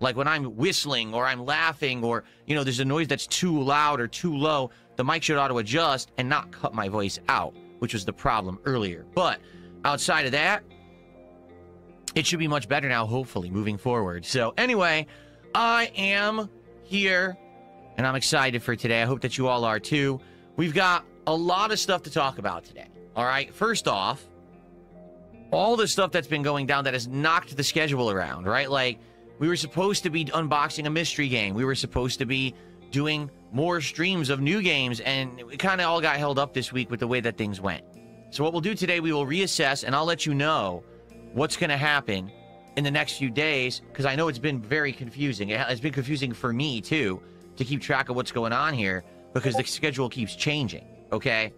Like when I'm whistling or I'm laughing or, you know, there's a noise that's too loud or too low, the mic should auto-adjust and not cut my voice out, which was the problem earlier. But outside of that, it should be much better now, hopefully, moving forward. So anyway, I am here, and I'm excited for today. I hope that you all are too. We've got a lot of stuff to talk about today. All right, first off, all the stuff that's been going down that has knocked the schedule around, right? Like, we were supposed to be unboxing a mystery game. We were supposed to be doing more streams of new games, and it kind of all got held up this week with the way that things went. So what we'll do today, we will reassess, and I'll let you know what's going to happen in the next few days, because I know it's been very confusing. It's been confusing for me, too, to keep track of what's going on here, because the schedule keeps changing, okay?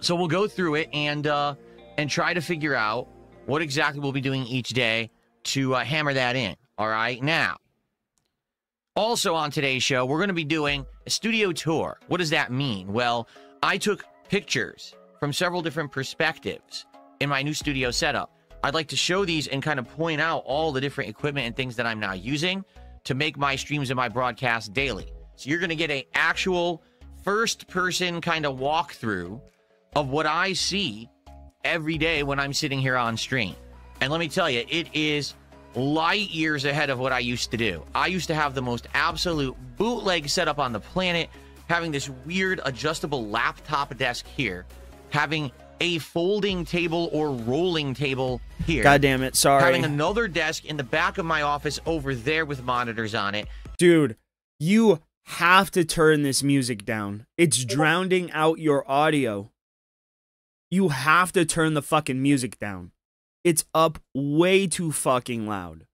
So we'll go through it and try to figure out what exactly we'll be doing each day to hammer that in, all right? Now, also on today's show, we're going to be doing a studio tour. What does that mean? Well, I took pictures from several different perspectives in my new studio setup. I'd like to show these and kind of point out all the different equipment and things that I'm now using to make my streams and my broadcasts daily. So you're going to get an actual first-person kind of walkthrough of what I see every day when I'm sitting here on stream. And let me tell you, it is light years ahead of what I used to do. I used to have the most absolute bootleg setup on the planet, having this weird adjustable laptop desk here, having a folding table or rolling table here. God damn it, sorry. Having another desk in the back of my office over there with monitors on it. Dude, you have to turn this music down. It's drowning out your audio. You have to turn the fucking music down. It's up way too fucking loud.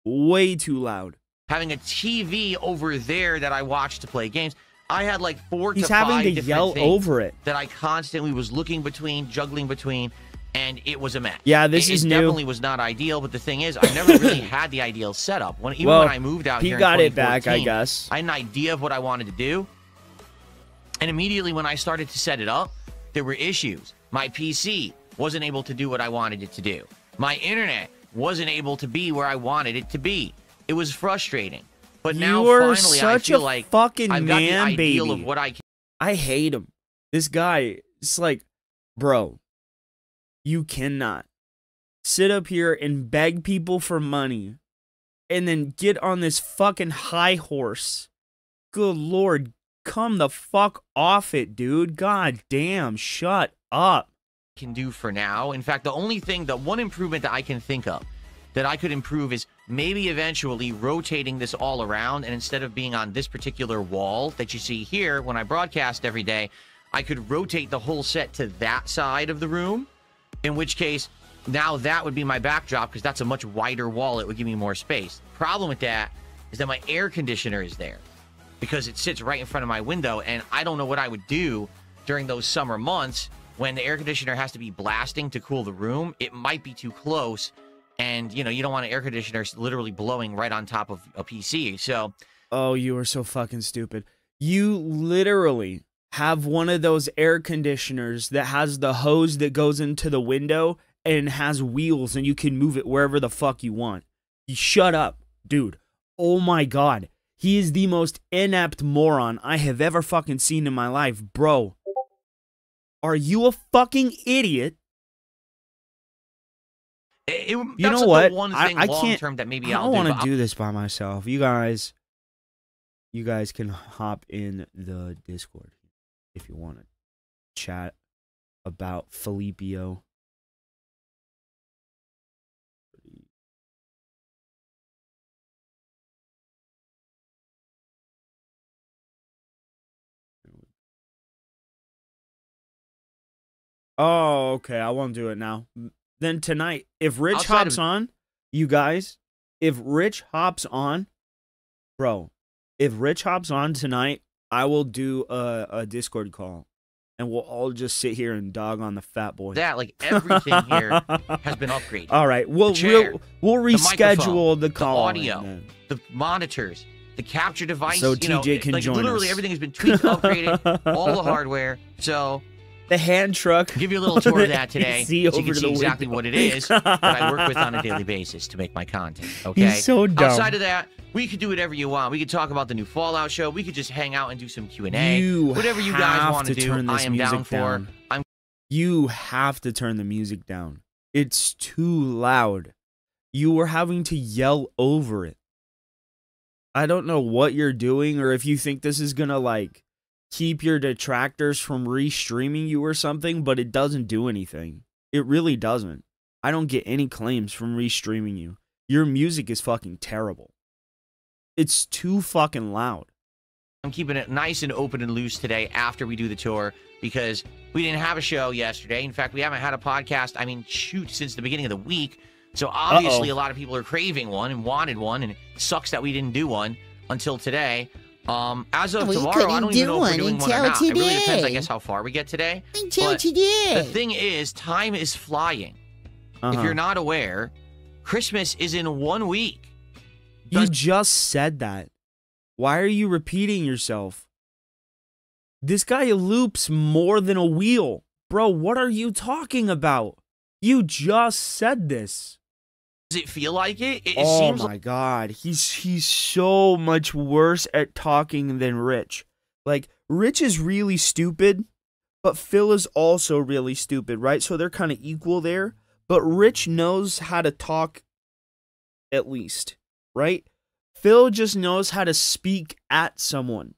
Way too loud. Having a TV over there that I watch to play games. I had like 4 to 5 He's having to different yell things over it. that I constantly was looking between, juggling between, and it was a mess. Yeah, this is new. It definitely was not ideal, but the thing is, I never really had the ideal setup. Even when I moved out here in 2014, he got it back, I guess. I had an idea of what I wanted to do, and immediately when I started to set it up, there were issues. My PC wasn't able to do what I wanted it to do. My internet wasn't able to be where I wanted it to be. It was frustrating. But now finally I feel like fucking I've got the man, ideal baby. of what I can. I hate him. This guy, it's like, bro, you cannot sit up here and beg people for money and then get on this fucking high horse. Good Lord, come the fuck off it, dude. God damn, shut up. Can do for now. In fact, the one improvement that I can think of that I could improve is maybe eventually rotating this all around, and instead of being on this particular wall that you see here when I broadcast every day, I could rotate the whole set to that side of the room, in which case now that would be my backdrop because that's a much wider wall. It would give me more space. Problem with that is that my air conditioner is there because it sits right in front of my window, and I don't know what I would do during those summer months when the air conditioner has to be blasting to cool the room. It might be too close, and, you know, you don't want an air conditioner literally blowing right on top of a PC, so... Oh, you are so fucking stupid. You literally have one of those air conditioners that has the hose that goes into the window and has wheels, and you can move it wherever the fuck you want. You shut up, dude. Oh my god. He is the most inept moron I have ever fucking seen in my life, bro. Are you a fucking idiot? You know what? The one thing I long can't. term that maybe I I'll don't want to do this by myself. You guys can hop in the Discord if you want to chat about Felipio. Oh, okay. I won't do it now. Then tonight, if Rich hops on, you guys, if Rich hops on, bro, if Rich hops on tonight, I will do a Discord call, and we'll all just sit here and dog on the fat boy. That, like, everything here has been upgraded. All right, we'll reschedule the call, the audio, the monitors, the capture device. So TJ can like, join literally us. Everything has been tweaked, upgraded, all the hardware. So the hand truck. I'll give you a little tour of that today, AC so over you can to see the exactly window. what it is that I work with on a daily basis to make my content. Okay. He's so dumb. Outside of that, we could do whatever you want. We could talk about the new Fallout show. We could just hang out and do some Q&A. Whatever you guys want to do, I am down for. You have to turn the music down. It's too loud. You are having to yell over it. I don't know what you're doing, or if you think this is gonna like keep your detractors from restreaming you or something, but it doesn't do anything. It really doesn't. I don't get any claims from restreaming you. Your music is fucking terrible. It's too fucking loud. I'm keeping it nice and open and loose today after we do the tour because we didn't have a show yesterday. In fact, we haven't had a podcast, I mean, shoot, since the beginning of the week. So obviously a lot of people are craving one and wanted one, and it sucks that we didn't do one until today. As of tomorrow, I don't even know if we're doing one or not. It really depends, I guess, how far we get today. Until today. The thing is, time is flying. If you're not aware, Christmas is in 1 week. You just said that. Why are you repeating yourself? This guy loops more than a wheel. Bro, what are you talking about? You just said this. Does it feel like it? It oh seems my god, he's so much worse at talking than Rich. Like, Rich is really stupid, but Phil is also really stupid, right? So they're kind of equal there. But Rich knows how to talk, at least, right? Phil just knows how to speak at someone,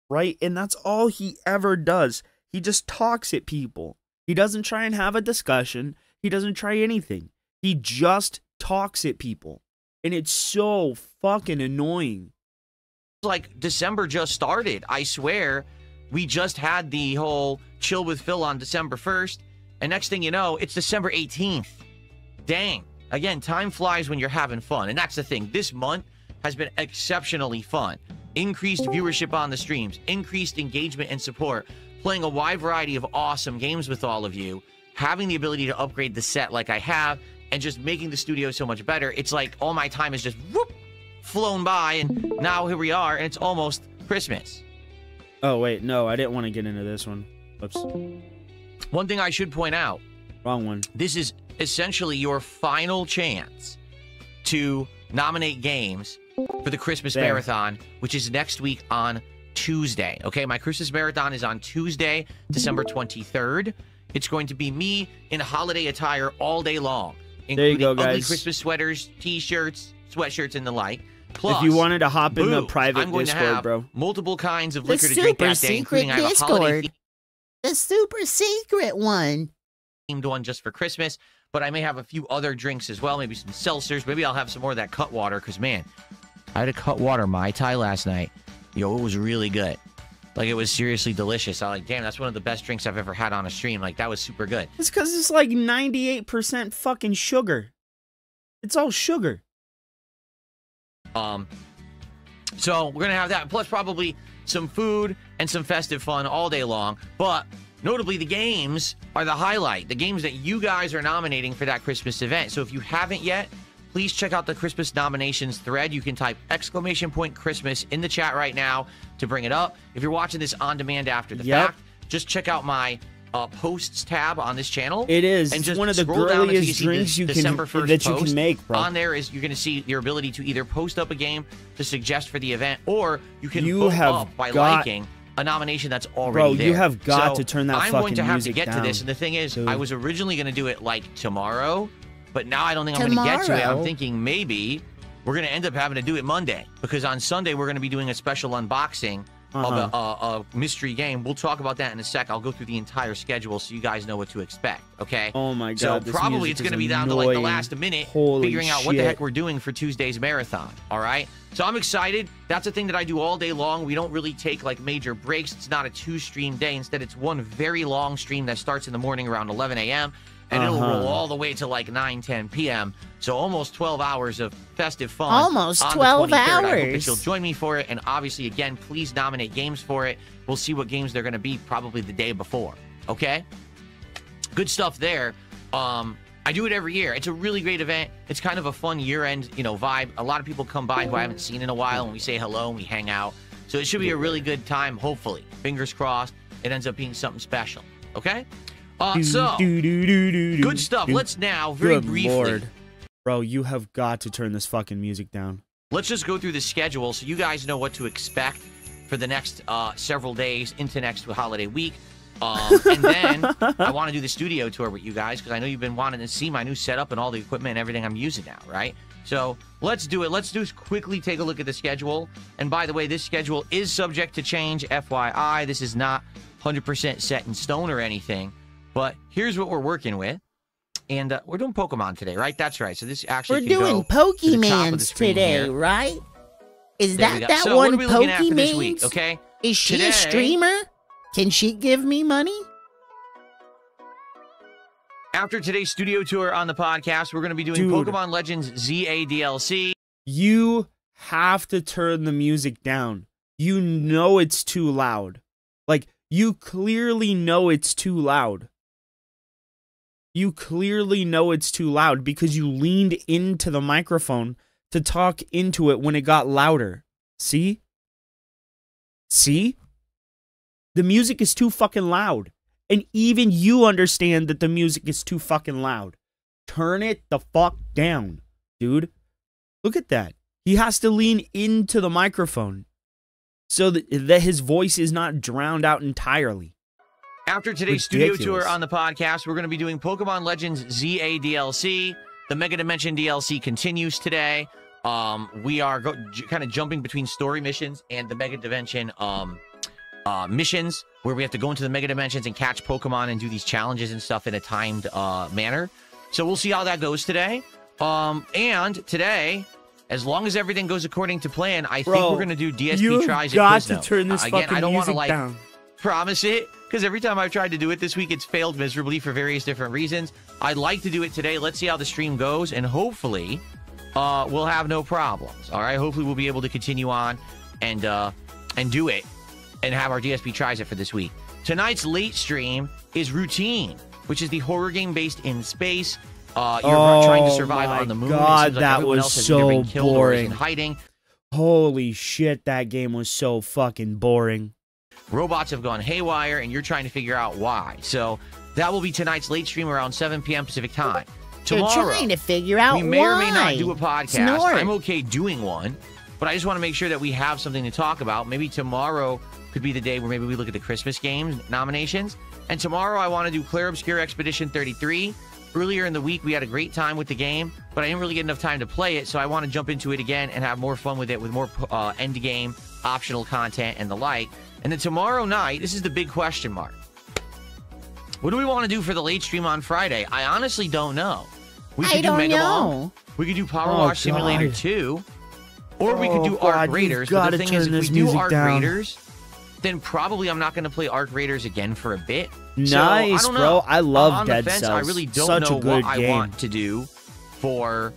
right? And that's all he ever does. He just talks at people. He doesn't try and have a discussion. He doesn't try anything. He just talks at people. And it's so fucking annoying. like December just started. I swear, we just had the whole chill with Phil on December 1st. And next thing you know, it's December 18th. Dang. Again, time flies when you're having fun. And that's the thing. This month has been exceptionally fun. Increased viewership on the streams, increased engagement and support, playing a wide variety of awesome games with all of you, having the ability to upgrade the set like I have, and just making the studio so much better. It's like all my time is just whoop, flown by, and now here we are, and it's almost Christmas. Oh, wait, no, I didn't want to get into this one. Oops. One thing I should point out. Wrong one. This is essentially your final chance to nominate games for the Christmas Marathon, which is next week on Tuesday. Okay, my Christmas Marathon is on Tuesday, December 23rd. It's going to be me in holiday attire all day long, including there you go, guys. ugly Christmas sweaters, t-shirts, sweatshirts, and the like. Plus, if you wanted to hop in the private I'm going Discord, to have bro. multiple kinds of liquor to drink that day, including I have a holiday The super secret one. themed one just for Christmas, but I may have a few other drinks as well, maybe some seltzers. Maybe I'll have some more of that cut water, because, man, I had a cut water Mai Tai last night. Yo, it was really good. Like, it was seriously delicious. I was like, damn, that's one of the best drinks I've ever had on a stream. Like, that was super good. It's because it's like 98% fucking sugar. It's all sugar. So we're going to have that, plus probably some food and some festive fun all day long. But notably, the games are the highlight. The games that you guys are nominating for that Christmas event. So if you haven't yet, please check out the Christmas nominations thread. You can type !Christmas in the chat right now to bring it up. If you're watching this on demand after the fact, just check out my posts tab on this channel. It is. And It's just one of the scroll down until girliest drinks you December can 1st that you post. can make, bro. On there is you're going to see your ability to either post up a game to suggest for the event, or you can You vote have up by got- liking a nomination that's already Bro, there. you have got So to turn that I'm fucking going to have to music get to down, this, and the thing is, dude. I was originally going to do it like tomorrow, but now I don't think I'm going to get to it. I'm Tomorrow? thinking maybe we're going to end up having to do it Monday, because on Sunday we're going to be doing a special unboxing of a mystery game. We'll talk about that in a sec. I'll go through the entire schedule so you guys know what to expect, okay? Oh my god. So this probably music it's going to is be down to like the annoying. last minute, Holy figuring out what the shit. heck we're doing for Tuesday's marathon, all right? So I'm excited. That's a thing that I do all day long. We don't really take like major breaks. It's not a 2-stream day. Instead, it's one very long stream that starts in the morning around 11 a.m. and it'll roll all the way to like 9, 10 p.m. So almost 12 hours of festive fun. Almost on 12 the 23rd. I hope that hours. you'll join me for it. And obviously, again, please nominate games for it. We'll see what games they're going to be probably the day before. Okay? Good stuff there. I do it every year. It's a really great event. It's kind of a fun year-end, vibe. A lot of people come by who I haven't seen in a while, and we say hello and we hang out. So it should be a really good time, hopefully. Fingers crossed, it ends up being something special. Okay? So, good stuff. Let's now, very briefly. Lord. Bro, you have got to turn this fucking music down. Let's just go through the schedule so you guys know what to expect for the next several days into next holiday week. And then I want to do the studio tour with you guys because I know you've been wanting to see my new setup and all the equipment and everything I'm using now, right? So let's do it. Let's just quickly take a look at the schedule. And by the way, this schedule is subject to change, FYI. This is not 100% set in stone or anything. But here's what we're working with. And we're doing Pokemon today, right? That's right. So this actually We're doing Pokemans today, here. right? Is There that so one what are we looking at for this week, Pokemans? okay? Is she Today- a streamer? Can she give me money? After today's studio tour on the podcast, we're going to be doing Dude. Pokemon Legends ZA DLC. You have to turn the music down. You know it's too loud. Like, you clearly know it's too loud. You clearly know it's too loud because you leaned into the microphone to talk into it when it got louder. See? See? The music is too fucking loud. And even you understand that the music is too fucking loud. Turn it the fuck down, dude. Look at that. He has to lean into the microphone so that his voice is not drowned out entirely. After today's studio tour on the podcast, we're going to be doing Pokemon Legends ZA DLC. The Mega Dimension DLC continues today. We are kind of jumping between story missions and the Mega Dimension missions, where we have to go into the Mega Dimensions and catch Pokemon and do these challenges and stuff in a timed manner. So we'll see how that goes today. And today, as long as everything goes according to plan, I think we're going to do DSP tries you at got Quiznos. to turn this Again, fucking I don't want to music down. promise it, because every time I've tried to do it this week, it's failed miserably for various different reasons. I'd like to do it today. Let's see how the stream goes, and hopefully we'll have no problems. All right, hopefully we'll be able to continue on and do it and have our DSP tries it for this week. Tonight's late stream is Routine, which is the horror game based in space. You're trying to survive on the moon. God, it seems like that everyone was else has either been so killed or is in boring. hiding. Holy shit, that game was so fucking boring. Robots have gone haywire, and you're trying to figure out why. So that will be tonight's late stream around 7 p.m. Pacific time. You're Tomorrow, trying to figure out we may or may not why. do a podcast. Snort. I'm okay doing one, but I just want to make sure that we have something to talk about. Maybe tomorrow could be the day where maybe we look at the Christmas games nominations. And tomorrow I want to do Clair Obscure Expedition 33. Earlier in the week, we had a great time with the game, but I didn't really get enough time to play it, so I want to jump into it again and have more fun with it, with more end-game optional content and the like. And then tomorrow night, this is the big question mark. What do we want to do for the late stream on Friday? I honestly don't know. We could do Mega Ball. We could do Power Wash Simulator 2. Or we could do Arc Raiders. But the thing is, if we do Arc Raiders, then probably I'm not going to play Arc Raiders again for a bit. Nice, so, I don't know. bro. I love on Dead the fence, Cells. I really don't Such know a good what game. I want to do for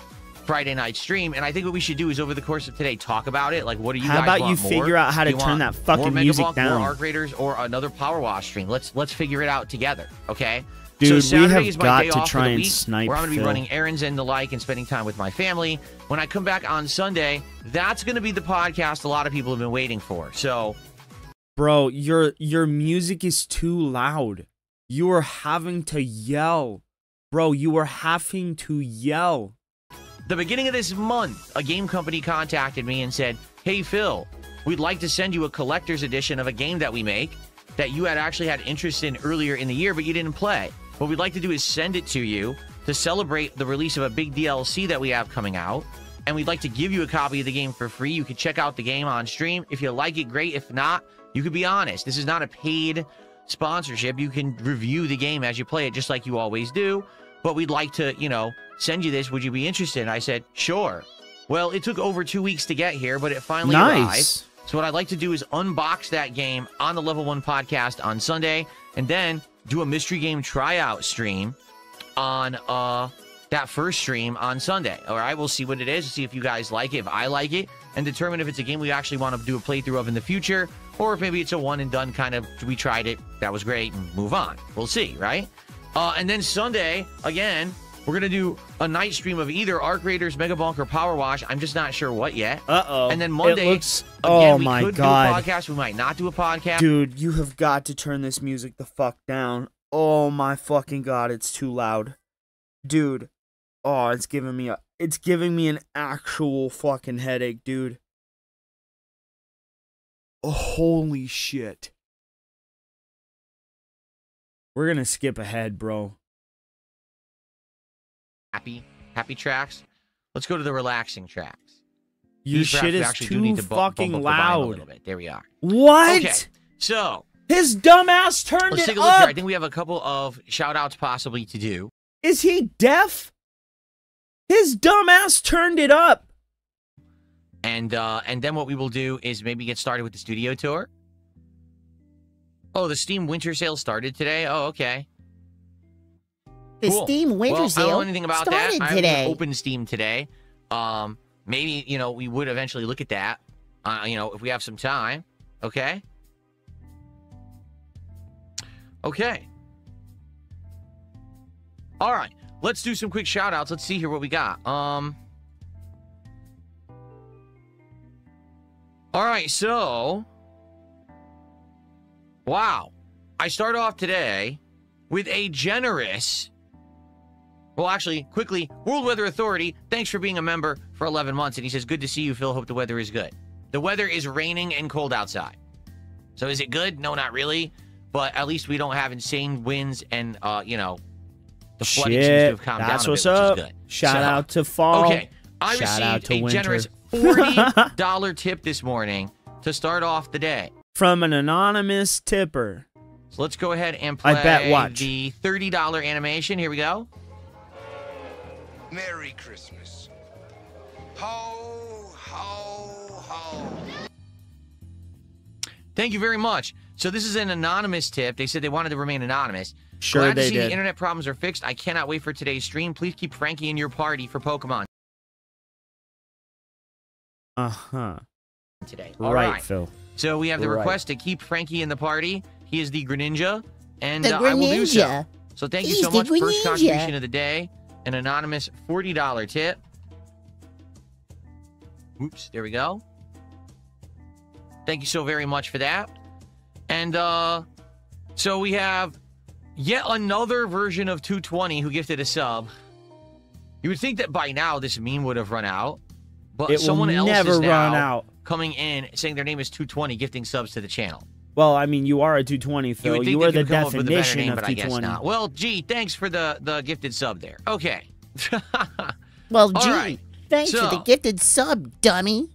Friday night stream. And I think what we should do is over the course of today, talk about it. Like, what do you guys want How about you more? figure out how Do to you turn want that fucking more Mega music Ball, down? More Arc Raiders, or another Power Wash stream? Let's figure it out together, okay? Dude, so we Saturday have is my got day to off try for the and week, snipe where I'm going to be Phil. running errands and the like and spending time with my family. When I come back on Sunday, that's going to be the podcast a lot of people have been waiting for. So, bro, your music is too loud. You are having to yell. Bro, you are having to yell. the beginning of this month, a game company contacted me and said, "Hey, Phil, we'd like to send you a collector's edition of a game that we make that you had actually had interest in earlier in the year, but you didn't play. What we'd like to do is send it to you to celebrate the release of a big DLC that we have coming out. And we'd like to give you a copy of the game for free. You can check out the game on stream. If you like it, great. If not, you could be honest. This is not a paid sponsorship. You can review the game as you play it, just like you always do. But we'd like to, send you this. Would you be interested?" And I said, "Sure." Well, it took over 2 weeks to get here, but it finally arrived. So what I'd like to do is unbox that game on the Level 1 podcast on Sunday, and then do a mystery game tryout stream on that first stream on Sunday. All right, we'll see what it is, see if you guys like it, if I like it, and determine if it's a game we actually want to do a playthrough of in the future, or if maybe it's a one and done kind of, we tried it, that was great, and move on. We'll see, right? And then Sunday, again, we're going to do a night stream of either Arc Raiders, Mega Bonk, or Power Wash. I'm just not sure what yet. Uh-oh. And then Monday, It looks... again, oh we my could God. do a podcast. We might not do a podcast. Dude, you have got to turn this music the fuck down. Oh my fucking god, it's too loud. Dude. Oh, it's giving me an actual fucking headache, dude. Oh, holy shit. We're gonna skip ahead, bro. Happy tracks. Let's go to the relaxing tracks. Your shit is too fucking loud. A little bit. There we are. What? Okay, so his dumbass turned let's it take a look here. up. I think we have a couple of shout outs possibly to do. Is he deaf? His dumbass turned it up. And then what we will do is maybe get started with the studio tour. Oh, the Steam winter sale started today. Oh, okay. The Cool. Steam winter Well, sale I don't know anything about that. started I today. haven't opened Steam today. Maybe, you know, we would eventually look at that. You know, if we have some time. Okay. Okay. All right. Let's do some quick shout outs. Let's see here what we got. All right, so wow. I start off today with a generous, well, actually, quickly, World Weather Authority, thanks for being a member for 11 months. And he says, good to see you, Phil. Hope the weather is good. The weather is raining and cold outside. So is it good? No, not really. But at least we don't have insane winds and, you know, the flooding seems to have calmed down a bit, what's which up. is good. Shout out to fall. Okay, I received a generous $40 tip this morning to start off the day. From an anonymous tipper. So let's go ahead and play the $30 animation. Here we go. Merry Christmas. Ho, ho, ho. Thank you very much. So this is an anonymous tip. They said they wanted to remain anonymous. Sure, Glad they to see did. the internet problems are fixed. I cannot wait for today's stream. Please keep Frankie in your party for Pokemon Uh-huh. today. Right, Phil. So we have the Right. request to keep Frankie in the party. He is the Greninja, and The I will do so. Greninja. So thank you He's so the much. First Greninja. contribution of the day, an anonymous $40 tip. Oops, there we go. Thank you so very much for that. And so we have yet another version of 220 who gifted a sub. You would think that by now this meme would have run out, but It someone will else never is now run out. coming in saying their name is 220 gifting subs to the channel. Well, I mean, you are a 220, Phil. would You think are they the could come up with a better definition name, of but I guess 220. not. Well, gee, thanks for the gifted sub there. Okay. Well, All gee, right. thanks for So- the gifted sub, dummy.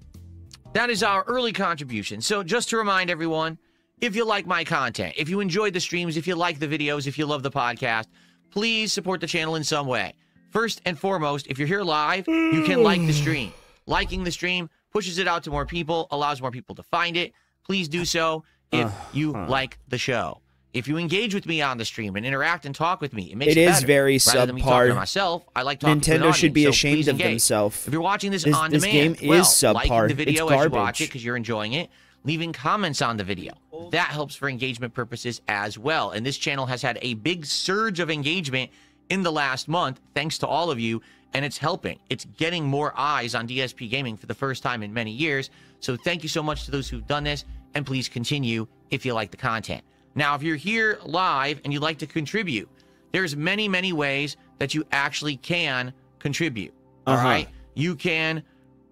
That is our early contribution. So just to remind everyone, if you like my content, if you enjoyed the streams, if you like the videos, if you love the podcast, please support the channel in some way. First and foremost, if you're here live, you can like the stream. Liking the stream pushes it out to more people, allows more people to find it. Please do so if you like the show. If you engage with me on the stream and interact and talk with me, it makes it It is better. very Rather than me talking to subpar. myself, I like talking to an Nintendo should audience, be so ashamed please of engage. themselves. If you're watching this This on game demand, is well, subpar. liking the video It's as you watch garbage. it because you're enjoying it, leaving comments on the video. That helps for engagement purposes as well. And this channel has had a big surge of engagement in the last month, thanks to all of you, and it's helping. It's getting more eyes on DSP Gaming for the first time in many years. So thank you so much to those who've done this, and please continue if you like the content. Now, if you're here live and you'd like to contribute, there's many, many ways that you actually can contribute. All right? You can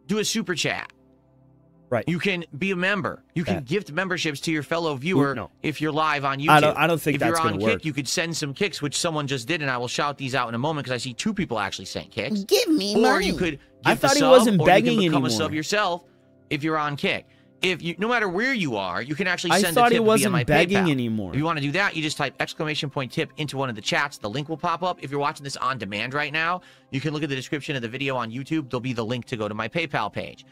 do a super chat. Right. You can be a member. You can gift memberships to your fellow viewer no. if you're live on YouTube. I don't think if that's you're on gonna Kick, work. you could send some kicks, which someone just did, and I will shout these out in a moment because I see 2 people actually sent kicks. Give me Or money. you could I give the thought he sub, wasn't or begging you can become anymore. a sub yourself if you're on Kick. If you, no matter where you are, you can actually I send thought a he tip wasn't via my begging PayPal. anymore. If you want to do that, you just type !tip into one of the chats. The link will pop up. If you're watching this on demand right now, you can look at the description of the video on YouTube. There'll be the link to go to my PayPal page.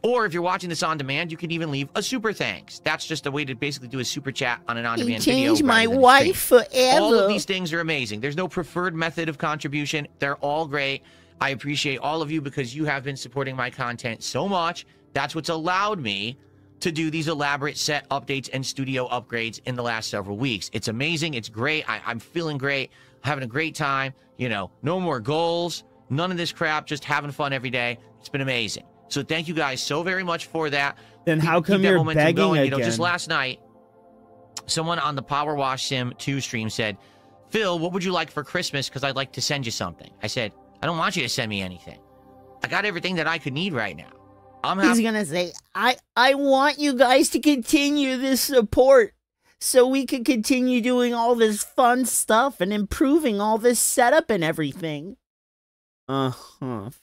Or if you're watching this on demand, you can even leave a super thanks. That's just a way to basically do a super chat on an He on-demand video. changed my rather than a wife stream. forever. All of these things are amazing. There's no preferred method of contribution. They're all great. I appreciate all of you because you have been supporting my content so much. That's what's allowed me to do these elaborate set updates and studio upgrades in the last several weeks. It's amazing. It's great. I'm feeling great. Having a great time. You know, no more goals. None of this crap. Just having fun every day. It's been amazing. So thank you guys so very much for that. Then how Keep come that you're momentum begging going. again? You know, just last night. Someone on the Power Wash Sim 2 stream said, Phil, what would you like for Christmas? Because I'd like to send you something. I said, I don't want you to send me anything. I got everything that I could need right now. He's gonna say, I want you guys to continue this support so we can continue doing all this fun stuff and improving all this setup and everything. Phil. Having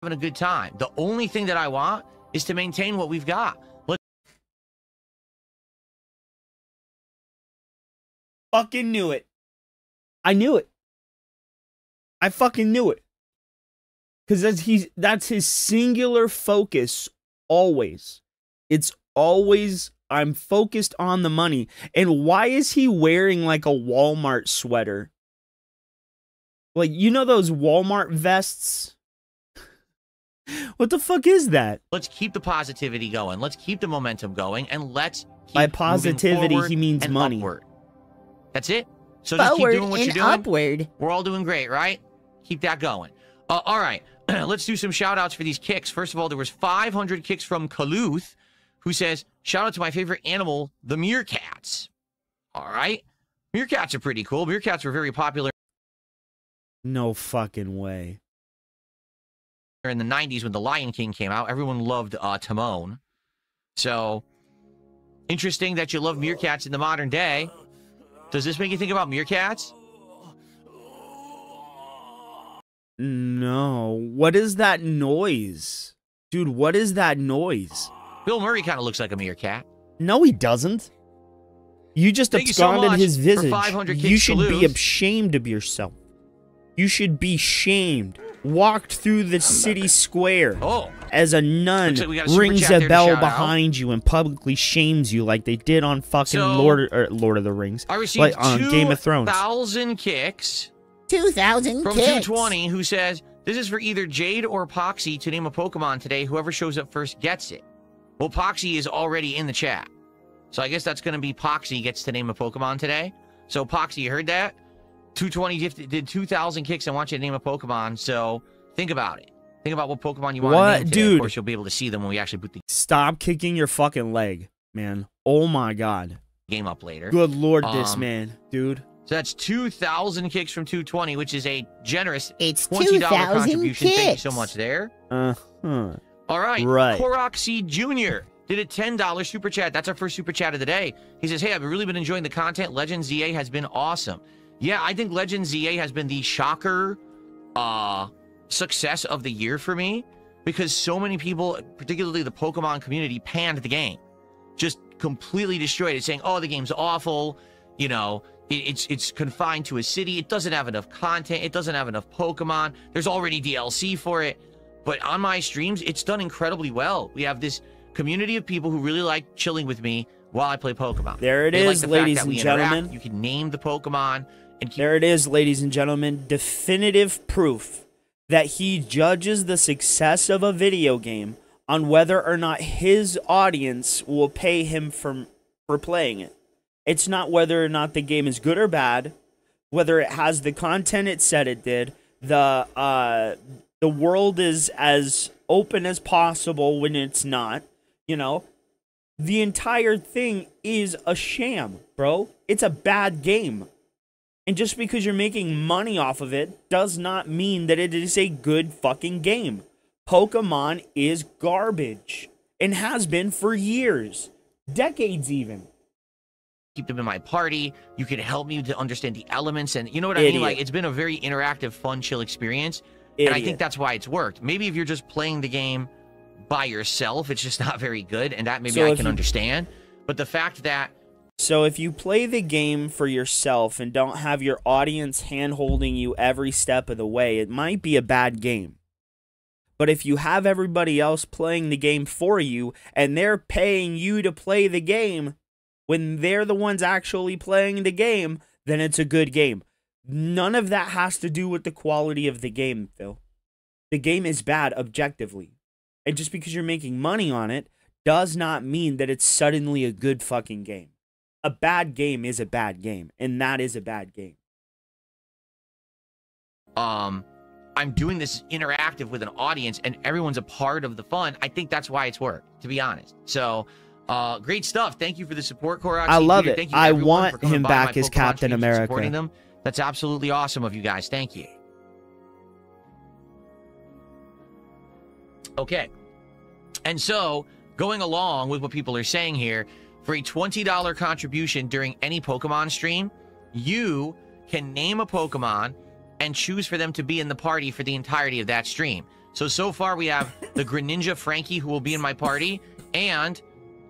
a good time. The only thing that I want is to maintain what we've got. Fucking knew it. I knew it. I fucking knew it. Because that's his singular focus always. It's always, I'm focused on the money. And why is he wearing like a Walmart sweater? Like, you know those Walmart vests? What the fuck is that? Let's keep the positivity going. Let's keep the momentum going. And let's keep By positivity, he means money. Upward. That's it. So just keep doing what you're doing. Upward. We're all doing great, right? Keep that going. All right. Let's do some shout outs for these kicks. First of all, there was 500 kicks from Kaluth, who says, shout out to my favorite animal, the meerkats. All right. Meerkats are pretty cool. Meerkats were very popular No fucking way. in the 90s when The Lion King came out. Everyone loved Timon. So, interesting that you love meerkats in the modern day. Does this make you think about meerkats? No. What is that noise? Dude, what is that noise? Bill Murray kind of looks like a meerkat. No, he doesn't. You just Thank you so absconded much his for visage. 500 You kicks should to be lose. ashamed of yourself. You should be shamed. Walked through the city square Oh. as a nun Looks like we got a super rings chat a there to bell shout out. behind you and publicly shames you like they did on fucking So, Lord of the Rings. I received Like on Game of Thrones. 2,000 kicks 2,000 from kicks. 220, who says, this is for either Jade or Poxy to name a Pokemon today. Whoever shows up first gets it. Well, Poxy is already in the chat. So I guess that's going to be Poxy gets to name a Pokemon today. So Poxy, you heard that? 220 did 2,000 kicks. I want you to name a Pokemon. So think about it. Think about what Pokemon you want to name today. Dude? Of course, you'll be able to see them when we actually put the Stop kicking your fucking leg, man. Oh my god. game up later. Good lord, this man, dude. So that's 2,000 kicks from 220, which is a generous It's $20 2,000 contribution. Thank you kicks. so much there. Uh-huh. All right. Right. Korok C Jr. did a $10 super chat. That's our first super chat of the day. He says, hey, I've really been enjoying the content. Legend ZA has been awesome. Yeah, I think Legend ZA has been the shocker success of the year for me because so many people, particularly the Pokemon community, panned the game. Just completely destroyed it, saying, oh, the game's awful. You know, it's confined to a city. It doesn't have enough content. It doesn't have enough Pokemon. There's already DLC for it. But on my streams, it's done incredibly well. We have this community of people who really like chilling with me while I play Pokemon. There it They like is, the fact ladies that we and interact. gentlemen. You can name the Pokemon and keep There it is, ladies and gentlemen. Definitive proof that he judges the success of a video game on whether or not his audience will pay him for playing it. It's not whether or not the game is good or bad, whether it has the content it said it did. The world is as open as possible when it's not, you know. The entire thing is a sham, bro. It's a bad game. And just because you're making money off of it does not mean that it is a good fucking game. Pokemon is garbage and has been for years, decades even. keep them in my party. You can help me to understand the elements. And you know what I mean? Like, it's been a very interactive, fun, chill experience. And I think that's why it's worked. Maybe if you're just playing the game by yourself, it's just not very good. And that maybe I can understand. But the fact that... So if you play the game for yourself and don't have your audience hand-holding you every step of the way, it might be a bad game. But if you have everybody else playing the game for you, and they're paying you to play the game, when they're the ones actually playing the game, then it's a good game. None of that has to do with the quality of the game, Phil. The game is bad objectively. And just because you're making money on it, does not mean that it's suddenly a good fucking game. A bad game is a bad game, and that is a bad game. I'm doing this interactive with an audience and everyone's a part of the fun. I think that's why it's worked, to be honest. So Great stuff. Thank you for the support, Korax. I love it. Thank you I everyone want for coming him by back my as Pokemon Captain streams and America. supporting them. That's absolutely awesome of you guys. Thank you. Okay. And so, going along with what people are saying here, for a $20 contribution during any Pokemon stream, you can name a Pokemon and choose for them to be in the party for the entirety of that stream. So far we have the Greninja Frankie, who will be in my party, and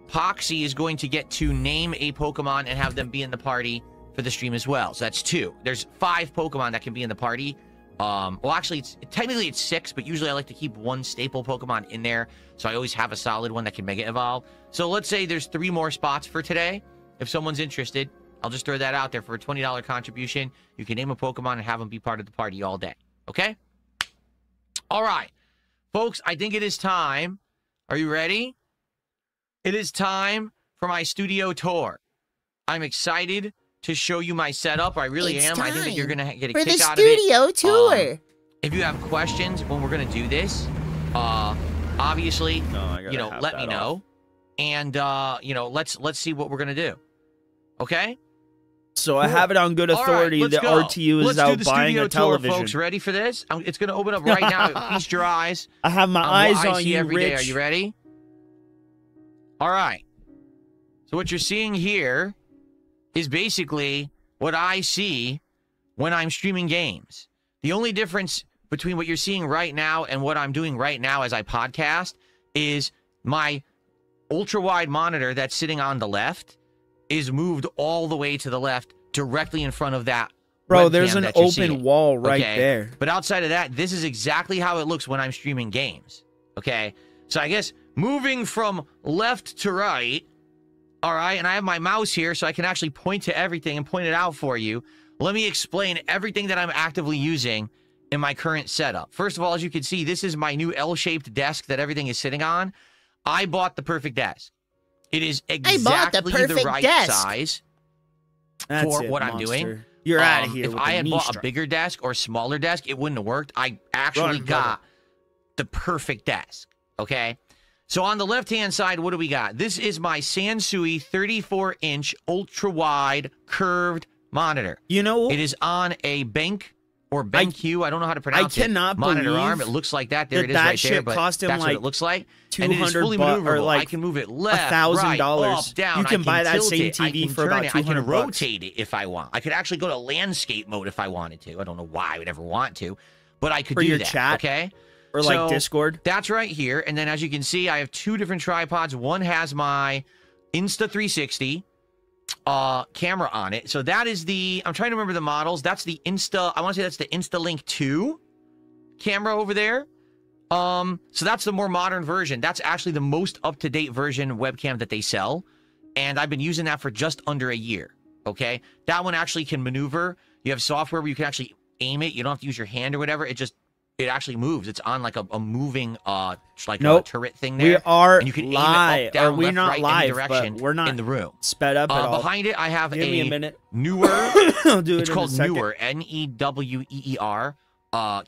Poxy is going to get to name a Pokemon and have them be in the party for the stream as well. So that's 2. There's 5 Pokemon that can be in the party. Well, actually, technically it's 6, but usually I like to keep one staple Pokemon in there, so I always have a solid one that can Mega Evolve. So let's say there's 3 more spots for today. If someone's interested, I'll just throw that out there for a $20 contribution. You can name a Pokemon and have them be part of the party all day. Okay? All right. Folks, I think it is time. Are you ready? It is time for my studio tour. I'm excited to show you my setup. I really am. I think that you're going to get a kick out of it. For the studio tour. If you have questions when we're going to do this, obviously, let me know. And, let's see what we're going to do. Okay? So I have it on good authority that RTU is out buying a television. Tour, folks. Ready for this? It's going to open up right now. Feast your eyes. I have my eyes on you, every day. Rich. Are you ready? All right. So what you're seeing here is basically what I see when I'm streaming games. The only difference between what you're seeing right now and what I'm doing right now as I podcast is my ultra-wide monitor that's sitting on the left is moved all the way to the left directly in front of that. Bro, there's an open wall right there. But outside of that, this is exactly how it looks when I'm streaming games. Okay? So I guess moving from left to right, all right, and I have my mouse here so I can actually point to everything and point it out for you. Let me explain everything that I'm actively using in my current setup. First of all, as you can see, this is my new L-shaped desk that everything is sitting on. I bought the perfect desk. It is exactly the right size for what I'm doing. You're out of here. If I had bought a bigger desk or a smaller desk, it wouldn't have worked. I actually got the perfect desk. Okay? So on the left-hand side, what do we got? This is my Sansui 34-inch ultra-wide curved monitor. You know, it is on a Bank or BenQ. I don't know how to pronounce it. I cannot monitor arm. It looks like that. There it is right there. But that's what it looks like. And it is fully maneuverable. I can move it left, right, up, down. You can buy that same TV for about $200. I can rotate it if I want. I could actually go to landscape mode if I wanted to. I don't know why I would ever want to, but I could do that. Chat, okay? Or like Discord. That's right here. And then as you can see, I have 2 different tripods. One has my Insta360 camera on it. So that is the, I'm trying to remember the models. That's the I want to say that's the InstaLink 2 camera over there. So that's the more modern version. That's actually the most up-to-date version webcam that they sell. And I've been using that for just under a year. Okay? That one actually can maneuver. You have software where you can actually aim it. You don't have to use your hand or whatever. It actually moves. It's on like a moving, a turret thing there. We are and you can live. Aim it up, down, we're left, not right, live, any direction but we're not in the room. Sped up at all. Behind it, I have Give me a minute. newer. I'll do it. It's called Newer, Neweer.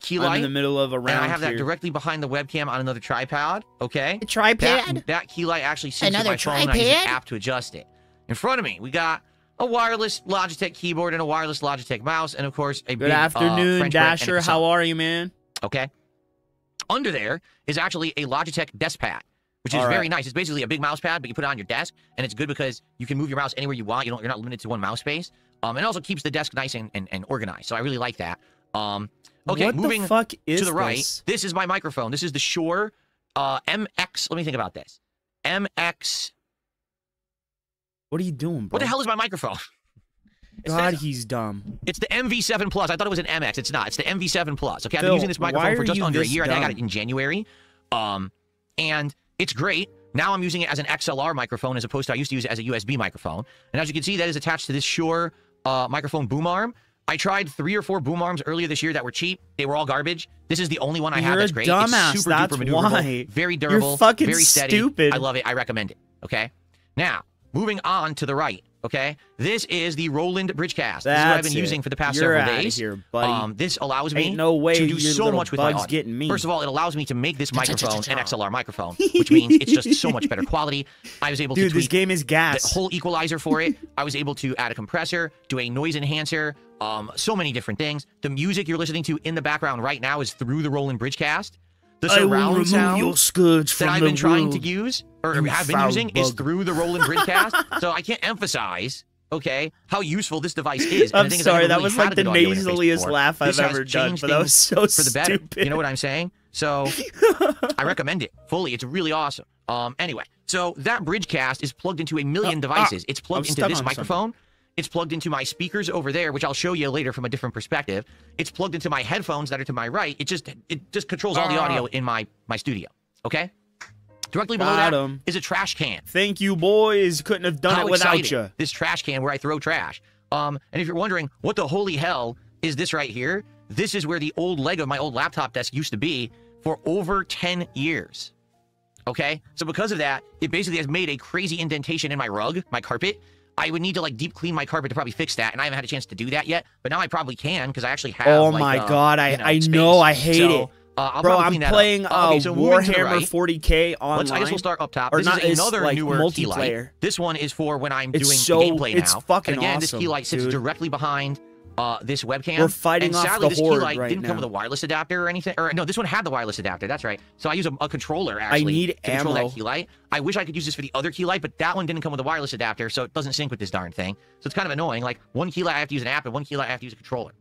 Key light. I'm in the middle of a round. And I have that here. directly behind the webcam on another tripod. Okay. A tripod. That key light actually syncs Another with my phone. And I use an app to adjust it. In front of me, we got a wireless Logitech keyboard and a wireless Logitech mouse, and of course a Good afternoon, Dasher. How are you, man? Okay. Under there is actually a Logitech desk pad, which is very nice. It's basically a big mouse pad, but you put it on your desk, and it's good because you can move your mouse anywhere you want. You're not limited to one mouse space. And it also keeps the desk nice and organized. So I really like that. Okay, what moving the fuck is to the right. This is my microphone. This is the Shure MX. Let me think about this. MX. What are you doing, bro? What the hell is my microphone? God, he's dumb. It's the MV7 Plus. I thought it was an MX. It's not. It's the MV7 Plus. Okay, I've Phil, been using this microphone for just under a year. Dumb? I think I got it in January. And it's great. Now I'm using it as an XLR microphone as opposed to I used to use it as a USB microphone. And as you can see, that is attached to this Shure microphone boom arm. I tried 3 or 4 boom arms earlier this year that were cheap. They were all garbage. This is the only one I have that's great. Dumbass. It's super duper maneuverable, very durable, You're fucking very steady. stupid. I love it. I recommend it. Okay. Now, moving on to the right. Okay, this is the Roland Bridgecast. This is what I've been using for the past several days. Here, buddy. This allows me Ain't no way to do your so little much with my bug's audio. getting me. First of all, it allows me to make this microphone an XLR microphone, which means it's just so much better quality. I was able to Dude, tweak this game is the gas. whole equalizer for it. I was able to add a compressor, do a noise enhancer, so many different things. The music you're listening to in the background right now is through the Roland Bridgecast. The surround sound scourge that I've been trying to use, or have been using, is through the Roland Bridgecast. So I can't emphasize, okay, how useful this device is. And I'm the thing is, sorry, I never that was really like the had a good audio interface nasaliest before. laugh I've This has ever done, changed but that was things so for the better. stupid. You know what I'm saying? So I recommend it fully. It's really awesome. Anyway, so that Bridgecast is plugged into a million devices. It's plugged into this microphone. It's plugged into my speakers over there, which I'll show you later from a different perspective. It's plugged into my headphones that are to my right. It just controls all the audio in my studio. Okay? Directly below that is a trash can. Thank you, boys. Couldn't have done it without you. This trash can where I throw trash. And if you're wondering, what the holy hell is this right here? This is where the old leg of my old laptop desk used to be for over 10 years. Okay? So because of that, it basically has made a crazy indentation in my rug, my carpet. I would need to like deep clean my carpet to probably fix that, and I haven't had a chance to do that yet. But now I probably can because I actually have. Oh like, my god, I know, I hate it. Bro, I'm playing Warhammer 40K online. I guess we'll start up top. Or This not, is another like newer key light. multiplayer. This one is for when I'm doing so- gameplay it's now. fucking and again, this awesome, key light sits dude. directly behind this webcam. We're fighting and off sadly, the this key horde light right didn't come now. with a wireless adapter or anything. Or no, this one had the wireless adapter. That's right. So I use a controller actually need to control ammo. that key light. I wish I could use this for the other key light, but that one didn't come with a wireless adapter, so it doesn't sync with this darn thing. So it's kind of annoying. Like one key light I have to use an app, and one key light I have to use a controller.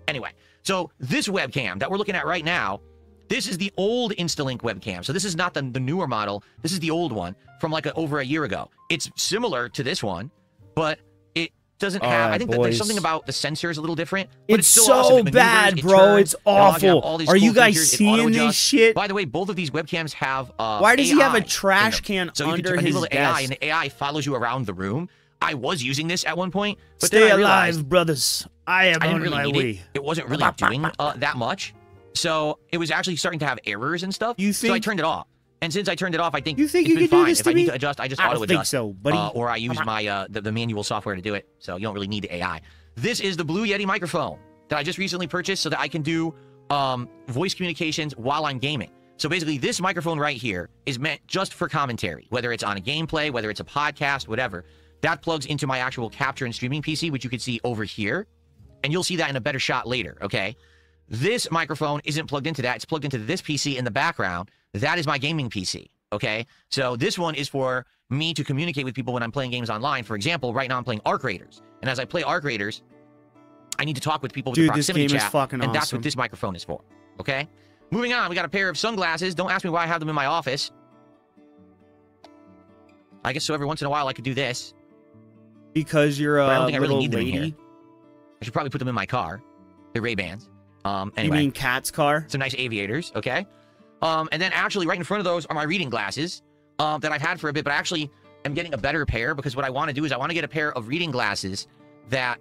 Anyway, so this webcam that we're looking at right now, this is the old Instalink webcam. So this is not the newer model. This is the old one from like over a year ago. It's similar to this one, but it doesn't have. I think that there's something about the sensors a little different. But it's still so awesome. It maneuvers, bad, it bro. turns, It's it allows you to have awful. all these Are cool you guys features, it seeing this auto-adjusts. shit? By the way, both of these webcams have Why does he have AI a trash in can them. So you under can his enable the AI, desk? and the AI follows you around the room. I was using this at one point, but Stay then I realized alive, brothers. I am I didn't on really my need way. it. It wasn't really doing that much. So it was actually starting to have errors and stuff. You So I think- turned it off. And since I turned it off, I think You think it's you been could do fine. this If to I need me? to adjust, I just I don't auto-adjust. think so, buddy. Or I use my the manual software to do it. So you don't really need the AI. This is the Blue Yeti microphone that I just recently purchased so that I can do voice communications while I'm gaming. So basically, this microphone right here is meant just for commentary, whether it's on a gameplay, whether it's a podcast, whatever. That plugs into my actual capture and streaming PC, which you can see over here. And you'll see that in a better shot later, okay? This microphone isn't plugged into that. It's plugged into this PC in the background. That is my gaming PC, okay? So this one is for me to communicate with people when I'm playing games online. For example, right now I'm playing Arc Raiders. And as I play Arc Raiders, I need to talk with people with the Dude, this proximity game is chat. fucking and that's awesome. what this microphone is for, okay? Moving on, we got a pair of sunglasses. Don't ask me why I have them in my office. I guess so every once in a while I could do this. Because you're But I don't a think I really little need them in lady. here. I should probably put them in my car. They're Ray-Bans. Anyway. You mean Cat's car? Some nice aviators, okay? And then actually right in front of those are my reading glasses that I've had for a bit, but I actually am getting a better pair because what I want to do is I want to get a pair of reading glasses that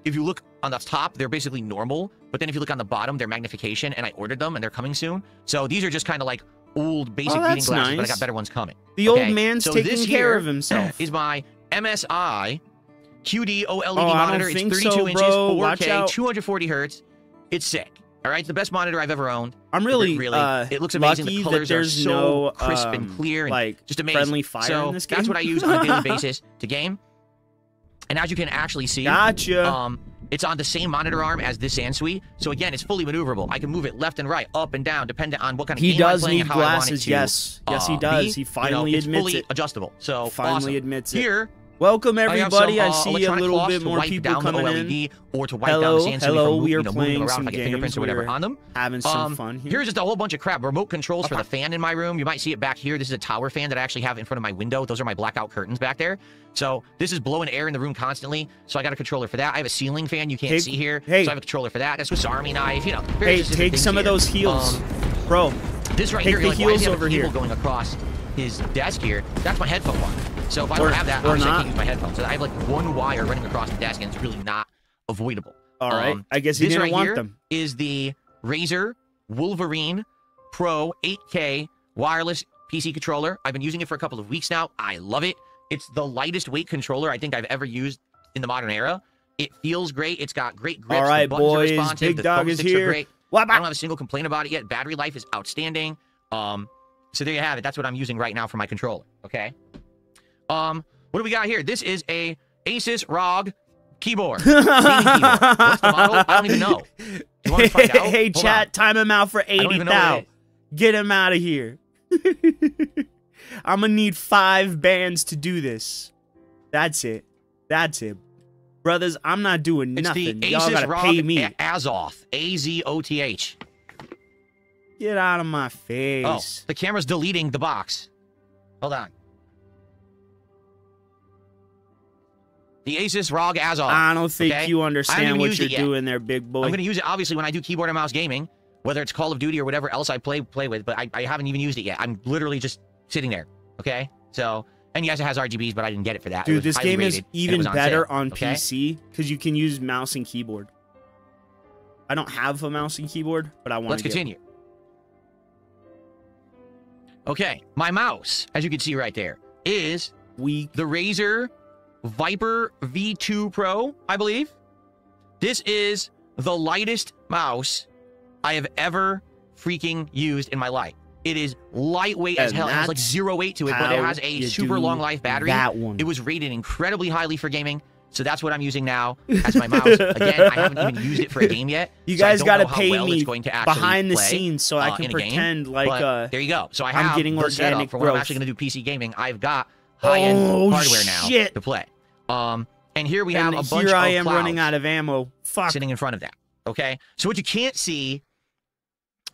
if you look on the top, they're basically normal, but then if you look on the bottom, they're magnification, and I ordered them, and they're coming soon. So these are just kind of like old basic reading that's glasses, but I nice. got better ones coming. The okay? old man's So taking this care here of himself. is my MSI QD OLED Oh, I don't monitor. It's think 32 so, inches, bro. Watch 4K, out. 240 hertz. It's sick. All right, it's the best monitor I've ever owned. I'm really, it looks amazing. lucky The colors that there's are so no crisp and clear and like just amazing. friendly fire so in this game. that's what I use on a daily basis to game. And as you can actually see, Gotcha. it's on the same monitor arm as this Sansui. So again, it's fully maneuverable. I can move it left and right, up and down, depending on what kind of He game I'm does playing need and how I want it glasses. to, Yes, yes, he does. be. He finally it's admits fully it. adjustable. So Finally awesome. admits it. Here, Welcome I have everybody. some, I see a electronic little cloths bit to more wipe people down the coming OLED in. or to wipe Hello, down the Sansui hello. from We are moving playing them around some if I get fingerprints games. or whatever We're on them. having some fun here. Here's just a whole bunch of crap. Remote controls for the fan in my room. You might see it back here. This is a tower fan that I actually have in front of my window. Those are my blackout curtains back there. So this is blowing air in the room constantly. So I got a controller for that. I have a ceiling fan you can't see here. So I have a controller for that. A Swiss Army knife. You know, Hey, take some of those heels, bro. This right take here, the you're like, why does heels he have over a cable here. going across his desk here? That's my headphone wire. So if I don't have that, obviously I can't use my headphones. So I have like one wire running across the desk, and it's really not avoidable. All right. I guess he this didn't right want here them. is the Razer Wolverine Pro 8K wireless PC controller. I've been using it for a couple of weeks now. I love it. It's the lightest weight controller I think I've ever used in the modern era. It feels great. It's got great grips. All right, the buttons are boys. responsive. Big the Dog focus is sticks are here. great. I don't have a single complaint about it yet. Battery life is outstanding. So there you have it. That's what I'm using right now for my controller. Okay. What do we got here? This is a Asus ROG keyboard. Gaming keyboard. What's the model? I don't even know. You want to find out? Hey, Hold chat, on. time him out for I don't even know what 80,000. it is. Get him out of here. I'm gonna need 5 bands to do this. That's it. That's it. Brothers, I'm not doing It's nothing. the Y'all Asus gotta ROG pay me. Azoth. A-Z-O-T-H. Get out of my Oh, face. the camera's deleting the box. Hold on. The Asus ROG Azoth. I don't think okay? you I haven't understand even what used you're it yet. doing there, big boy. I'm going to use it, obviously, when I do keyboard and mouse gaming, whether it's Call of Duty or whatever else I play with, but I haven't even used it yet. I'm literally just sitting there, okay? So, and yes, it has RGBs, but I didn't get it for that. It Dude, was this highly game is rated, and it even was on better sale, on okay? PC because you can use mouse and keyboard. I don't have a mouse and keyboard, but I want Let's to continue. Okay, my mouse, as you can see right there, is weak. the Razer Viper V2 Pro, I believe. This is the lightest mouse I have ever freaking used in my life. It is lightweight as And hell. It has like that's 0 weight to it, but it how has a you super do long life battery. that one. It was rated incredibly highly for gaming, so that's what I'm using now as my mouse. Again, I haven't even used it for a game yet. You so I guys don't got to know how pay well me it's going to actually behind the play, scenes so I can in a game, pretend like but there you go. So I I'm have getting the setup organic for when I'm growth. actually going to do PC gaming. I've got high-end hardware now shit. to play. And here we have and a bunch here I of am clouds running out of ammo. Fuck. sitting in front of that. Okay, so what you can't see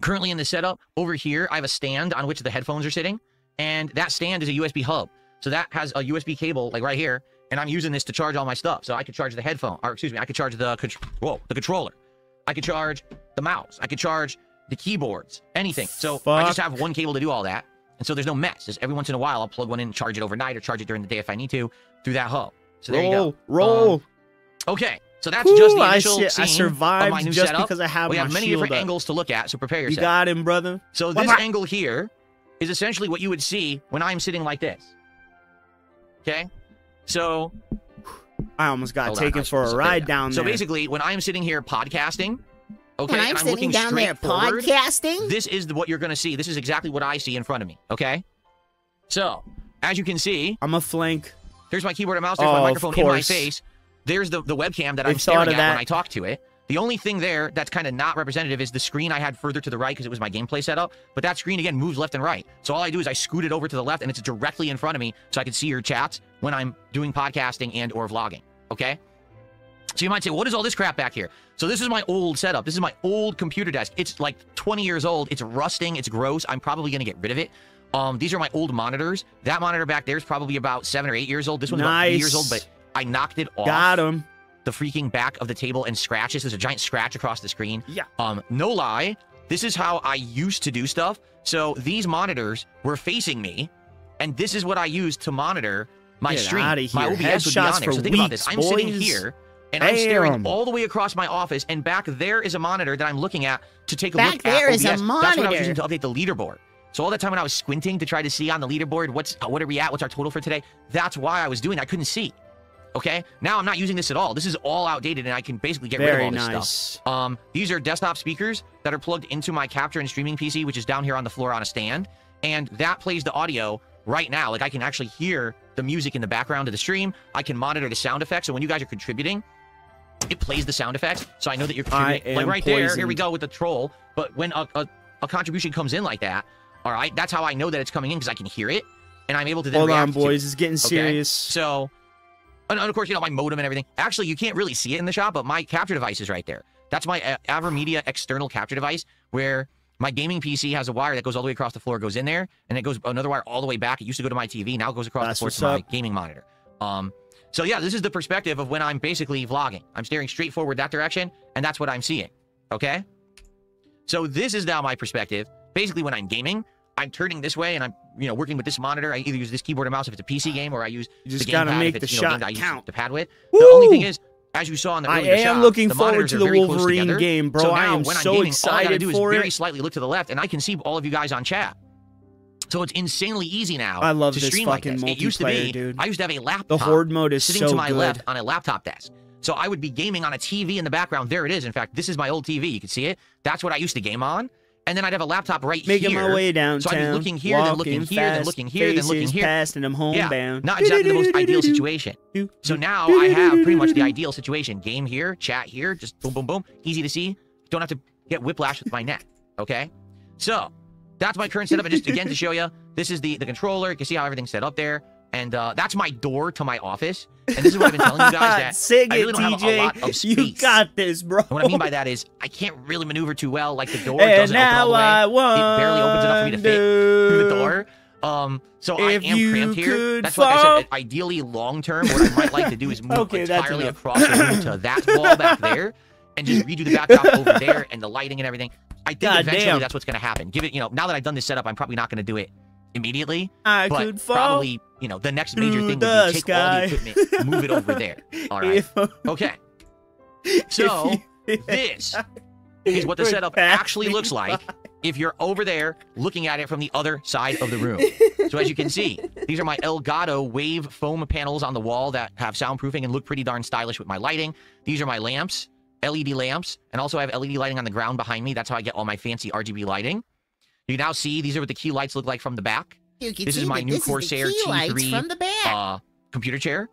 currently in the setup over here, I have a stand on which the headphones are sitting, and that stand is a USB hub. So that has a USB cable like right here, and I'm using this to charge all my stuff. So I could charge the headphone, or excuse me, I could charge the controller. I could charge the mouse. I could charge the keyboards, anything. So I just have one cable to do all that, and so there's no mess. Just every once in a while, I'll plug one in and charge it overnight, or charge it during the day if I need to through that hub. So there you go. Roll. Okay, so that's just the Ooh, initial I scene survived of my new just setup. because I have We my have many shield different up. angles to look at, so prepare You yourself. got him, brother. So this angle here is essentially what you would see when I'm sitting like this. Okay? So I almost got hold on, taken I for a should- ride down So there. basically, when I'm sitting here podcasting, okay, When I'm and I'm sitting looking down there straight forward, podcasting, this is what you're going to see. This is exactly what I see in front of me, okay? So, as you can see, I'm a flank. there's my keyboard and mouse, there's Oh, my of microphone in my course. face. There's the webcam that They I'm thought staring of at that. when I talk to it. The only thing there that's kind of not representative is the screen I had further to the right because it was my gameplay setup. But that screen, again, moves left and right. So all I do is I scoot it over to the left, and it's directly in front of me so I can see your chats when I'm doing podcasting and or vlogging, okay? So you might say, what is all this crap back here? So this is my old setup. This is my old computer desk. It's like 20 years old. It's rusting. It's gross. I'm probably going to get rid of it. These are my old monitors. That monitor back there is probably about 7 or 8 years old. This one's about 3 years old, but I knocked it off. Got him. The freaking back of the table and scratches. There's a giant scratch across the screen. Yeah. No lie, this is how I used to do stuff. So these monitors were facing me, and this is what I used to monitor my Get stream. outta My here. OBS would be Headshots on there. So for think about this. weeks, I'm sitting boys. here, and I'm staring Damn. all the way across my office, and back there is a monitor that I'm looking at to take a Back look there at is OBS. a That's what I was monitor. using to update the leaderboard. So all that time when I was squinting to try to see on the leaderboard, what are we at? What's our total for today? That's why I was doing that. I couldn't see. Okay, now I'm not using this at all. This is all outdated, and I can basically get rid of Very all this nice. stuff. These are desktop speakers that are plugged into my capture and streaming PC, which is down here on the floor on a stand, and that plays the audio right now. Like I can actually hear the music in the background of the stream. I can monitor the sound effects, so when you guys are contributing, it plays the sound effects, so I know that you're contributing. Like right there, here we go with the troll. But when a contribution comes in like that, all right, that's how I know that it's coming in because I can hear it, and I'm able to then Hold react on, to boys. it. It's getting Okay? serious. So, and of course, you know, my modem and everything. Actually, you can't really see it in the shop, but my capture device is right there. That's my AverMedia external capture device, where my gaming PC has a wire that goes all the way across the floor, goes in there, and it goes another wire all the way back. It used to go to my TV. Now it goes across That's the floor what's to my up. gaming monitor. So yeah, this is the perspective of when I'm basically vlogging. I'm staring straight forward that direction, and that's what I'm seeing, okay? So this is now my perspective. Basically, when I'm gaming, I'm turning this way, and I'm, you know, working with this monitor. I either use this keyboard and mouse if it's a PC game, or I use You just the gotta gamepad make if the it's, you know, shot game that I use count. the pad with. Woo! The only thing is, as you saw in the I earlier am shot, looking the forward monitors to are the very close Wolverine together. game, bro. So I now, am when I'm so gaming, all I gotta excited do is for very it. slightly look to the left, and I can see all of you guys on chat. So it's insanely easy now I love to this stream like fucking this. It used to be, multiplayer, dude. I used to have a laptop The horde mode is sitting so to my good. left on a laptop desk. So I would be gaming on a TV in the background. There it is. In fact, this is my old TV. You can see it. That's what I used to game on. And then I'd have a laptop right Making here. my way downtown. So I'd be looking here, then looking walking here, then fast, looking here, then looking faces here. past and I'm homebound. Not exactly the most ideal situation. So now I have pretty much the ideal situation. Game here, chat here, just boom, boom, boom. Easy to see. Don't have to get whiplash with my neck, okay? So that's my current setup. And just, again, to show you, this is the controller. You can see how everything's set up there. And that's my door to my office. And this is what I've been telling you guys, that Sing I really it, don't have a lot of TJ. space. You got this, bro. And what I mean by that is I can't really maneuver too well. Like the door doesn't open all the way. I It barely opens enough for me to fit through the door. So I If am you cramped here. could That's like I said. fall- Ideally, long term, what I might like to do is move Okay, that's entirely enough. across the room to that wall back there, and just redo the backdrop over there and the lighting and everything. I think God eventually damn. that's what's going to happen. Give it, now that I've done this setup, I'm probably not going to do it immediately. I but could fall probably, the next major through thing the would be take all sky. the equipment, move it over there. All right. If- Okay. So this is what the setup actually looks like if you're over there looking at it from the other side of the room. So as you can see, these are my Elgato wave foam panels on the wall that have soundproofing and look pretty darn stylish with my lighting. These are my lamps, LED lamps, and also I have LED lighting on the ground behind me. That's how I get all my fancy RGB lighting. You can now see these are what the key lights look like from the back. This is my new Corsair T3 from the back. computer chair.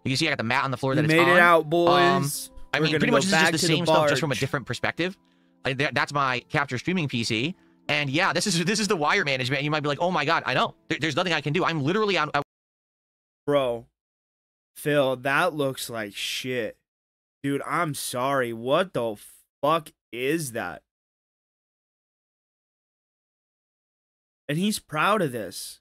You can see I got the mat on the floor You that it's made on. it out, boys. I We're mean, gonna pretty go much this is back just the to the same stuff, just from a barge. different perspective. That's my capture streaming PC. And yeah, this is the wire management. You might be like, oh my god, I know. There's nothing I can do. I'm literally on. Bro, Phil, that looks like shit. Dude, I'm sorry. What the fuck is that? And he's proud of this.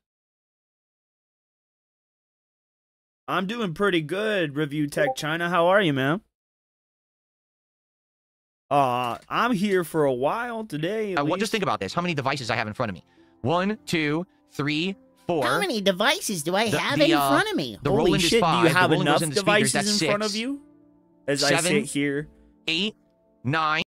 I'm doing pretty good, Review Tech China. How are you, man? I'm here for a while today. Just think about this. How many devices I have in front of me? 1, 2, 3, 4. How many devices do I The- have the, in front of me? The Holy Roland shit, is 5. do you have the Roland enough goes into speakers. devices That's in front 6. of you? As 7, I sit here. 8, 9.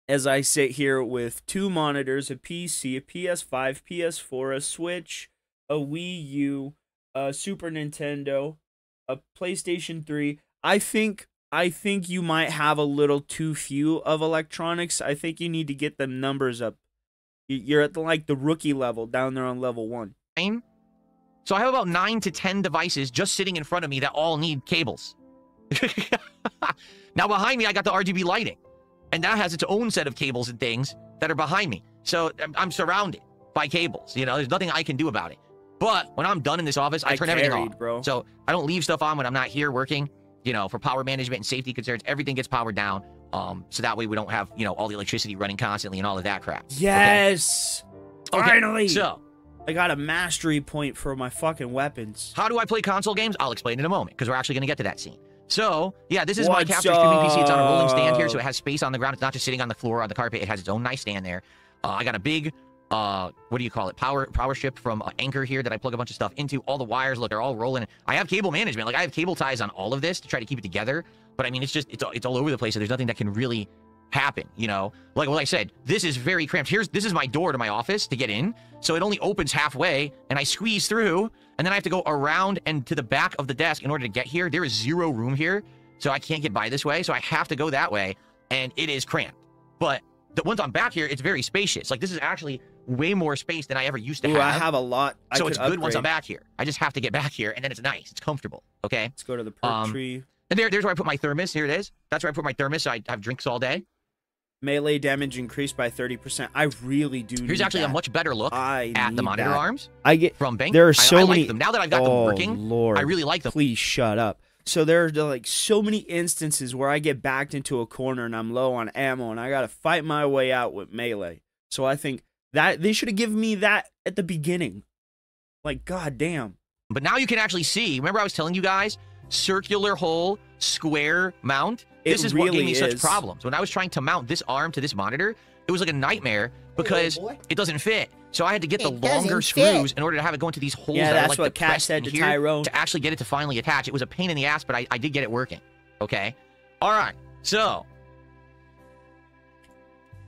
As I sit here with 2 monitors, a PC, a PS5, PS4, a Switch, a Wii U, a Super Nintendo, a PlayStation 3. I think you might have a little too few of electronics. I think you need to get the numbers up. You're at the rookie level, down there on level 1. So I have about 9 to 10 devices just sitting in front of me that all need cables. Now behind me, I got the RGB lighting. And that has its own set of cables and things that are behind me. So I'm surrounded by cables. There's nothing I can do about it. But when I'm done in this office, I turn everything off. Bro. So I don't leave stuff on when I'm not here working. For power management and safety concerns, everything gets powered down. So that way we don't have, all the electricity running constantly and all of that crap. Yes! Okay. Finally! So I got a mastery point for my fucking weapons. how do I play console games? I'll explain in a moment, because we're actually going to get to that scene. So, yeah, this is my What's capture streaming PC. It's on a rolling stand here, up? so it has space on the ground. It's not just sitting on the floor or on the carpet. It has its own nice stand there. I got a big, what do you call it, power strip from Anchor here that I plug a bunch of stuff into. All the wires, look, they're all rolling. I have cable management. Like, I have cable ties on all of this to try to keep it together. But, I mean, it's all over the place, so there's nothing that can really happen, Like I said, this is very cramped. This is my door to my office to get in, so it only opens halfway, and I squeeze through, and then I have to go around and to the back of the desk in order to get here. There is 0 room here, so I can't get by this way, so I have to go that way, and it is cramped. But once I'm back here, it's very spacious. Like, this is actually way more space than I ever used to Ooh, have. I have a lot. So it's good once I'm upgrade. back here. I just have to get back here, and then it's nice. It's comfortable, okay? Let's go to the perk tree. And there's where I put my thermos. Here it is. That's where I put my thermos, so I have drinks all day. Melee damage increased by 30%. I really do. Here's need actually that. a much better look I at the need monitor that. arms I get. from Bing. There are I so like many. them. Now that I've got them working, Lord, I really like them. Please shut up. So there are like so many instances where I get backed into a corner and I'm low on ammo and I gotta fight my way out with melee. So I think that they should have given me that at the beginning. Like, goddamn. But now you can actually see. Remember I was telling you guys, circular hole, square mount? This is what gave really me such is. problems. When I was trying to mount this arm to this monitor, it was like a nightmare because it doesn't fit. So I had to get the It longer doesn't screws fit. in order to have it go into these holes Yeah, that are that's like what Cass depressed said in to here Tyrone. to actually get it to finally attach. It was a pain in the ass, but I did get it working. Okay? All right. So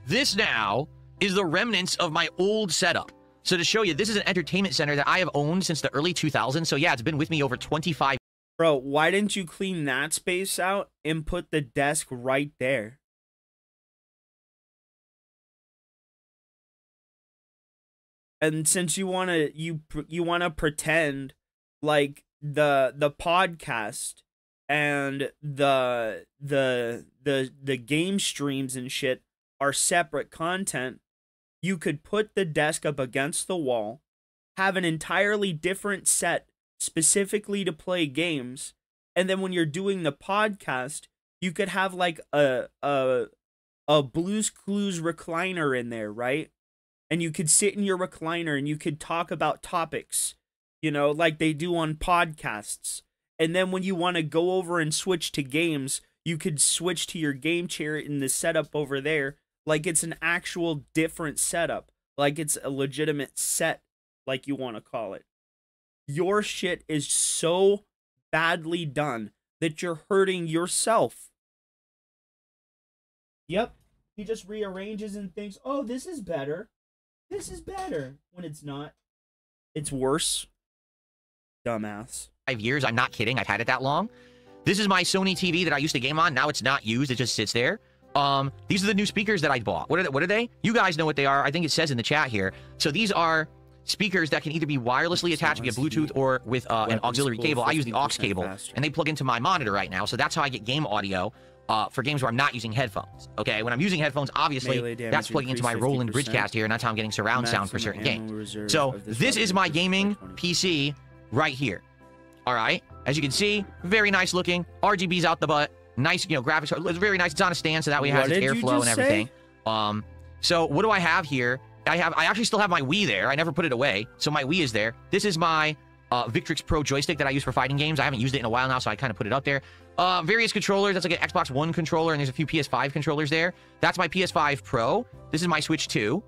this now is the remnants of my old setup. So to show you, this is an entertainment center that I have owned since the early 2000s. So yeah, it's been with me over 25. Bro, why didn't you clean that space out and put the desk right there? And since you wanna pretend like the podcast and the game streams and shit are separate content, you could put the desk up against the wall, have an entirely different set specifically to play games, and then when you're doing the podcast, you could have like a Blue's Clues recliner in there, right? And you could sit in your recliner and you could talk about topics, you know, like they do on podcasts. And then when you want to go over and switch to games, you could switch to your game chair in the setup over there. Like it's an actual different setup. Like it's a legitimate set, like you want to call it. Your shit is so badly done that you're hurting yourself. Yep. He just rearranges and thinks, oh, this is better. This is better. When it's not. It's worse. Dumbass. 5 years. I'm not kidding. I've had it that long. This is my Sony TV that I used to game on. Now it's not used. It just sits there. These are the new speakers that I bought. What are they? You guys know what they are. I think it says in the chat here. So these are speakers that can either be wirelessly attached via Bluetooth or with an auxiliary cable. I use the aux cable, and they plug into my monitor right now. So that's how I get game audio for games where I'm not using headphones. Okay, when I'm using headphones, obviously that's plugging into my Roland Bridgecast here, and that's how I'm getting surround sound for certain games. So this is my gaming PC right here. All right, as you can see, very nice looking. RGB's out the butt. Nice, you know, graphics. It's very nice. It's on a stand, so that way it has its airflow and everything. So what do I have here? I actually still have my Wii there. I never put it away, so my Wii is there. This is my Victrix Pro joystick that I use for fighting games. I haven't used it in a while now, so I kind of put it up there. Various controllers. That's like an Xbox One controller, and there's a few PS5 controllers there. That's my PS5 Pro. This is my Switch 2.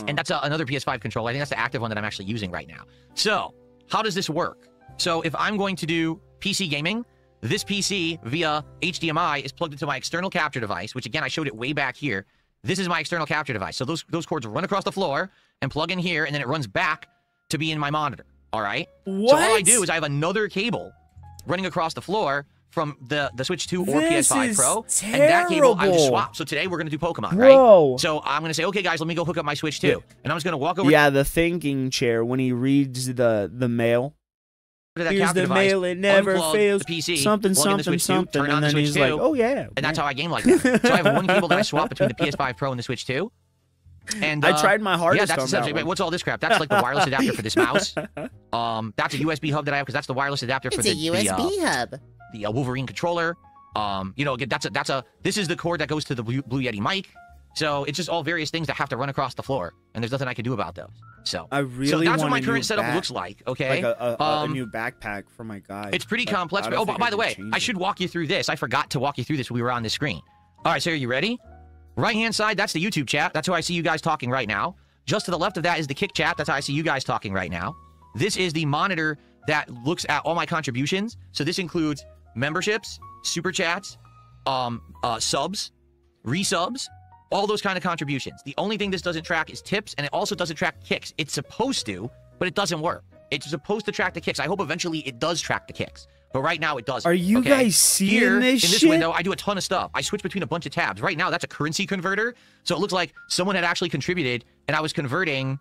And that's another PS5 controller. I think that's the active one that I'm actually using right now. So how does this work? So if I'm going to do PC gaming, this PC via HDMI is plugged into my external capture device, which again, I showed it way back here. This is my external capture device. So those cords run across the floor and plug in here, and then it runs back to be in my monitor. All right? What? So all I do is I have another cable running across the floor from the Switch 2 or PS5 Pro. And that cable I just swap. So today we're going to do Pokemon, right? So I'm going to say, okay, guys, let me go hook up my Switch 2. And I'm just going to walk over. Yeah, the thinking chair when he reads the mail. Here's the mail, it never fails. The PC, something, and then he's like, oh yeah. And that's how I game like that. So I have one cable that I swap between the PS5 Pro and the Switch 2. And I tried my hardest. Yeah, that's essentially. Wait, what's all this crap? That's like the wireless adapter for this mouse. That's a USB hub that I have because that's the wireless adapter for the USB hub. The Wolverine controller. You know, this is the cord that goes to the Blue Yeti mic. So it's just all various things that have to run across the floor, and there's nothing I can do about those. So that's what my current setup looks like. Okay, like a new backpack for my guy. It's pretty complex. Oh, by the way, I should walk you through this. I forgot to walk you through this when we were on this screen. All right, so are you ready? Right-hand side, that's the YouTube chat. That's how I see you guys talking right now. Just to the left of that is the Kick chat. That's how I see you guys talking right now. This is the monitor that looks at all my contributions. So this includes memberships, super chats, subs, resubs, all those kind of contributions. The only thing this doesn't track is tips, and it also doesn't track kicks. It's supposed to, but it doesn't work. It's supposed to track the kicks. I hope eventually it does track the kicks, but right now it doesn't. Are you guys seeing Here, this in this shit? window, I do a ton of stuff. I switch between a bunch of tabs. Right now, that's a currency converter, so it looks like someone had actually contributed, and I was converting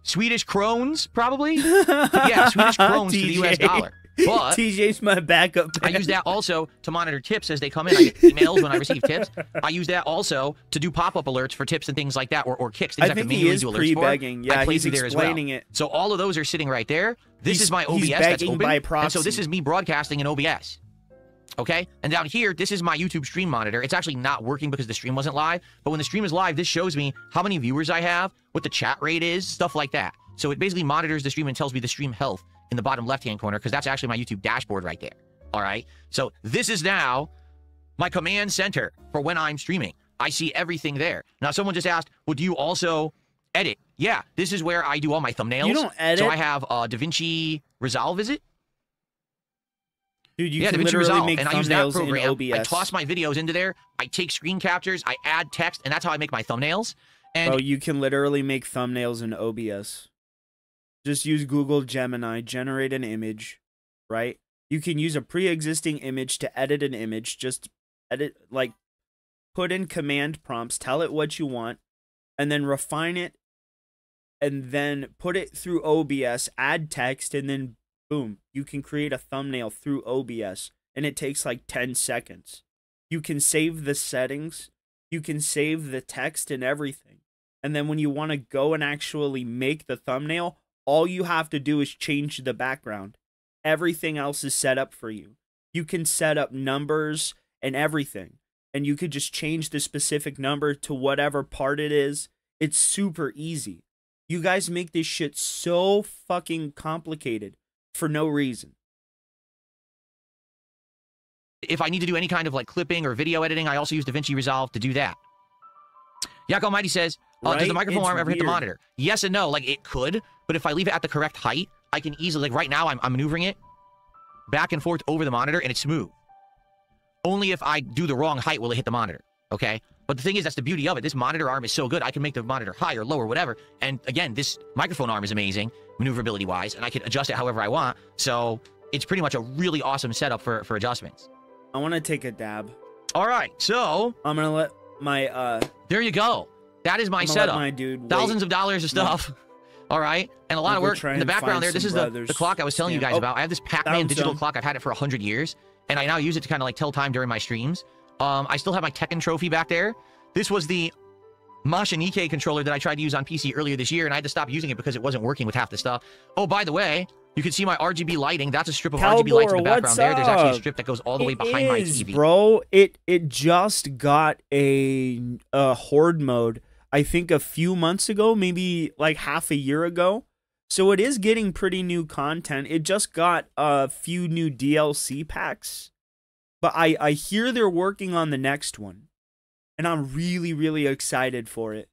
Swedish krones, probably? Yeah, Swedish krones to the US dollar. But TJ's my backup. I use that also to monitor tips as they come in. I get emails when I receive tips. I use that also to do pop-up alerts for tips and things like that, or kicks. Things I think he is pre-begging. Yeah, he's explaining it. So all of those are sitting right there. This is my OBS that's open. By proxy. And so this is me broadcasting in OBS. Okay? And down here, this is my YouTube stream monitor. It's actually not working because the stream wasn't live. But when the stream is live, this shows me how many viewers I have, what the chat rate is, stuff like that. So it basically monitors the stream and tells me the stream health in the bottom left-hand corner, because that's actually my YouTube dashboard right there. All right? So this is now my command center for when I'm streaming. I see everything there. Now, someone just asked, well, do you also edit? Yeah, this is where I do all my thumbnails. You don't edit? So I have DaVinci Resolve, is it? Dude, you can literally make and I use that thumbnails program. in OBS. I toss my videos into there. I take screen captures. I add text, and that's how I make my thumbnails. And Bro, you can literally make thumbnails in OBS. Just use Google Gemini, generate an image, right? You can use a pre-existing image to edit an image. Just edit, like, put in command prompts, tell it what you want, and then refine it, and then put it through OBS, add text, and then boom, you can create a thumbnail through OBS, and it takes like 10 seconds. You can save the settings, you can save the text and everything. And then when you want to go and actually make the thumbnail, all you have to do is change the background. Everything else is set up for you. You can set up numbers and everything. And you could just change the specific number to whatever part it is. It's super easy. You guys make this shit so fucking complicated for no reason. if I need to do any kind of like clipping or video editing, I also use DaVinci Resolve to do that. Yak Almighty says, does the microphone arm ever hit the monitor? Yes and no. Like, it could, but if I leave it at the correct height, I can easily, like right now, I'm maneuvering it back and forth over the monitor, and it's smooth. Only if I do the wrong height will it hit the monitor, okay? But the thing is, that's the beauty of it. This monitor arm is so good, I can make the monitor higher, lower, whatever. And again, this microphone arm is amazing, maneuverability-wise, and I can adjust it however I want. So it's pretty much a really awesome setup for adjustments. I want to take a dab. All right, so I'm gonna let my there you go. That is my setup. My dude thousands of dollars of stuff. All right, and a lot of work in the background there. This is the clock I was telling you guys about. I have this Pac-Man digital clock. I've had it for 100 years, and I now use it to kind of like tell time during my streams. I still have my Tekken trophy back there. This was the Mashinike controller that I tried to use on PC earlier this year, and I had to stop using it because it wasn't working with half the stuff. Oh, by the way, you can see my RGB lighting. That's a strip of RGB lights in the background there. There's actually a strip that goes all the way behind my TV. Bro, it just got a horde mode, I think a few months ago, maybe like half a year ago. So it is getting pretty new content. It just got a few new DLC packs. But I hear they're working on the next one. And I'm really, really excited for it.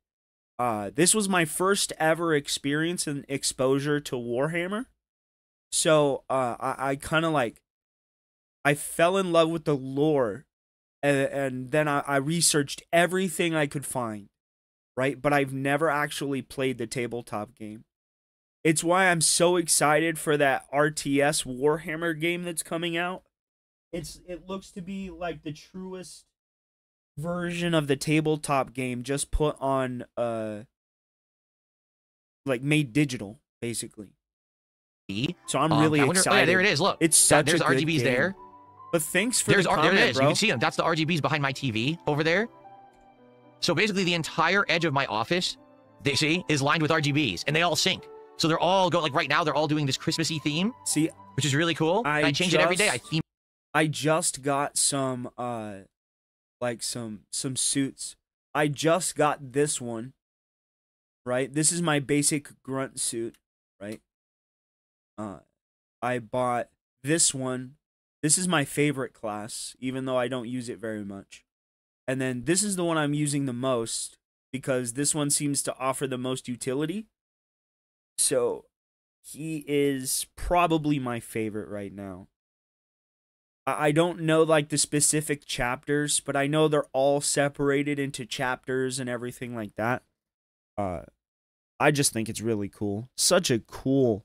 This was my first ever experience and exposure to Warhammer. So I kind of like, I fell in love with the lore. And then I researched everything I could find. Right? But I've never actually played the tabletop game. It's why I'm so excited for that RTS Warhammer game that's coming out. It looks to be like the truest version of the tabletop game, just put on like made digital, basically. So I'm really excited. Oh, yeah, there it is. Look, it's such there's a good RGBs game. there. But thanks for the comment, there it is. bro. You can see them. That's the RGBs behind my TV over there. So basically, the entire edge of my office, they see, is lined with RGBs, and they all sync. So they're all going, like right now, they're all doing this Christmassy theme. See, which is really cool. I change it every day. I just got some like some suits. I just got this one. Right? This is my basic grunt suit, right? I bought this one. This is my favorite class, even though I don't use it very much. And then this is the one I'm using the most because this one seems to offer the most utility. So he is probably my favorite right now. I don't know like the specific chapters, but I know they're all separated into chapters and everything like that. I just think it's really cool. Such a cool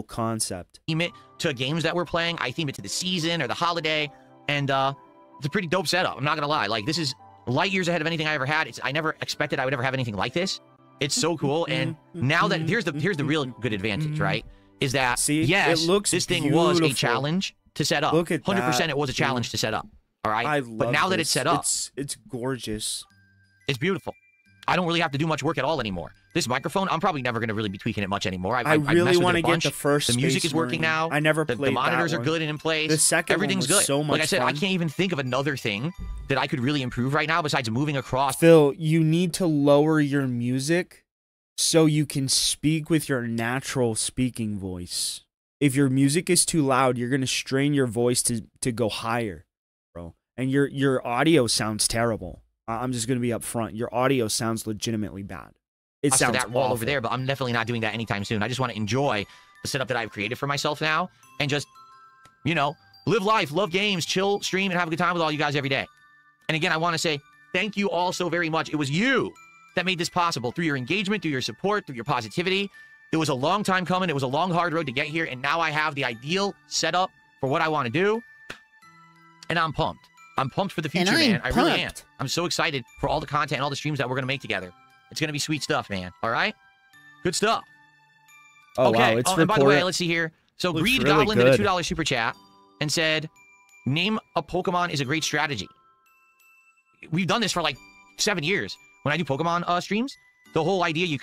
concept. Theme it to games that we're playing. I theme it to the season or the holiday, and it's a pretty dope setup. I'm not gonna lie. Like, this is light years ahead of anything I ever had. I never expected I would ever have anything like this. It's so cool, and now that here's the real good advantage, right? Is that yes, it looks this thing beautiful. was a challenge to set up. Look at 100%, that, it was a challenge to set up. All right, I love but now that this. it's set up, it's gorgeous. It's beautiful. I don't really have to do much work at all anymore. This microphone, I'm probably never going to really be tweaking it much anymore. I really want to get the The first. music is working now. I never played the monitors that are one. good and in place. The second everything's one was good. so much like I said, fun. I can't even think of another thing that I could really improve right now besides moving across. Phil, you need to lower your music so you can speak with your natural speaking voice. If your music is too loud, you're going to strain your voice to go higher, bro. And your audio sounds terrible. I'm just going to be upfront. Your audio sounds legitimately bad. It sounds that wall awful. over there, but I'm definitely not doing that anytime soon. I just want to enjoy the setup that I've created for myself now and just, you know, live life, love games, chill, stream, and have a good time with all you guys every day. And again, I want to say thank you all so very much. It was you that made this possible, through your engagement, through your support, through your positivity. It was a long time coming. It was a long, hard road to get here, and now I have the ideal setup for what I want to do, and I'm pumped. I'm pumped for the future, man. I really am. I'm so excited for all the content and all the streams that we're going to make together. It's going to be sweet stuff, man. All right? Good stuff. Oh, okay. wow. It's and by the way, let's see here. So Greed really Goblin did a $2 super chat and said, name a Pokemon is a great strategy. We've done this for like 7 years. When I do Pokemon streams, the whole idea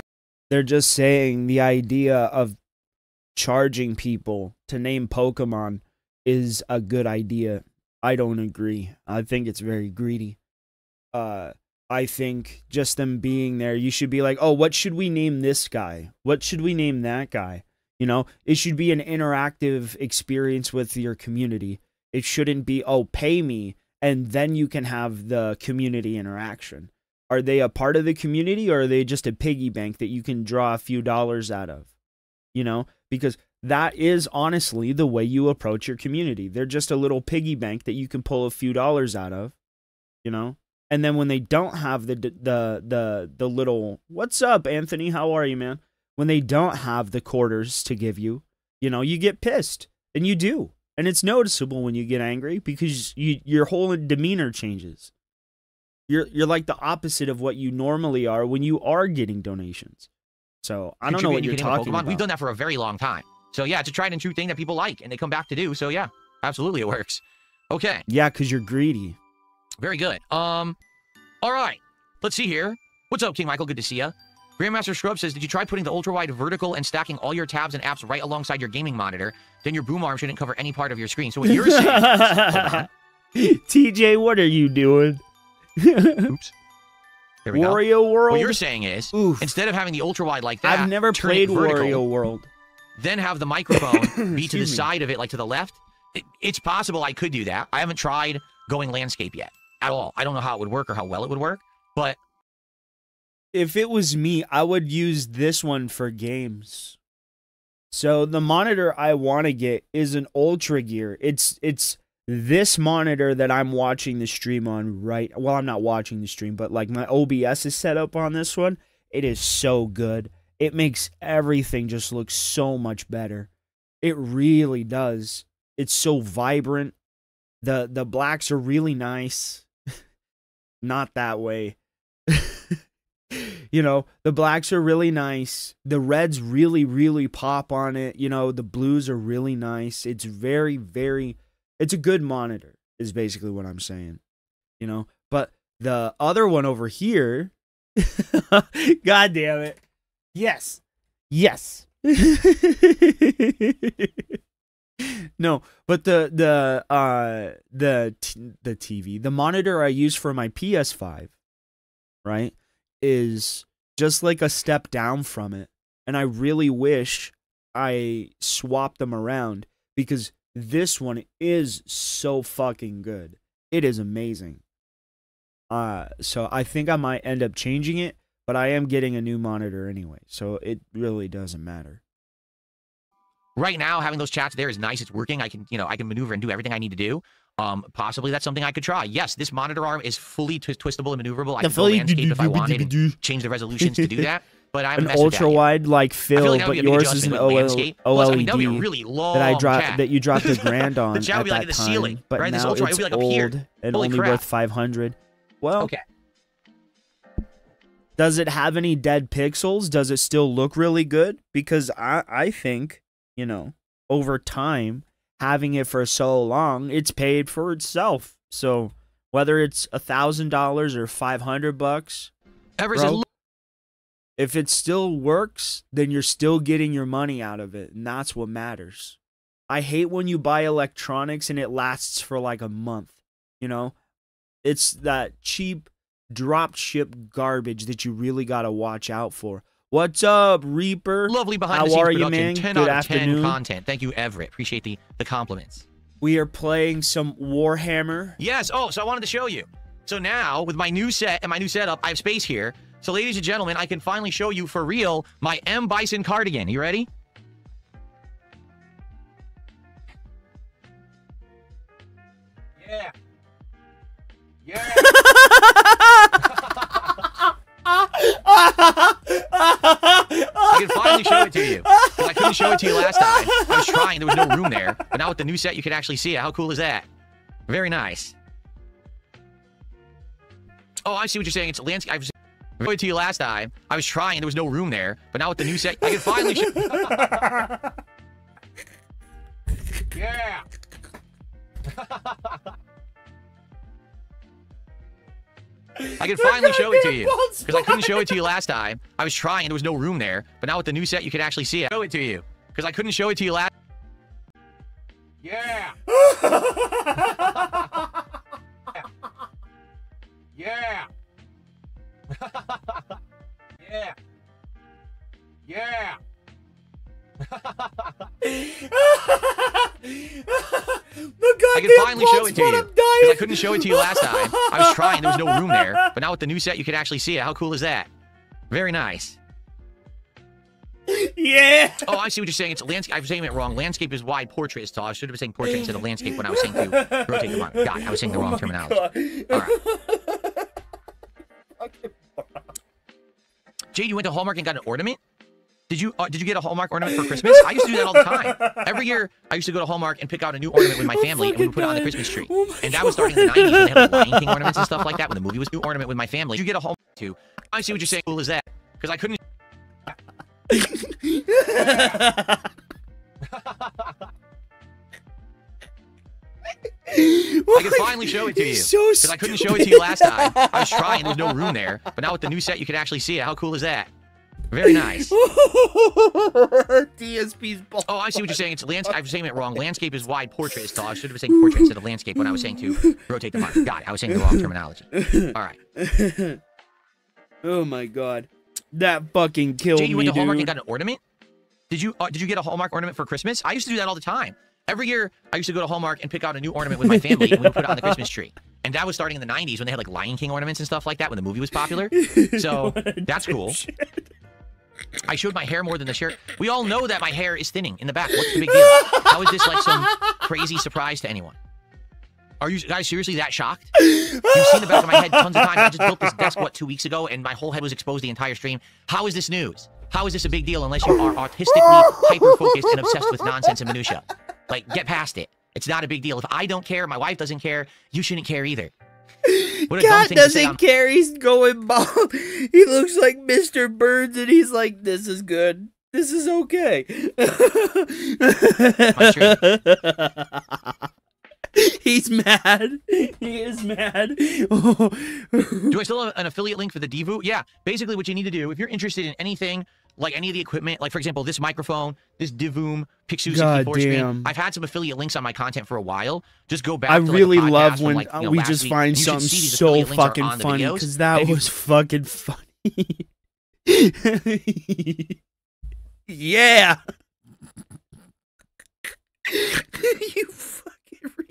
They're just saying the idea of charging people to name Pokemon is a good idea. I don't agree. I think it's very greedy. I think just them being there, you should be like, oh, what should we name this guy? What should we name that guy? You know, it should be an interactive experience with your community. It shouldn't be, oh, pay me, and then you can have the community interaction. Are they a part of the community, or are they just a piggy bank that you can draw a few dollars out of? You know, because that is honestly the way you approach your community. They're just a little piggy bank that you can pull a few dollars out of, you know? And then when they don't have the little, what's up, Anthony? How are you, man? When they don't have the quarters to give you, you know, you get pissed, and you do. And it's noticeable when you get angry because your whole demeanor changes. You're like the opposite of what you normally are when you are getting donations. So I don't know what you're talking about. We've done that for a very long time. So yeah, it's a tried and true thing that people like and they come back to do. So yeah, absolutely it works. Okay. Yeah, because you're greedy. Very good. All right. Let's see here. What's up, King Michael? Good to see ya. Grandmaster Scrub says, did you try putting the ultra-wide vertical and stacking all your tabs and apps right alongside your gaming monitor? Then your boom arm shouldn't cover any part of your screen. So what you're saying is, hold on. TJ, what are you doing? Oops. There we Wario go. World? What you're saying is, instead of having the ultra-wide like that, I've never played Wario World. Then have the microphone be to the side of it, like to the left. It's possible I could do that. I haven't tried going landscape yet at all. I don't know how it would work or how well it would work, but if it was me, I would use this one for games. So the monitor I want to get is an Ultra Gear. It's this monitor that I'm watching the stream on right. Well, I'm not watching the stream, but like my OBS is set up on this one. It is so good. It makes everything just look so much better. It really does. It's so vibrant. The blacks are really nice. Not that way. You know, the blacks are really nice. The reds really, really pop on it. You know, the blues are really nice. It's very, very, it's a good monitor is basically what I'm saying. You know, but the other one over here, God damn it. Yes. Yes. No, but the TV, the monitor I use for my PS5, right, is just like a step down from it. And I really wish I swapped them around because this one is so fucking good. It is amazing. So I think I might end up changing it, but I am getting a new monitor anyway, so it really doesn't matter. Right now, having those chats there is nice. It's working. I can maneuver and do everything I need to do. Possibly that's something I could try. Yes, this monitor arm is fully twistable and maneuverable. I can go landscape if I wanted and change the resolutions to do that. But I'm an ultra wide like Phil, but yours is an OLED I mean, that would be a really long that you dropped $1,000 on the chat would be at like that the time. ceiling, But right? now This ultra it's would be like up here. old and Holy only crap. worth 500. Well, okay. Does it have any dead pixels? Does it still look really good? Because I think, you know, over time, having it for so long, it's paid for itself. So whether it's $1,000 or $500, bro, if it still works, then you're still getting your money out of it, and that's what matters. I hate when you buy electronics and it lasts for like a month. You know, it's that cheap drop ship garbage that you really gotta watch out for. What's up, Reaper? Lovely behind How the scenes are production. you, man? 10 Good out of 10 afternoon. content. Thank you, Everett. Appreciate the compliments. We are playing some Warhammer. Yes. Oh, so I wanted to show you. So now, with my new set and my new setup, I have space here. So, ladies and gentlemen, I can finally show you for real my M. Bison cardigan. You ready? Yeah. Yeah. I can finally show it to you. 'Cause I couldn't show it to you last time. I was trying. There was no room there. But now with the new set, you can actually see it. How cool is that? Very nice. Oh, I see what you're saying. It's a landscape. I was showing it to you last time. I was trying. There was no room there. But now with the new set, I can finally show Yeah. I can finally show it to you. Because I couldn't show it to you last time. I was trying. There was no room there. But now with the new set, you can actually see it. Show it to you. Because I couldn't show it to you last. Yeah. Yeah. Yeah. Yeah. I can finally show it to you. Because I couldn't show it to you last time. I was trying. There was no room there. But now with the new set, you can actually see it. How cool is that? Very nice. Yeah. Oh, I see what you're saying. It's a landscape. I was saying it wrong. Landscape is wide. Portrait is tall. I should have been saying portrait instead of landscape when I was saying to rotate the monitor. God, I was saying the wrong terminology. All right. Jade, you went to Hallmark and got an ornament? Did you get a Hallmark ornament for Christmas? I used to do that all the time. Every year, I used to go to Hallmark and pick out a new ornament with my family, and we would put it on the Christmas tree. And that was starting in the 90s when they had like Lion King ornaments and stuff like that, when the movie was new ornament with my family. Did you get a Hallmark too? I see what you're saying. Cool is that? Because I couldn't. I can finally show it to you. Because I couldn't show it to you last time. I was trying. There was no room there. But now with the new set, you can actually see it. How cool is that? Very nice. DSP's balls. Oh, I see what you're saying. It's landscape. I was saying it wrong. Landscape is wide. Portrait is tall. I should have been saying portrait instead of landscape when I was saying to rotate the monitor. God, I was saying the wrong terminology. All right. Oh my god. That fucking killed Jay, you went me, to Hallmark dude. and got an ornament? Did you get a Hallmark ornament for Christmas? I used to do that all the time. Every year, I used to go to Hallmark and pick out a new ornament with my family, and we would put it on the Christmas tree. And that was starting in the 90s when they had like Lion King ornaments and stuff like that when the movie was popular. So that's cool. I showed my hair more than the shirt. We all know that my hair is thinning in the back. What's the big deal? How is this like some crazy surprise to anyone? Are you guys seriously that shocked? You've seen the back of my head tons of times. I just built this desk, what, 2 weeks ago, and my whole head was exposed the entire stream. How is this news? How is this a big deal unless you are artistically hyper-focused and obsessed with nonsense and minutia? Like, get past it. It's not a big deal. If I don't care, my wife doesn't care, you shouldn't care either. What a dumb God thing to say. doesn't care. He's going bald. He looks like Mr. Burns, and he's like, "This is good. This is okay." My stream. He's mad. He is mad. Do I still have an affiliate link for the Divu? Yeah. Basically, what you need to do, if you're interested in anything, like any of the equipment, like for example, this microphone, this Divoom Pixu 64 screen, I've had some affiliate links on my content for a while. Just go back. I to, like, really the podcast love from, when like, we last just week, find and you should something see these so affiliate links are fucking on the funny, videos. because that And if was fucking funny. Yeah. You fucking retard.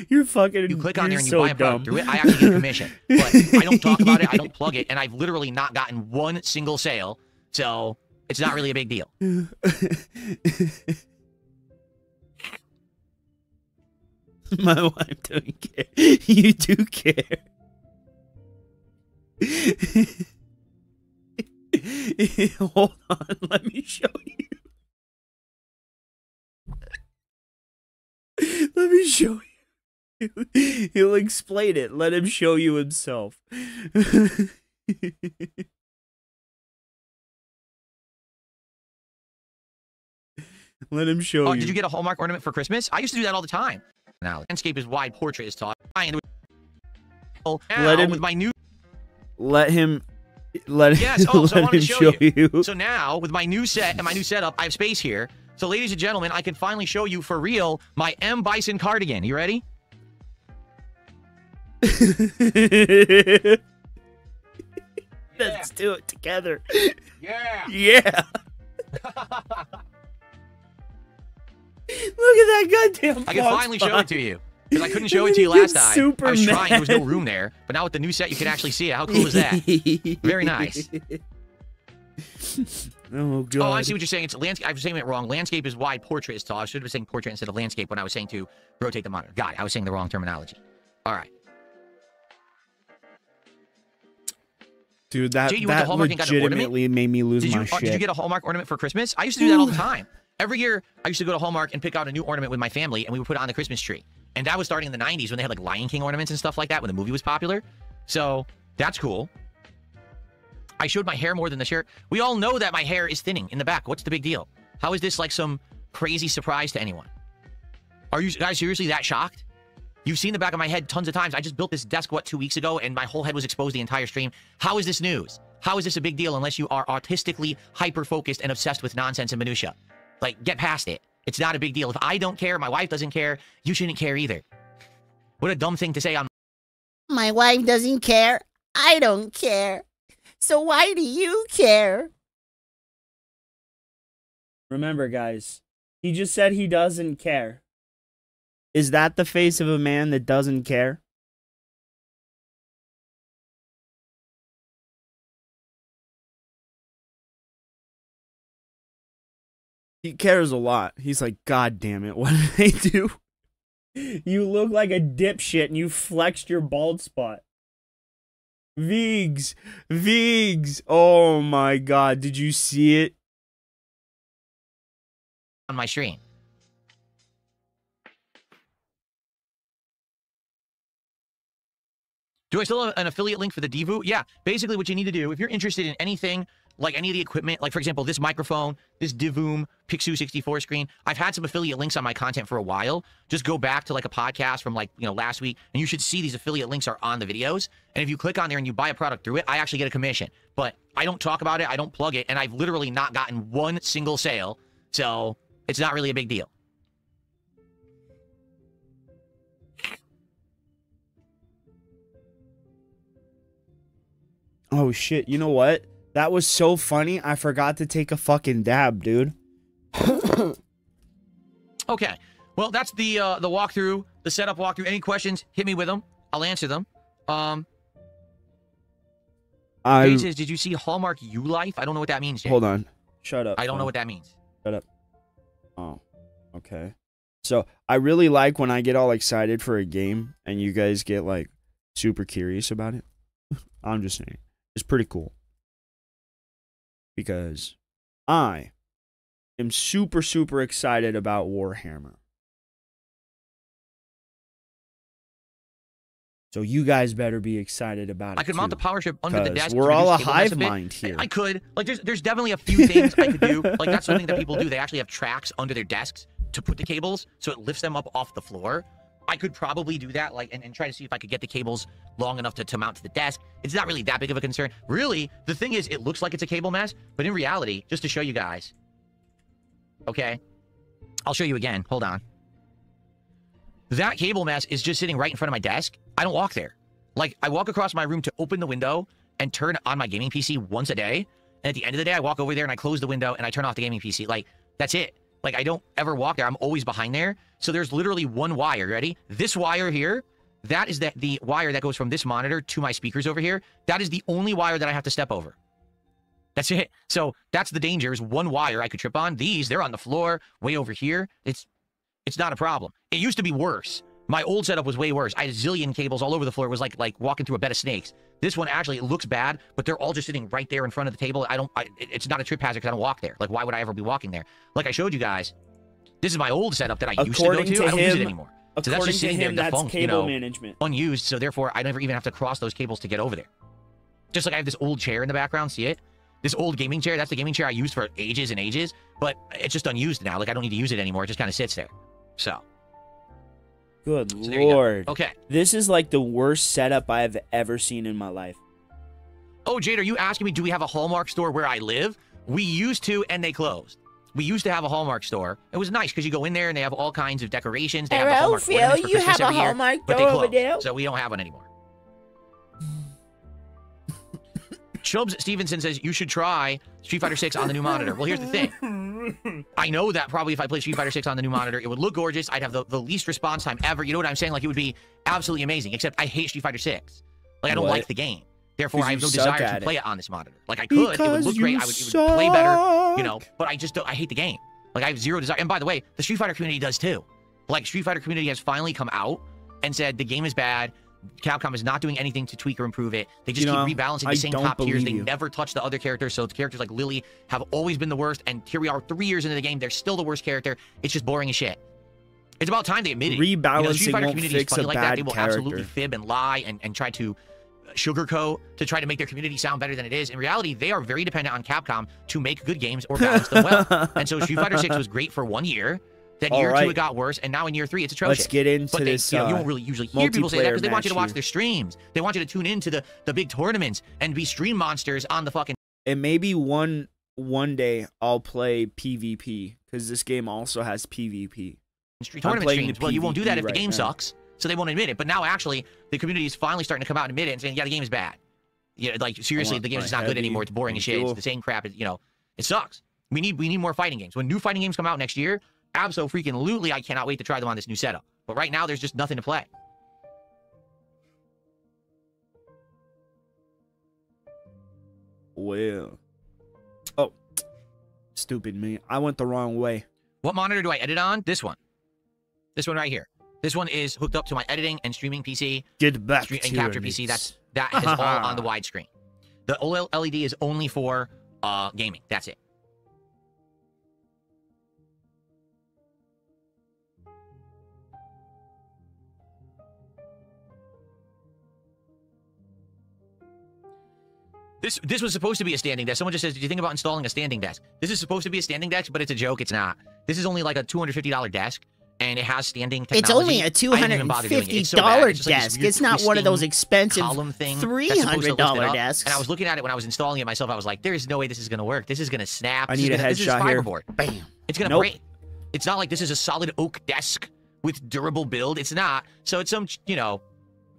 You're fucking. you click on there and you so buy a product dumb. through it, I actually get a commission. But I don't talk about it, I don't plug it, and I've literally not gotten one single sale, so it's not really a big deal. My wife don't care. You do care. Hold on, let me show you. Let me show you. He'll explain it. Let him show you himself. Let him show you. Did you get a Hallmark ornament for Christmas? I used to do that all the time. Now, landscape is wide, portrait is tall. Let him with my new. Let him. Let him. Yes. Oh, so I let wanted him to show you. you. So now, with my new set and my new setup, I have space here. So, ladies and gentlemen, I can finally show you for real my M. Bison cardigan. You ready? Let's do it together. Yeah. Yeah. Look at that goddamn. I can box finally show behind. it to you. Because I couldn't show it to you last time. Super I was trying. There was no mad. room there. But now with the new set, you can actually see it. How cool is that? Very nice. Oh god. Oh, I see what you're saying. It's landscape. I was saying it wrong. Landscape is wide. Portrait is tall. I should have been saying portrait instead of landscape when I was saying to rotate the monitor. Got it. I was saying the wrong terminology. All right. Dude, that, Jay, you went to that Hallmark and got an legitimately made me lose my shit. Did you get a Hallmark ornament for Christmas? I used to do that all the time. Every year, I used to go to Hallmark and pick out a new ornament with my family, and we would put it on the Christmas tree. And that was starting in the 90s when they had like Lion King ornaments and stuff like that when the movie was popular. So that's cool. I showed my hair more than the shirt. We all know that my hair is thinning in the back. What's the big deal? How is this like some crazy surprise to anyone? Are you guys seriously that shocked? You've seen the back of my head tons of times. I just built this desk, what, 2 weeks ago, and my whole head was exposed the entire stream. How is this news? How is this a big deal unless you are autistically hyper-focused and obsessed with nonsense and minutia? Like, get past it. It's not a big deal. If I don't care, my wife doesn't care, you shouldn't care either. What a dumb thing to say on... My wife doesn't care. I don't care. So why do you care? Remember, guys, he just said he doesn't care. Is that the face of a man that doesn't care? He cares a lot. He's like, God damn it, what did they do? You look like a dipshit and you flexed your bald spot. Vigs! Vigs! Oh my god, did you see it? On my stream. Do I still have an affiliate link for the Divu? Yeah, basically what you need to do, if you're interested in anything, like any of the equipment, like for example, this microphone, this Divoom Pixu 64 screen, I've had some affiliate links on my content for a while. Just go back to like a podcast from like, last week, and you should see these affiliate links are on the videos. And if you click on there and you buy a product through it, I actually get a commission. But I don't talk about it, I don't plug it, and I've literally not gotten one single sale. So it's not really a big deal. Oh shit, you know what? That was so funny, I forgot to take a fucking dab, dude. Okay. Well, that's the walkthrough, the setup walkthrough. Any questions, hit me with them. I'll answer them. Jay says, did you see Hallmark U Life? I don't know what that means, Jay. Hold on. Shut up. I don't know what that means. Shut up. Oh, okay. So, I really like when I get all excited for a game and you guys get, like, super curious about it. I'm just saying. It's pretty cool. Because I am super, super excited about Warhammer. So you guys better be excited about it. I could mount the power strip under the desk. We're all a hive mind here. I could. Like, there's definitely a few things I could do. Like, that's something that people do. They actually have tracks under their desks to put the cables, so it lifts them up off the floor. I could probably do that, like, and try to see if I could get the cables long enough to mount to the desk. It's not really that big of a concern. Really, the thing is, it looks like it's a cable mess, but in reality, just to show you guys, okay? I'll show you again. Hold on. That cable mess is just sitting right in front of my desk. I don't walk there. Like, I walk across my room to open the window and turn on my gaming PC once a day, and at the end of the day, I walk over there and I close the window and I turn off the gaming PC. Like, that's it. Like, I don't ever walk there. I'm always behind there. So there's literally one wire. Ready? This wire here, that is the wire that goes from this monitor to my speakers over here. That is the only wire that I have to step over. That's it. So that's the danger, is one wire I could trip on. These, they're on the floor, way over here. It's not a problem. It used to be worse. My old setup was way worse. I had a zillion cables all over the floor. It was like walking through a bed of snakes. This one, actually, it looks bad, but they're all just sitting right there in front of the table. It's not a trip hazard because I don't walk there. Like, why would I ever be walking there? Like I showed you guys, this is my old setup that I used to go to. I don't use it anymore. So that's just sitting there defunct, management. unused. So therefore, I never even have to cross those cables to get over there. Just like I have this old chair in the background. See it? This old gaming chair. That's the gaming chair I used for ages and ages, but it's just unused now. Like, I don't need to use it anymore. It just kind of sits there. So. Good lord. Okay. This is like the worst setup I have ever seen in my life. Oh, Jade, are you asking me, do we have a Hallmark store where I live? We used to, and they closed. We used to have a Hallmark store. It was nice because you go in there and they have all kinds of decorations. They have the Hallmark ornaments for Christmas every year, but they closed, so we don't have one anymore. Chubbs Stevenson says, you should try Street Fighter 6 on the new monitor. Well, here's the thing. I know that probably if I play Street Fighter 6 on the new monitor, it would look gorgeous. I'd have the least response time ever. You know what I'm saying? Like, it would be absolutely amazing, except I hate Street Fighter 6. Like, I don't like the game. Therefore, 'Cause I have you no suck desire at to it. play it on this monitor. Like I could, it would Because look great, you it would play better, you know. suck. But I just don't. I hate the game. Like I have zero desire. And by the way, the Street Fighter community does too. Like Street Fighter community has finally come out and said the game is bad. Capcom is not doing anything to tweak or improve it. They just keep rebalancing the same top tiers. They never touch the other characters. So the characters like Lily have always been the worst. And here we are 3 years into the game. They're still the worst character. It's just boring as shit. It's about time they admit it. Rebalancing the Street Fighter won't community fix is funny a like that. bad They will character. absolutely fib and lie and try to sugarcoat to try to make their community sound better than it is. In reality, they are very dependent on Capcom to make good games or balance them well. And so Street Fighter 6 was great for 1 year. Then year 2 it got worse, and now in year 3 it's atrocious. Let's get into this. You won't really usually hear people say that because they want you to watch their streams. They want you to tune into the big tournaments and be stream monsters on the fucking. And maybe one day I'll play PvP because this game also has PvP. Street tournament streams. Well, you won't do that if the right game now. sucks, so they won't admit it. But now actually, the community is finally starting to come out and admit it and saying, yeah, the game is bad. Yeah, like seriously, the game's just not good anymore. It's boring as shit. It's the same crap. You know, it sucks. We need more fighting games. When new fighting games come out next year, abso-freaking-lutely, I cannot wait to try them on this new setup. But right now, there's just nothing to play. Well, oh, stupid me. I went the wrong way. What monitor do I edit on? This one. This one right here. This one is hooked up to my editing and streaming PC. Get back and to capture your PC. needs. That is all on the widescreen. The OLED LED is only for gaming. That's it. This was supposed to be a standing desk. Someone just says, did you think about installing a standing desk? This is supposed to be a standing desk, but it's a joke. It's not. This is only like a $250 desk, and it has standing technology. It's only a $250 desk. It's not one of those expensive $300 desks. And I was looking at it when I was installing it myself. I was like, there's no way this is going to work. This is going to snap. I need a headshot here. Bam. It's going to break. It's not like this is a solid oak desk with durable build. It's not. So it's some, you know,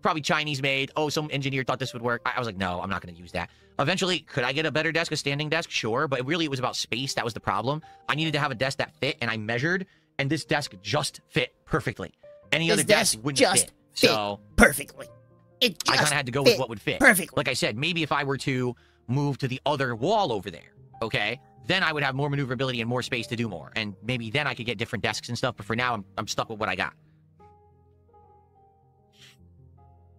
probably Chinese made. Oh, some engineer thought this would work. I was like, no, I'm not going to use that. Eventually, could I get a better desk, a standing desk? Sure, but really it was about space. That was the problem. I needed to have a desk that fit, and I measured, and this desk just fit perfectly. Any other desk wouldn't fit. So perfectly. I kind of had to go with what would fit. Perfectly. Like I said, maybe if I were to move to the other wall over there, okay, then I would have more maneuverability and more space to do more, and maybe then I could get different desks and stuff. But for now, I'm stuck with what I got.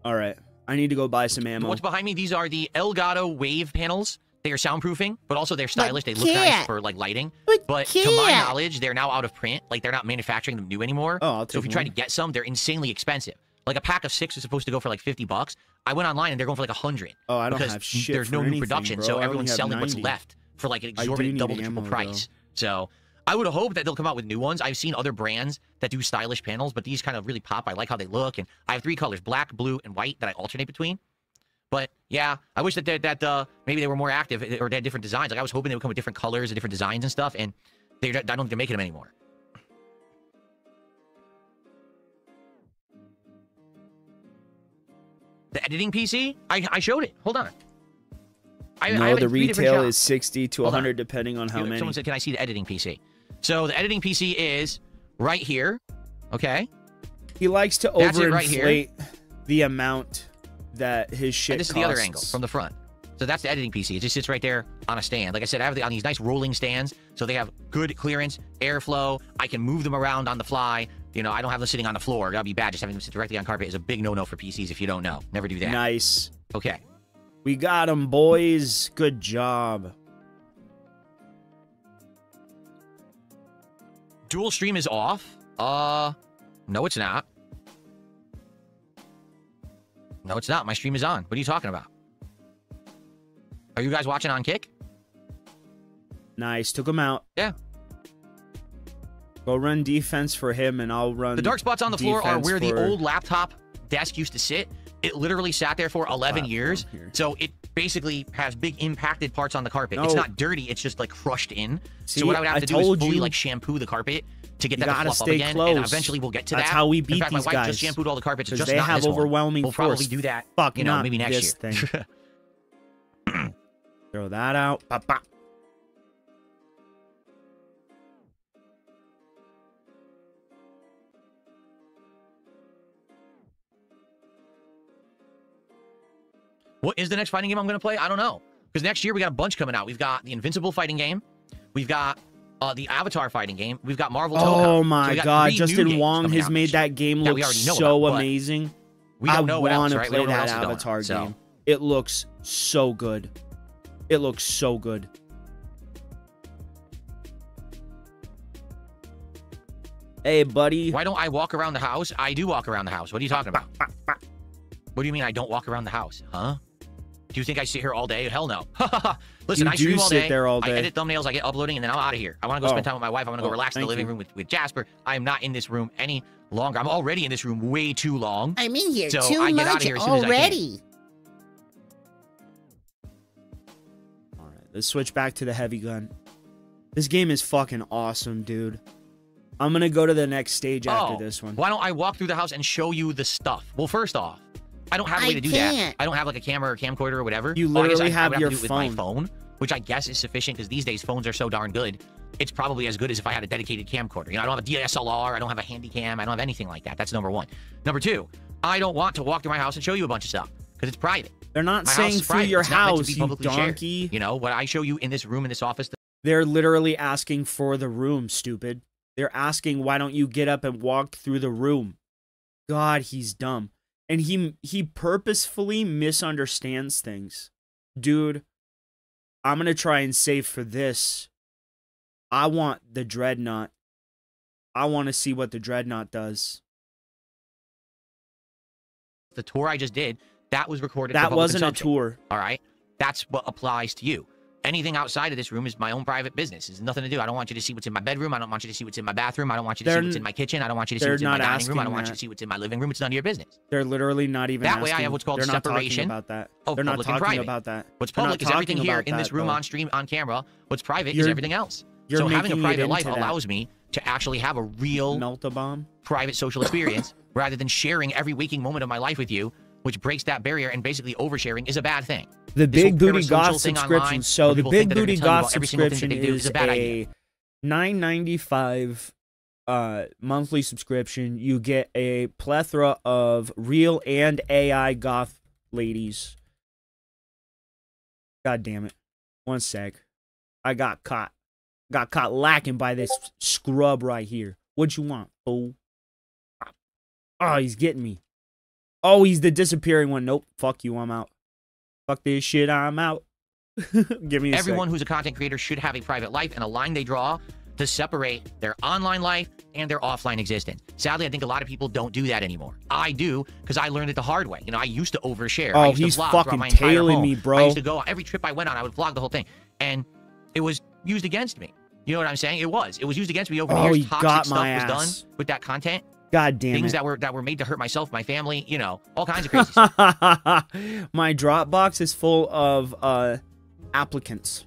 All right. I need to go buy some ammo. What's behind me? These are the Elgato Wave panels. They are soundproofing, but also they're stylish. They look nice for like lighting. But to my knowledge, they're now out of print. Like they're not manufacturing them new anymore. Oh, so if you try to get some, they're insanely expensive. Like a pack of 6 is supposed to go for like $50. I went online and they're going for like $100. Oh, I don't have shit. There's no new production, so everyone's selling what's left for like an exorbitant double to triple price. So I would hope that they'll come out with new ones. I've seen other brands that do stylish panels, but these kind of really pop. I like how they look, and I have 3 colors: black, blue, and white that I alternate between. But yeah, I wish that maybe they were more active or they had different designs. Like I was hoping they would come with different colors and different designs and stuff, and I don't think they're making them anymore. The editing PC, I showed it. Hold on. No, the retail is 60 to 100 depending on how many. Someone said, "Can I see the editing PC?" So the editing PC is right here. Okay. He likes to overinflate the amount that his shit and this costs. is the other angle from the front. So that's the editing PC. It just sits right there on a stand. Like I said, I have on these nice rolling stands, so they have good clearance, airflow. I can move them around on the fly. You know, I don't have them sitting on the floor. That'd be bad. Just having them sit directly on carpet is a big no-no for PCs if you don't know. Never do that. Nice. Okay. We got them, boys. Good job. Dual stream is off. No, it's not. No, it's not. My stream is on. What are you talking about? Are you guys watching on Kick? Nice. Took him out. Yeah. Go run defense for him, and I'll run. The dark spots on the floor are where the old laptop desk used to sit. It literally sat there for 11 years. So it basically has big impacted parts on the carpet. It's not dirty. It's just like crushed in. See, so what I would have to do is fully like shampoo the carpet to get that to fluff up again. Close. And eventually we'll get to that. That's how we beat in fact, these my wife guys. just shampooed all the carpets. Just they not have this overwhelming one. force. We'll probably do that. Fuck, you know, maybe next year. Thing. Throw that out. Bop, bop. What is the next fighting game I'm going to play? I don't know. Because next year we got a bunch coming out. We've got the Invincible fighting game. We've got the Avatar fighting game. We've got Marvel Telecom. Oh my God. 3 Justin new Wong games has coming out made this year that game that we look already know so about, but amazing. We don't know what I else, want right? to We play don't know what that else is going Avatar on, so. game. It looks so good. It looks so good. Hey, buddy. Why don't I walk around the house? I do walk around the house. What are you talking about? What do you mean I don't walk around the house? Huh? Do you think I sit here all day? Hell no. Listen, You I do stream all sit day. there all day. I edit thumbnails. I get uploading, and then I'm out of here. I want to go spend time with my wife. I want to go relax in the thank living you. room with Jasper. I am not in this room any longer. I'm already in this room way too long. I'm in here So too I get out of much here as soon as I can. already. All right, let's switch back to the heavy gun. This game is fucking awesome, dude. I'm gonna go to the next stage after this one. Why don't I walk through the house and show you the stuff? Well, first off, I don't have a way I to do can't. that. I don't have like a camera or camcorder or whatever. You Well, I guess literally I have would your to do it with my phone, which I guess is sufficient because these days phones are so darn good. It's probably as good as if I had a dedicated camcorder. You know, I don't have a DSLR. I don't have a handy cam. I don't have anything like that. That's number one. Number two, I don't want to walk through my house and show you a bunch of stuff because it's private. They're not My house saying is through private. your It's not meant to house, be you publicly shared. donkey. You know, what I show you in this room, in this office. They're literally asking for the room, stupid. They're asking, why don't you get up and walk through the room? God, he's dumb. And he purposefully misunderstands things. Dude, I'm going to try and save for this. I want the Dreadnought. I want to see what the Dreadnought does. The tour I just did, that was recorded. for That public wasn't a consumption. tour. All right. That's what applies to you. Anything outside of this room is my own private business. It's nothing to do. I don't want you to see what's in my bedroom. I don't want you to see what's in my bathroom. I don't want you to see what's in my kitchen. I don't want you to see they're what's in my not dining room. I asking don't want you that. to see what's in my living room. It's none of your business. They're literally not even That way I asking. have what's called They're not talking separation about that. of They're not public and talking private. about that. What's They're not public is everything talking here about in this that, room though. on stream, on camera. What's private is You're- everything else. you're So having a making it private into life that. allows me to actually have a real Melt a bomb? private social experience rather than sharing every waking moment of my life with you, which breaks that barrier, and basically oversharing is a bad thing. The This Big whole Booty parasocial Goth thing subscription. online, So where the people Big think that they're Booty gonna tell you Goth about every single thing subscription that they do is is a bad a idea. $9.95 monthly subscription. You get a plethora of real and AI goth ladies. God damn it. One sec. I got caught. Got caught lacking by this scrub right here. What you want, fool? Oh, he's getting me. Oh, he's the disappearing one. Nope. Fuck you. I'm out. Fuck this shit. I'm out. Give me a Everyone sec. who's a content creator should have a private life and a line they draw to separate their online life and their offline existence. Sadly, I think a lot of people don't do that anymore. I do, because I learned it the hard way. You know, I used to overshare. I Oh, used to he's vlog throughout fucking my entire tailing home. me, bro. I used to go, every trip I went on, I would vlog the whole thing. And it was used against me. You know what I'm saying? It was. It was used against me over the Oh, years. he Toxic got stuff my was ass. done with that content. God damn Things it. that were made to hurt myself, my family, you know, all kinds of crazy stuff. My Dropbox is full of applicants.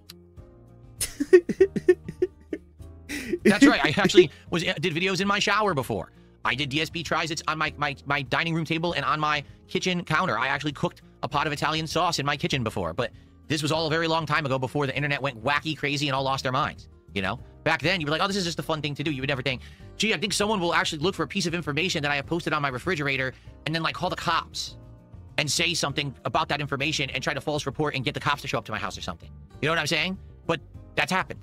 That's right. I actually did videos in my shower before. I did DSP tries. It's on my dining room table and on my kitchen counter. I actually cooked a pot of Italian sauce in my kitchen before. But this was all a very long time ago, before the internet went wacky, crazy, and all lost their minds. You know, back then you were like, oh, this is just a fun thing to do. You would never think, gee, I think someone will actually look for a piece of information that I have posted on my refrigerator and then like call the cops and say something about that information and try to false report and get the cops to show up to my house or something. You know what I'm saying? But that's happened.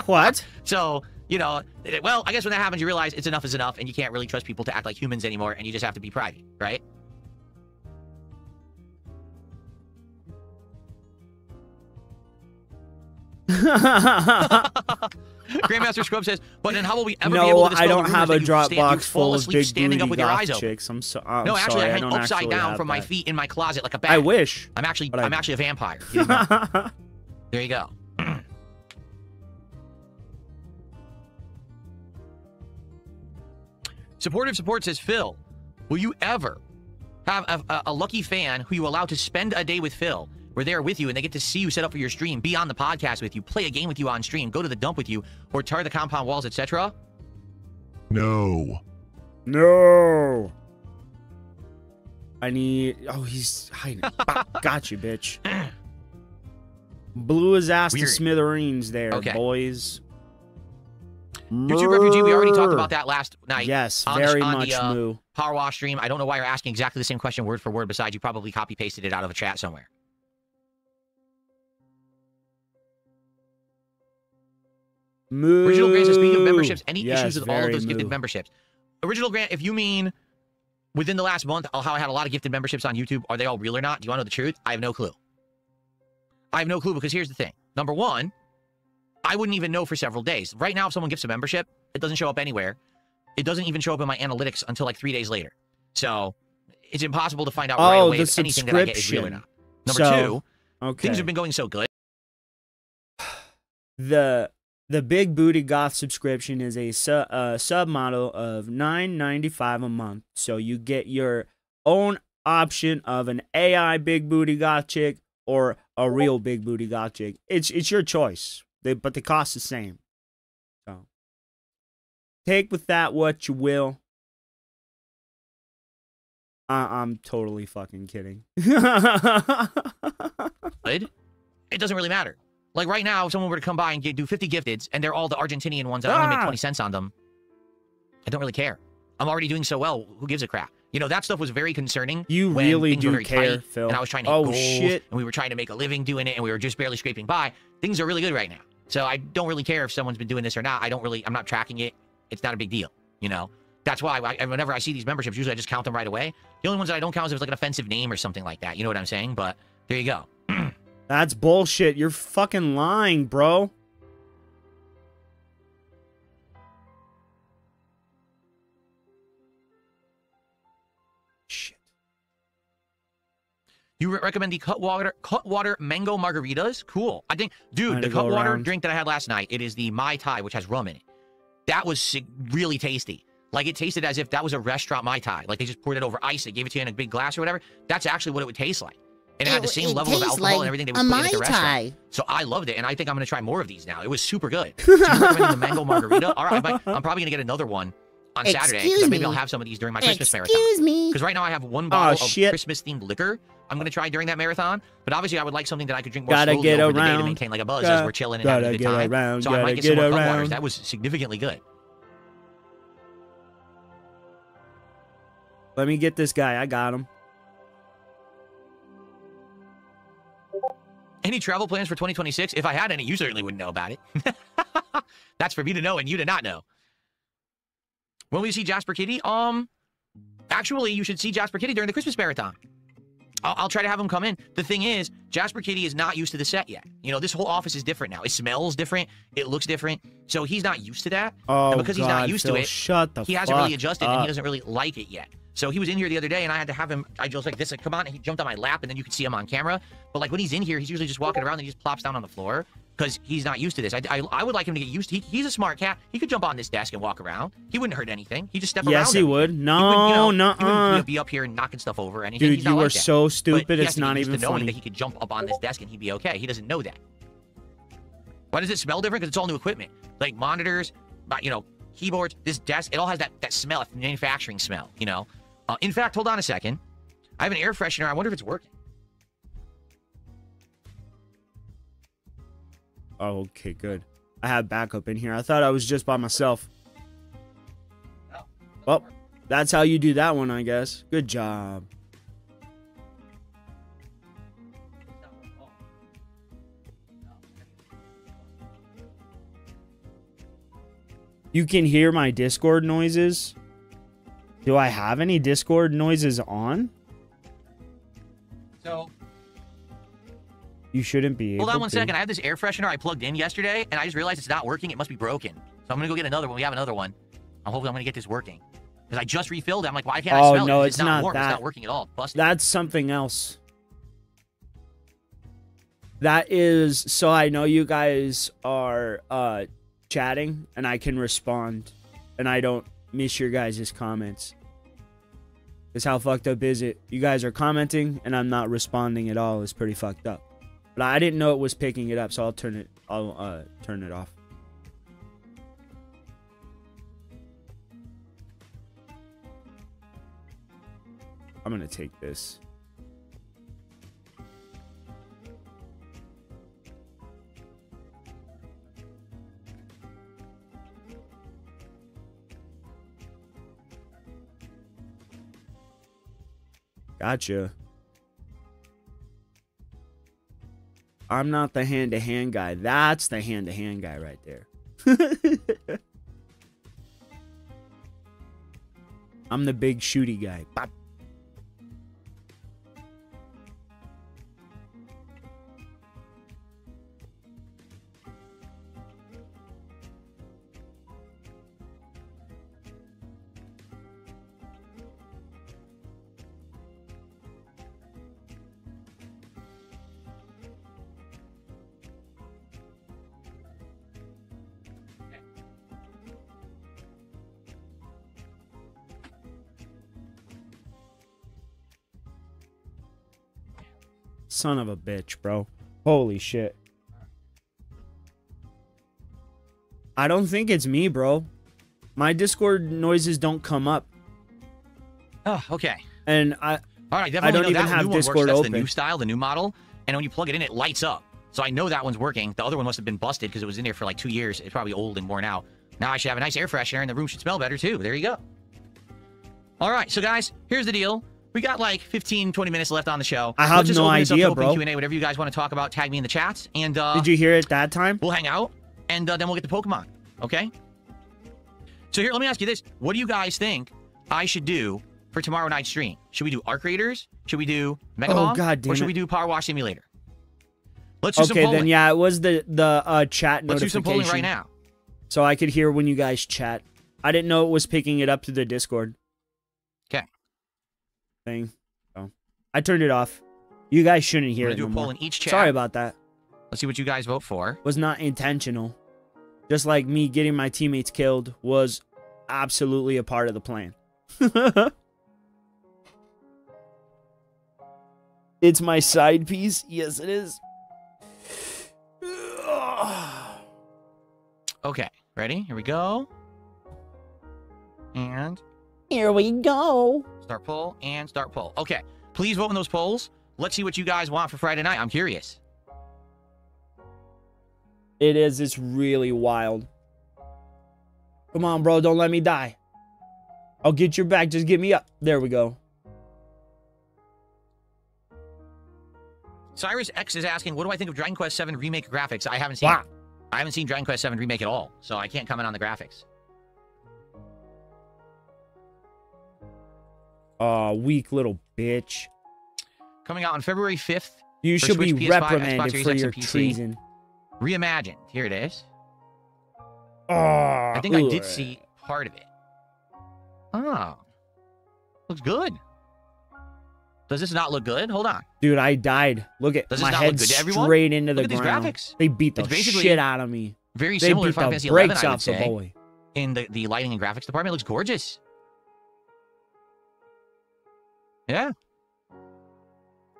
What? So, you know, well, I guess when that happens, you realize it's enough is enough, and you can't really trust people to act like humans anymore, and you just have to be private, right? Grandmaster Scrub says, but then how will we ever be able No, to I dispel don't the have a rumors that you Dropbox fall full of asleep big standing up booty with your eyes goth open? chicks. I'm No, actually, sorry, I I hang don't upside actually down have from my that. feet in my closet like a bat. I wish. I'm actually but I- I'm actually a vampire. You didn't know. There you go. Supportive Support says, Phil, will you ever have a lucky fan who you allow to spend a day with Phil, where they're with you and they get to see you set up for your stream, be on the podcast with you, play a game with you on stream, go to the dump with you, or tar the compound walls, etc.? No. No. I need. Oh, he's hiding. Got you, bitch. Blew his ass Weird. to smithereens there, Okay. boys. YouTube refugee, we already talked about that last night. Yes, on very on much the, moo. Power Wash stream. I don't know why you're asking exactly the same question word for word. Besides, you probably copy pasted it out of a chat somewhere. Moo. Original Grant says, speaking of memberships, any Yes, issues with all of very those gifted moo. memberships? Original Grant, if you mean within the last month, how I had a lot of gifted memberships on YouTube, are they all real or not? Do you want to know the truth? I have no clue. I have no clue because here's the thing. Number one, I wouldn't even know for several days. Right now, if someone gifts a membership, it doesn't show up anywhere. It doesn't even show up in my analytics until like 3 days later. So it's impossible to find out right away if anything that I get is real or not. Number two, things have been going so good. The Big Booty Goth subscription is a sub model of $9.95 a month. So you get your own option of an AI Big Booty Goth chick or a real Big Booty Goth chick. It's your choice. But the cost is the same. So take with that what you will. I'm totally fucking kidding. It doesn't really matter. Like right now, if someone were to come by and do 50 gifteds, and they're all the Argentinian ones, and I'm gonna make 20 cents on them, I don't really care. I'm already doing so well. Who gives a crap? You know, that stuff was very concerning. You when really things were do very care, tight, Phil. And I was trying to hit goals, shit. and we were trying to make a living doing it, and we were just barely scraping by. Things are really good right now. So I don't really care if someone's been doing this or not. I'm not tracking it. It's not a big deal, you know? That's why whenever I see these memberships, usually I just count them right away. The only ones that I don't count is if it's like an offensive name or something like that. You know what I'm saying? But there you go. That's bullshit. You're fucking lying, bro. Shit. You recommend the Cutwater mango margaritas? Cool. I think, dude, the Cutwater drink that I had last night, it is the Mai Tai, which has rum in it. That was really tasty. Like, it tasted as if that was a restaurant Mai Tai. Like, they just poured it over ice. They gave it to you in a big glass or whatever. That's actually what it would taste like. And it had the same level of alcohol and everything they would put in at the restaurant. So I loved it, and I think I'm going to try more of these now. It was super good. So you're recommending the mango margarita? All right, I'm probably going to get another one on Saturday. Because maybe I'll have some of these during my Christmas marathon. Excuse me. Because right now I have one bottle of Christmas-themed liquor I'm going to try during that marathon. But obviously, I would like something that I could drink more slowly over the day to maintain like a buzz as we're chilling and having a good time. So I might get some more Cutwaters. That was significantly good. Let me get this guy. I got him. Any travel plans for 2026? If I had any, you certainly wouldn't know about it. That's for me to know and you to not know. When we see Jasper Kitty? Actually, you should see Jasper Kitty during the Christmas marathon. I'll try to have him come in. The thing is, Jasper Kitty is not used to the set yet. You know, this whole office is different now. It smells different. It looks different. So he's not used to that. Oh, and because he's not used to it, he hasn't really adjusted and he doesn't really like it yet. So he was in here the other day, and I had to have him. I just like this. Like, come on, and he jumped on my lap, and then you could see him on camera. But like when he's in here, he's usually just walking around, and he just plops down on the floor because he's not used to this. I would like him to get used to. He's a smart cat. He could jump on this desk and walk around. He wouldn't hurt anything. He just step around. Yes, he would. No, no, he wouldn't be up here knocking stuff over or anything. Dude, he's not you like are that. so stupid. But It's not even knowing funny. that he could jump up on this desk and he'd be okay. He doesn't know that. Why does it smell different? Because it's all new equipment, like monitors, keyboards. This desk, it all has that smell, that manufacturing smell. You know. In fact, hold on a second. I have an air freshener. I wonder if it's working. Oh, okay, good. I have backup in here. I thought I was just by myself. No. Well, that's how you do that one, I guess. Good job. You can hear my Discord noises. Do I have any Discord noises on? So, you shouldn't be able to. Hold on one second. I have this air freshener I plugged in yesterday, and I just realized it's not working. It must be broken. So I'm going to go get another one. We have another one. I'm hoping I'm going to get this working. Because I just refilled it. I'm like, why can't I smell no, it? it's not warm. that. It's not working at all. Busted. That's something else. That is, so I know you guys are chatting, and I can respond, and I don't miss your guys' comments. Because how fucked up is it? You guys are commenting and I'm not responding at all. It's pretty fucked up. But I didn't know it was picking it up, so I'll turn it off. I'm gonna take this. Gotcha. I'm not the hand-to-hand guy. That's the hand-to-hand guy right there. I'm the big shooty guy. Bop. Son of a bitch, bro. Holy shit. I don't think it's me, bro. My Discord noises don't come up. Oh, okay. And all right, definitely I don't know even that have new one works. Discord That's open. the new style, the new model. And when you plug it in, it lights up. So I know that one's working. The other one must have been busted because it was in there for like 2 years. It's probably old and worn out. Now I should have a nice air freshener and the room should smell better too. There you go. All right, so guys, here's the deal. We got like 15, 20 minutes left on the show. I have no idea, bro. Q&A, whatever you guys want to talk about, tag me in the chats. And did you hear it that time? We'll hang out, and then we'll get to Pokemon, okay? So here, let me ask you this. What do you guys think I should do for tomorrow night's stream? Should we do Arc Raiders? Should we do Mega Bomb? God damn or should it. we do Power Wash Simulator? Let's do some Okay, polling. then yeah, it was the chat Let's notification. do some polling right now. So I could hear when you guys chat. I didn't know it was picking it up to the Discord. Okay. Thing. So I turned it off. You guys shouldn't hear We're it going to do no a poll more. in each chat. Sorry about that. Let's see what you guys vote for. Was not intentional. Just like me getting my teammates killed was absolutely a part of the plan. It's my side piece. Yes, it is. Okay, ready? Here we go. And Here we go. start poll and start poll. Okay, please vote in those polls. Let's see what you guys want for Friday night. I'm curious. It is. It's really wild. Come on, bro. Don't let me die. I'll get your back. Just get me up. There we go. Cyrus X is asking, what do I think of Dragon Quest VII Remake graphics? I haven't seen Wow. it. I haven't seen Dragon Quest VII Remake at all, so I can't comment on the graphics. Weak little bitch. Coming out on February 5th. You For should Switch, be PS5, reprimanded Xbox Series for X, your and PC. treason. Reimagined. Here it is. Oh, I think I did see part of it. Oh. Looks good. Does this not look good? Hold on. Dude, I died. Look at Does this my not look head good to everyone? straight into the Look at these ground. graphics. They beat the It's basically shit out of me. Very They similar to beat Final the Fantasy brakes 11, I would off the say. boy. In the lighting and graphics department. It looks gorgeous. Yeah.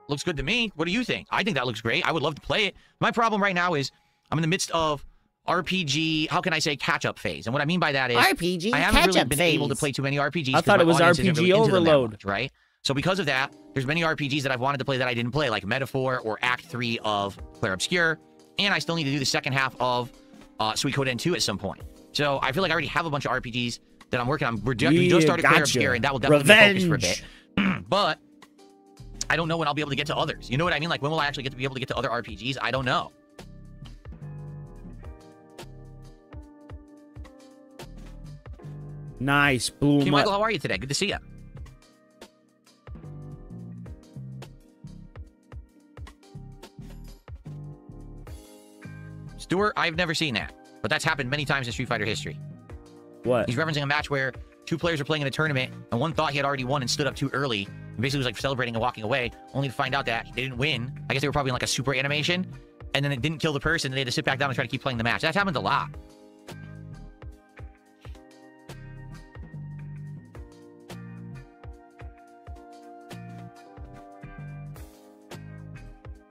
Looks good to me. What do you think? I think that looks great. I would love to play it. My problem right now is I'm in the midst of RPG, how can I say, catch-up phase. And what I mean by that is RPG I haven't really catch-up been phase. able to play too many RPGs. I thought it was RPG really overload. much, right? So because of that, there's many RPGs that I've wanted to play that I didn't play, like Metaphor or Act 3 of Clair Obscur. And I still need to do the second half of Suikoden 2 at some point. So I feel like I already have a bunch of RPGs that I'm working on. We just started Clair gotcha. Obscur, and that will definitely be a focus for a Revenge. bit. But I don't know when I'll be able to get to others. You know what I mean? Like, when will I actually get to be able to get to other RPGs? I don't know. Nice. Blew King him Michael, up. how are you today? Good to see you. Stuart, I've never seen that, but that's happened many times in Street Fighter history. What? He's referencing a match where two players are playing in a tournament, and one thought he had already won and stood up too early, and basically was like celebrating and walking away, only to find out that they didn't win. I guess they were probably in like a super animation, and then it didn't kill the person, and they had to sit back down and try to keep playing the match. That's happened a lot.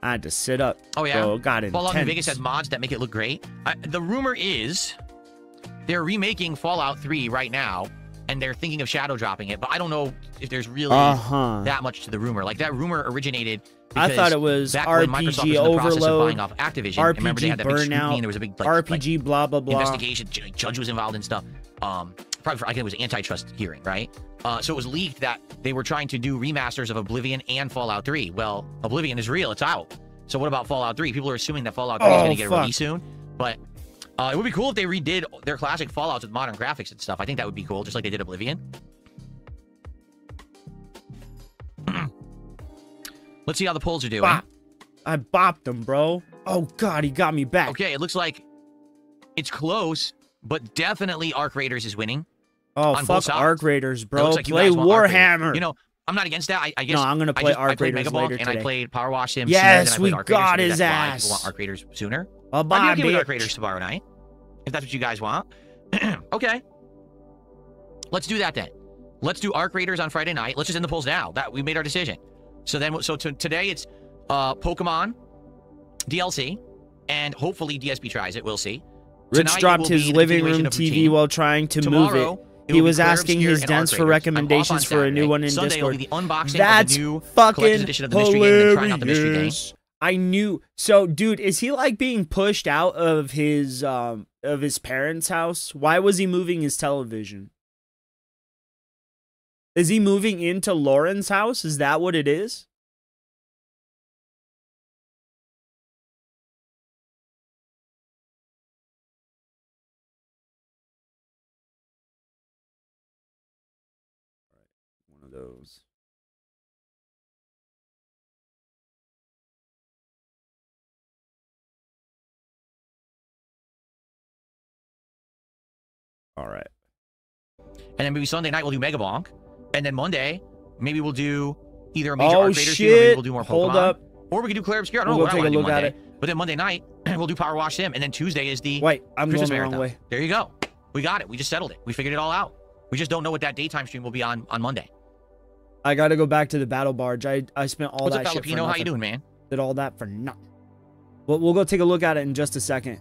I had to sit up. Oh, yeah? Bro, it got Fallout New intense. Vegas has mods that make it look great. The rumor is they're remaking Fallout 3 right now, and they're thinking of shadow dropping it, but I don't know if there's really that much to the rumor. Like, that rumor originated I because thought it was back when Microsoft was RPG in the process of overload, buying off Activision. Remember, they RPG had that big scrutiny, burnout, and there was a big like, RPG blah blah blah. investigation. Judge was involved and stuff. probably for, I think it was antitrust hearing, right? So it was leaked that they were trying to do remasters of Oblivion and Fallout 3. Well, Oblivion is real. It's out. So what about Fallout 3? People are assuming that Fallout 3 is going to get a release soon. But it would be cool if they redid their classic Fallouts with modern graphics and stuff. I think that would be cool, just like they did Oblivion. Let's see how the polls are doing. Bop. I bopped him, bro. Oh, God, he got me back. Okay, it looks like it's close, but definitely Arc Raiders is winning. Oh, fuck Arc Raiders, bro. Like play Warhammer. You know, I'm not against that. I guess no, I'm going to play Arc Raiders later and today. I played Power Wash Sim yes, sooner than I played Arc Raiders. Got his That's ass. why people want Arc Raiders sooner. I'd be okay with Arc Raiders tomorrow night, if that's what you guys want. Okay. Let's do that then. Let's do Arc Raiders on Friday night. Let's just end the polls now. That we made our decision. So then, today it's Pokemon DLC, and hopefully DSP tries it. We'll see. Rich dropped his living room TV while trying to move it. He was asking his dents for recommendations for a new one in Sunday Discord. Will be the unboxing That's of the new fucking edition of the mystery game and then trying out the mystery game. I knew. So, dude, is he like being pushed out of his parents' house? Why was he moving his television? Is he moving into Lauren's house? Is that what it is? One of those. All right. And then maybe Sunday night we'll do Mega Bonk. And then Monday, maybe we'll do either a major Arc Raiders stream, or maybe we'll do more Pokemon. Hold up. Or we could do Claire Obscure. I don't know what I want to do Monday. But then Monday night, we'll do Power Wash Sim. And then Tuesday is the Christmas going the wrong marathon. way. There you go. We got it. We just settled it. We figured it all out. We just don't know what that daytime stream will be on Monday. I got to go back to the Battle Barge. I spent all that shit for nothing. How you doing, man? Did all that for nothing. Well, we'll go take a look at it in just a second.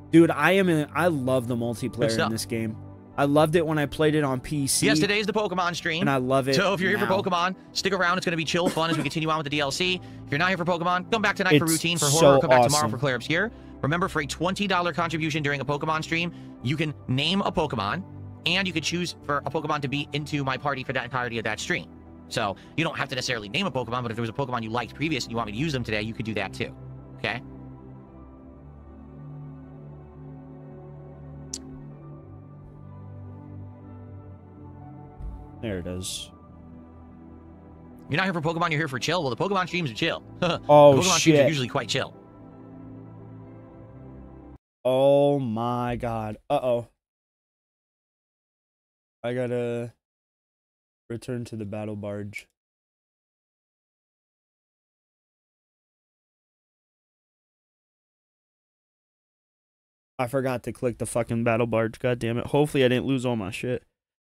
Dude, I love the multiplayer in this game. I loved it when I played it on PC. Yes, today is the Pokemon stream. And I love it. So if you're here for Pokemon, stick around. It's going to be chill fun as we continue on with the DLC. If you're not here for Pokemon, come back tonight for routine. For horror, come back tomorrow for Claire Obscure. Remember, for a $20 contribution during a Pokemon stream, you can name a Pokemon, and you can choose for a Pokemon to be into my party for that entirety of that stream. So you don't have to necessarily name a Pokemon, but if there was a Pokemon you liked previous and you want me to use them today, you could do that too. Okay? There it is. You're not here for Pokemon, you're here for chill. Well, the Pokemon streams are chill. Oh, the Pokemon streams are usually quite chill. Oh my god. Uh-oh. I gotta return to the Battle Barge. I forgot to click the fucking Battle Barge. God damn it. Hopefully I didn't lose all my shit,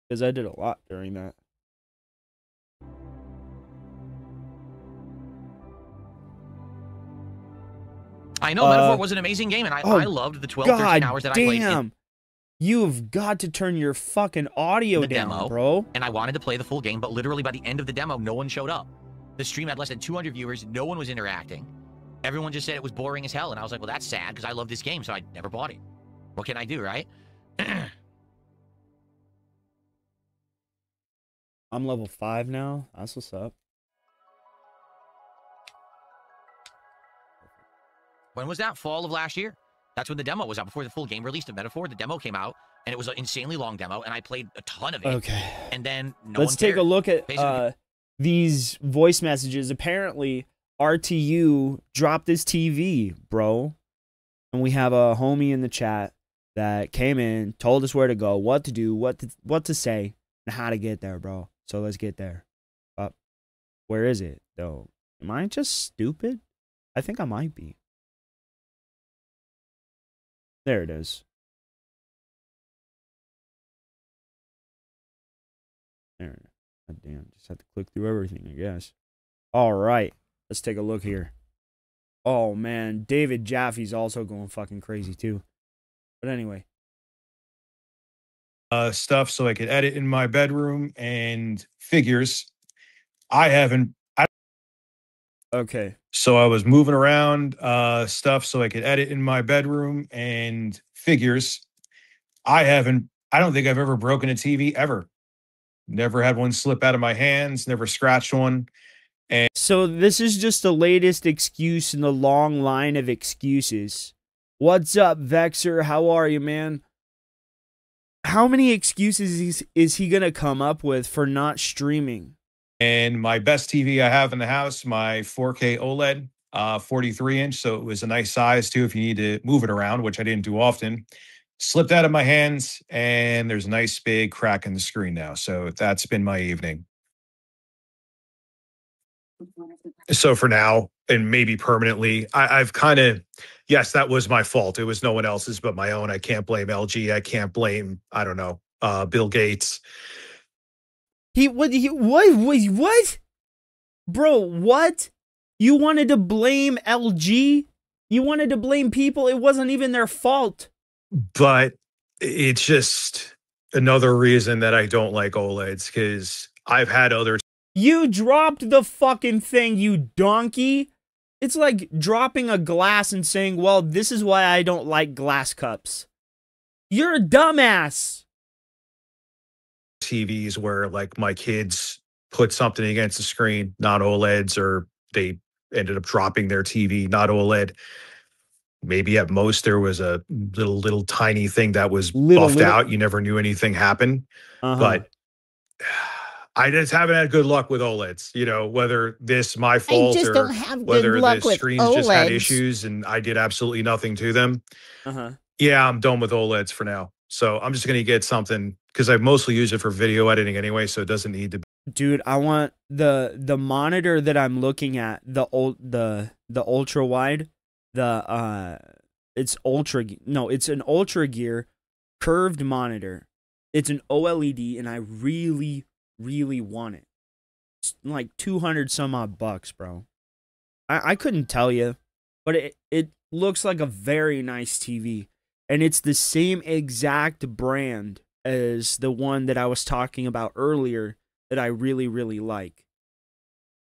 because I did a lot during that. I know Metaphor was an amazing game, and I loved the 12, 13 hours that I played. Damn. You've got to turn your fucking audio down, bro. And I wanted to play the full game, but literally by the end of the demo, no one showed up. The stream had less than 200 viewers. No one was interacting. Everyone just said it was boring as hell. And I was like, well, that's sad because I love this game, so I never bought it. What can I do, right? I'm level 5 now. That's what's up. When was that? Fall of last year. That's when the demo was out. Before the full game released of Metaphor, the demo came out, and it was an insanely long demo, and I played a ton of it. Okay. And then Let's take a look at these voice messages. Apparently, RTU dropped his TV, bro. And we have a homie in the chat that came in, told us where to go, what to do, what to say, and how to get there, bro. So let's get there. Where is it, though? Am I just stupid? I think I might be. There it is. There. God damn. Just have to click through everything, I guess. All right. Let's take a look here. Oh, man. David Jaffe's also going fucking crazy, too. But anyway. Stuff so I could edit in my bedroom and figures. Okay. So I was moving around stuff so I could edit in my bedroom and figures. I haven't I don't think I've ever broken a TV ever. Never had one slip out of my hands, never scratched one. So this is just the latest excuse in the long line of excuses. What's up, Vexer? How are you, man? How many excuses is he going to come up with for not streaming? And my best TV I have in the house, my 4K OLED, 43-inch. So it was a nice size too if you need to move it around, which I didn't do often. Slipped out of my hands, and there's a nice big crack in the screen now. So that's been my evening. So for now, and maybe permanently, I've kind of, yes, that was my fault. It was no one else's but my own. I can't blame LG. I can't blame, I don't know, Bill Gates. What? Bro, what? You wanted to blame LG? You wanted to blame people? It wasn't even their fault. But it's just another reason that I don't like OLEDs, because I've had other. You dropped the fucking thing, you donkey. It's like dropping a glass and saying, well, this is why I don't like glass cups. You're a dumbass. TVs where like my kids put something against the screen, not OLEDs, or they ended up dropping their TV, not OLED. Maybe at most there was a little tiny thing that was buffed out. You never knew anything happened. But I just haven't had good luck with OLEDs. You know, whether this my fault or don't have whether good luck the with screens OLEDs. just had issues and I did absolutely nothing to them. Yeah, I'm done with OLEDs for now. So I'm just going to get something, because I mostly use it for video editing anyway, so it doesn't need to be. Dude, I want the monitor that I'm looking at, the ultra wide, it's an ultra gear curved monitor. It's an OLED, and I really want it. It's like 200 some odd bucks, bro. I couldn't tell you, but it looks like a very nice TV. And it's the same exact brand as the one that I was talking about earlier that I really like.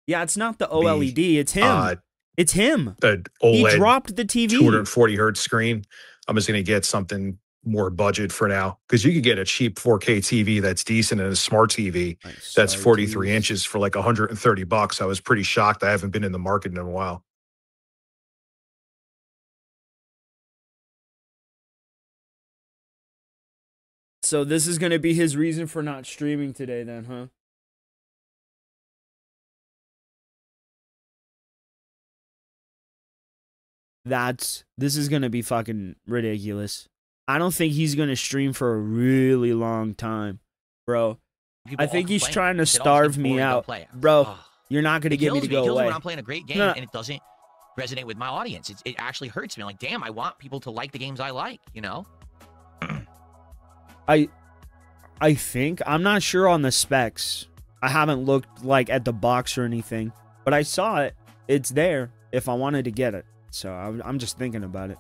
Yeah, it's not the OLED, it's him. It's him. The OLED, he dropped the TV. 240 hertz screen. I'm just going to get something more budget for now, because you could get a cheap 4K TV that's decent and a smart TV that's 43 inches for like 130 bucks. I was pretty shocked. I haven't been in the market in a while. So this is going to be his reason for not streaming today then, huh? This is going to be fucking ridiculous. I don't think he's going to stream for a really long time, bro. I think he's trying to starve me out. Bro, you're not going to get me to go away. When I'm playing a great game and it doesn't resonate with my audience. It actually hurts me. Like, damn, I want people to like the games I like, you know? I think, I'm not sure on the specs. I haven't looked like at the box or anything, but I saw it. It's there if I wanted to get it. So I'm just thinking about it.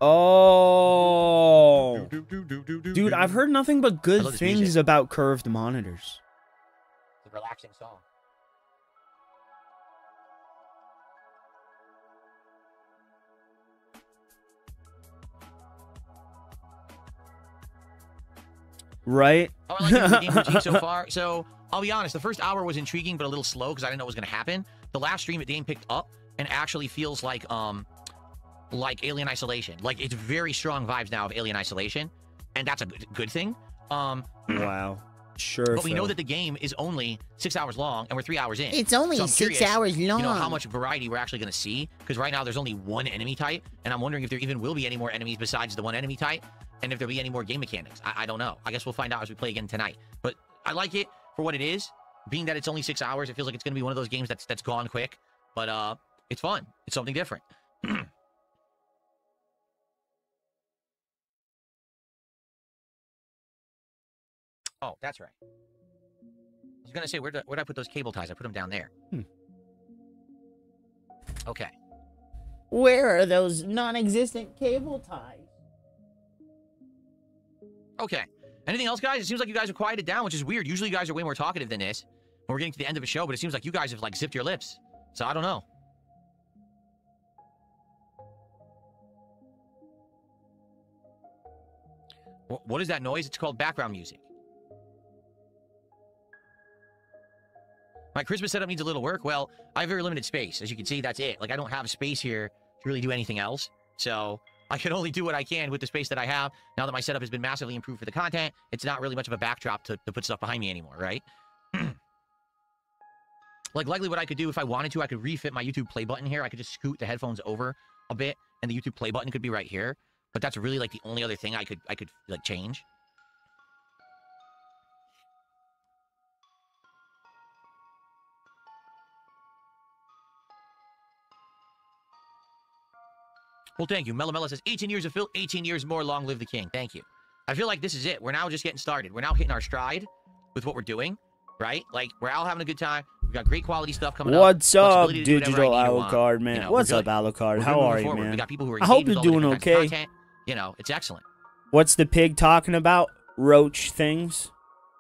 Oh, dude, I've heard nothing but good things about curved monitors. It's a relaxing song. Right? Oh, I like the game routine so far. So I'll be honest, the first hour was intriguing but a little slow because I didn't know what was going to happen. The last stream, the game picked up and actually feels like Alien Isolation. Like, it's very strong vibes now of Alien Isolation, and that's a good thing. Wow. Sure. But we know that the game is only 6 hours long, and we're 3 hours in. It's only so 6 hours long. You know how much variety we're actually going to see? Because right now there's only one enemy type, and I'm wondering if there even will be any more enemies besides the one enemy type, and if there'll be any more game mechanics. I don't know. I guess we'll find out as we play again tonight. But I like it for what it is. Being that it's only 6 hours, it feels like it's going to be one of those games that's gone quick. But it's fun. It's something different. Oh, that's right. I was going to say, where'd I put those cable ties? I put them down there. Okay. Where are those non-existent cable ties? Okay. Anything else, guys? It seems like you guys are quieted down, which is weird. Usually you guys are way more talkative than this. When we're getting to the end of a show, but it seems like you guys have, like, zipped your lips. So I don't know. What is that noise? It's called background music. My Christmas setup needs a little work. Well, I have very limited space. As you can see, that's it. Like, I don't have space here to really do anything else. So I can only do what I can with the space that I have. Now that my setup has been massively improved for the content, it's not really much of a backdrop to put stuff behind me anymore, right? Like, likely what I could do if I wanted to, I could refit my YouTube play button here. I could just scoot the headphones over a bit, and the YouTube play button could be right here. But that's really, like, the only other thing I could like, change. Well, thank you. Mela says, 18 years of Phil, 18 years more, long live the king. Thank you. I feel like this is it. We're now just getting started. We're now hitting our stride with what we're doing, right? Like, we're all having a good time. We've got great quality stuff coming up. What's up, Digital Alucard, man? You know, What's up, Alucard? How are you, man? We got people who are I hope you're engaged with all doing the different kinds of okay. content. You know, it's excellent. What's the pig talking about? Roach things?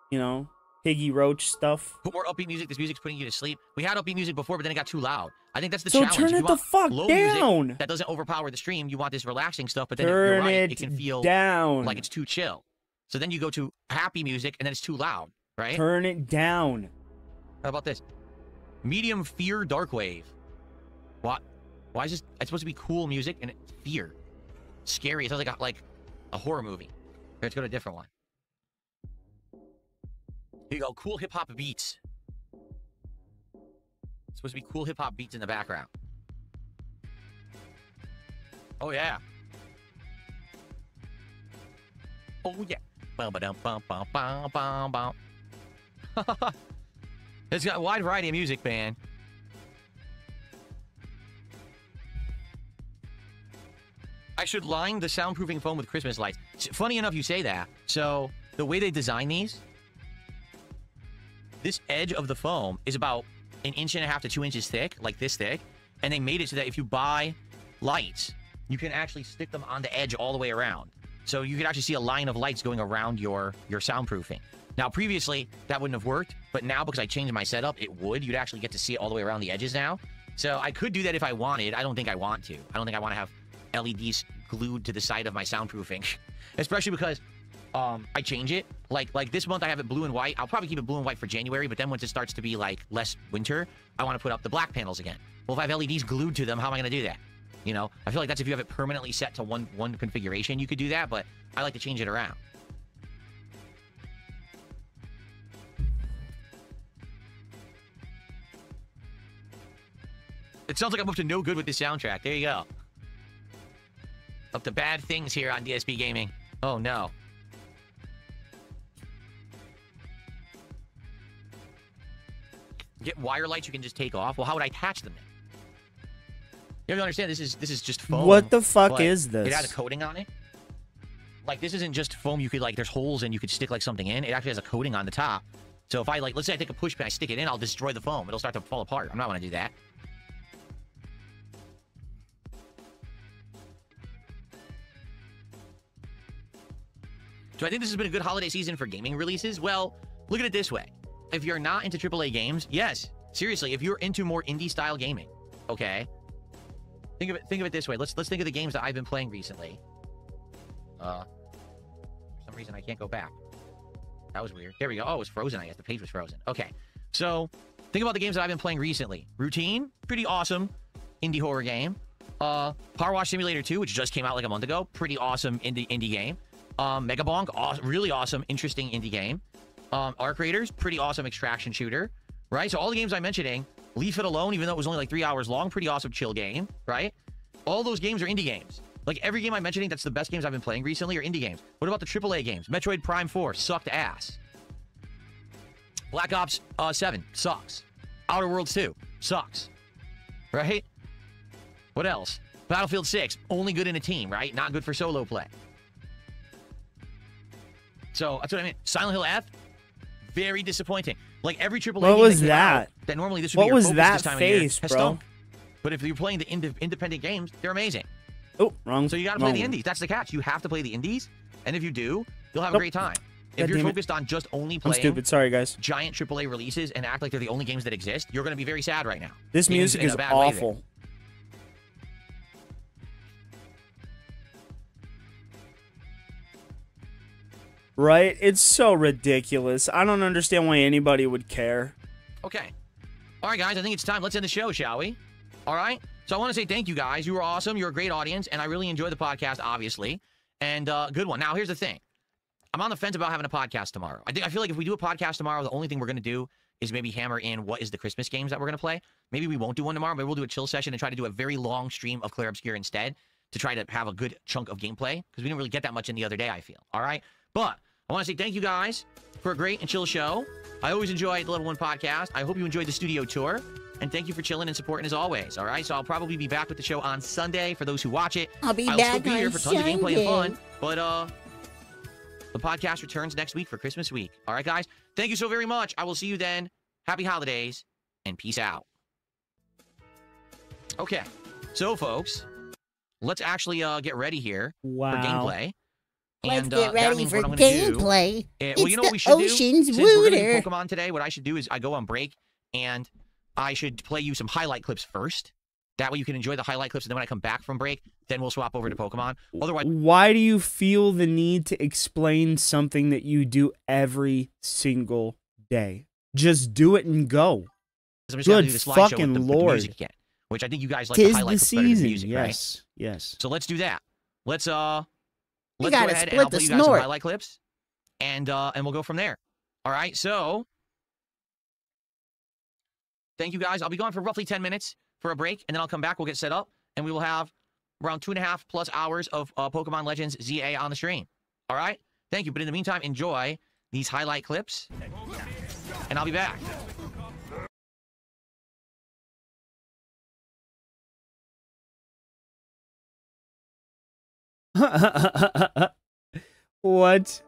You know, piggy roach stuff? Put more upbeat music. This music's putting you to sleep. We had upbeat music before, but then it got too loud. I think that's the So challenge. turn If you it the want fuck low down. music that doesn't overpower the stream. You want this relaxing stuff, but then Turn you're right. it It can feel down. like it's too chill. So then you go to happy music, and then it's too loud, right? Turn it down. How about this? Medium fear dark wave. What? Why is this? It's supposed to be cool music, and it's fear. Scary. It sounds like a horror movie. Let's go to a different one. Here you go. Cool hip hop beats. It's supposed to be cool hip hop beats in the background. Oh yeah. Oh yeah. It's got a wide variety of music, man. I should line the soundproofing foam with Christmas lights. Funny enough, you say that. So the way they design these, this edge of the foam is about 1.5 inches to 2 inches thick, like this thick. And they made it so that if you buy lights, you can actually stick them on the edge all the way around. So you can actually see a line of lights going around your soundproofing. Now, previously, that wouldn't have worked, but now because I changed my setup, it would. You'd actually get to see it all the way around the edges now. So I could do that if I wanted. I don't think I want to. I don't think I want to have LEDs glued to the side of my soundproofing, especially because I change it. Like this month, I have it blue and white. I'll probably keep it blue and white for January, but then once it starts to be like less winter, I want to put up the black panels again. Well, if I have LEDs glued to them, how am I going to do that? You know, I feel like that's if you have it permanently set to one configuration, you could do that, but I like to change it around. It sounds like I'm up to no good with this soundtrack. There you go. Up to bad things here on DSP Gaming. Oh, no. Get wire lights you can just take off. Well, how would I attach them then? You have to understand, this is just foam. What the fuck is this? It has a coating on it. Like, this isn't just foam you could, like, there's holes and you could stick, like, something in. It actually has a coating on the top. So if I, like, let's say I take a push pin, I stick it in, I'll destroy the foam. It'll start to fall apart. I'm not going to do that. Do I think this has been a good holiday season for gaming releases? Well, look at it this way. If you're not into AAA games, yes. Seriously, if you're into more indie-style gaming, okay? Think of it this way. Let's think of the games that I've been playing recently. For some reason, I can't go back. That was weird. There we go. Oh, it was frozen, I guess. The page was frozen. Okay. So, think about the games that I've been playing recently. Routine, pretty awesome indie horror game. Power Wash Simulator 2, which just came out like a month ago. Pretty awesome indie game. Mega Bonk, really awesome, interesting indie game. Arc Raiders, pretty awesome extraction shooter, right? So all the games I'm mentioning, Leave It Alone, even though it was only like 3 hours long, pretty awesome chill game, right? All those games are indie games. Like every game I'm mentioning that's the best games I've been playing recently are indie games. What about the AAA games? Metroid Prime 4 sucked ass. Black Ops 7 sucks. Outer Worlds 2 sucks, right? What else? Battlefield 6, only good in a team, right? Not good for solo play. So that's what I mean. Silent Hill F, very disappointing. Like every AAA What game was came that? out, that normally this would What be your was focus that this time of year, face, has bro? stunk. But if you're playing the independent games, they're amazing. Oh, wrong. So you got to play the one. indies. That's the catch. You have to play the indies, and if you do, you'll have a Nope. great time. God If you're damn it. focused on just only I'm playing stupid. Sorry, guys. giant AAA releases and act like they're the only games that exist, you're going to be very sad right now. This Meaning music in a is bad way there. awful. Right? It's so ridiculous. I don't understand why anybody would care. Okay. All right, guys, I think it's time. Let's end the show, shall we? All right? So I want to say thank you, guys. You were awesome. You're a great audience, and I really enjoyed the podcast, obviously. And good one. Now, here's the thing. I'm on the fence about having a podcast tomorrow. I feel like if we do a podcast tomorrow, the only thing we're going to do is maybe hammer in what is the Christmas games that we're going to play. Maybe we won't do one tomorrow. Maybe we'll do a chill session and try to do a very long stream of Clair Obscur instead to try to have a good chunk of gameplay because we didn't really get that much in the other day, I feel. All right? But I want to say thank you guys for a great and chill show. I always enjoy the Level 1 podcast. I hope you enjoyed the studio tour. And thank you for chilling and supporting as always. All right? So I'll probably be back with the show on Sunday for those who watch it. I'll be still back be here on for tons of gameplay and Sunday. fun. But the podcast returns next week for Christmas week. All right, guys? Thank you so very much. I will see you then. Happy holidays and peace out. Okay. So, folks, let's actually get ready here Wow. for gameplay. Let's And, get that ready means for what I'm gonna do- gameplay. well, you know It's what we the should do? Ocean's Since we're gonna Wooter. do Pokemon today, what I should do is I go on break, and I should play you some highlight clips first. That way you can enjoy the highlight clips, and then when I come back from break, then we'll swap over to Pokemon. Otherwise, Why do you feel the need to explain something that you do every single day? Just do it and go. I'm just gonna Good do the slideshow fucking with the Lord. music again, which I think you guys like the Tis highlight the clips better than season. music, right? Yes. Yes. So let's do that. Let's go gotta ahead and split I'll the play you guys some snort. highlight clips, and we'll go from there. All right. So thank you guys. I'll be gone for roughly 10 minutes for a break, and then I'll come back. We'll get set up, and we will have around 2.5+ hours of Pokemon Legends ZA on the stream. All right. Thank you. But in the meantime, enjoy these highlight clips, and I'll be back. What?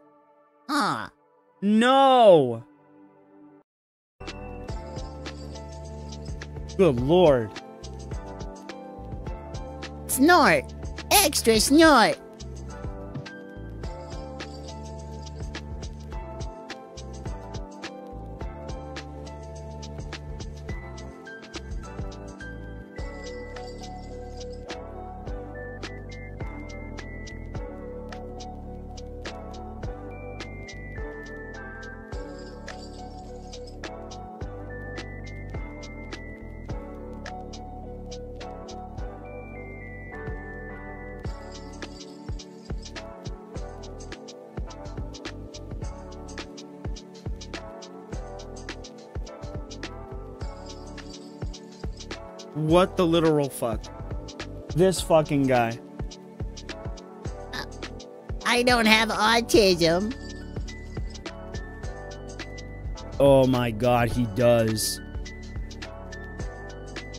Huh. No. Good Lord. Snort. Extra snort. What the literal fuck? This fucking guy. I don't have autism. Oh my god, he does.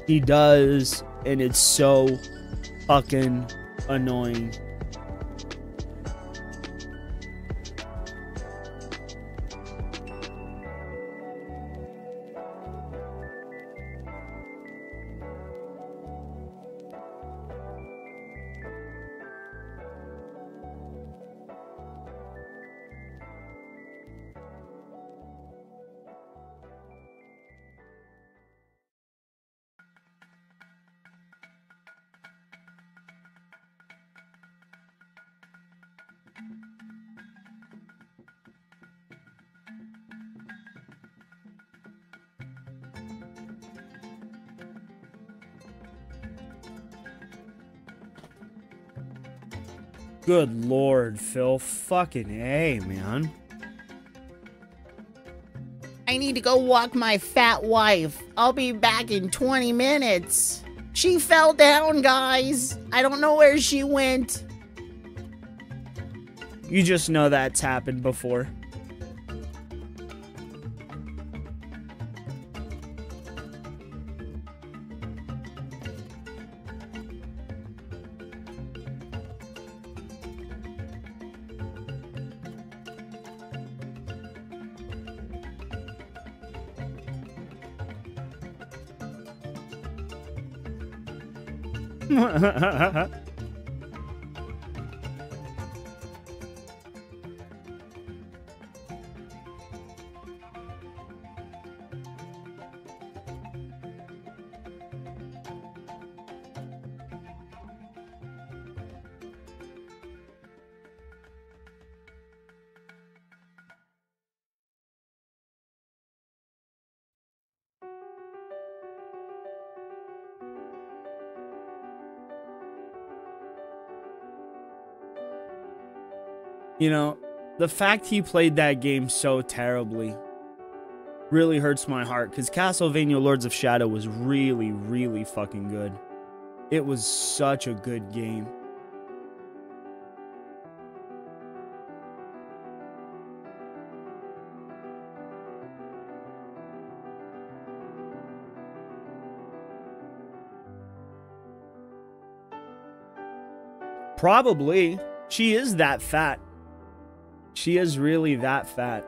He does, and it's so fucking annoying. Good Lord, Phil. Fucking A, man. I need to go walk my fat wife. I'll be back in 20 minutes. She fell down, guys. I don't know where she went. You just know that's happened before. You know, the fact he played that game so terribly really hurts my heart, because Castlevania Lords of Shadow was really, really fucking good. It was such a good game. Probably. She is that fat. She is really that fat.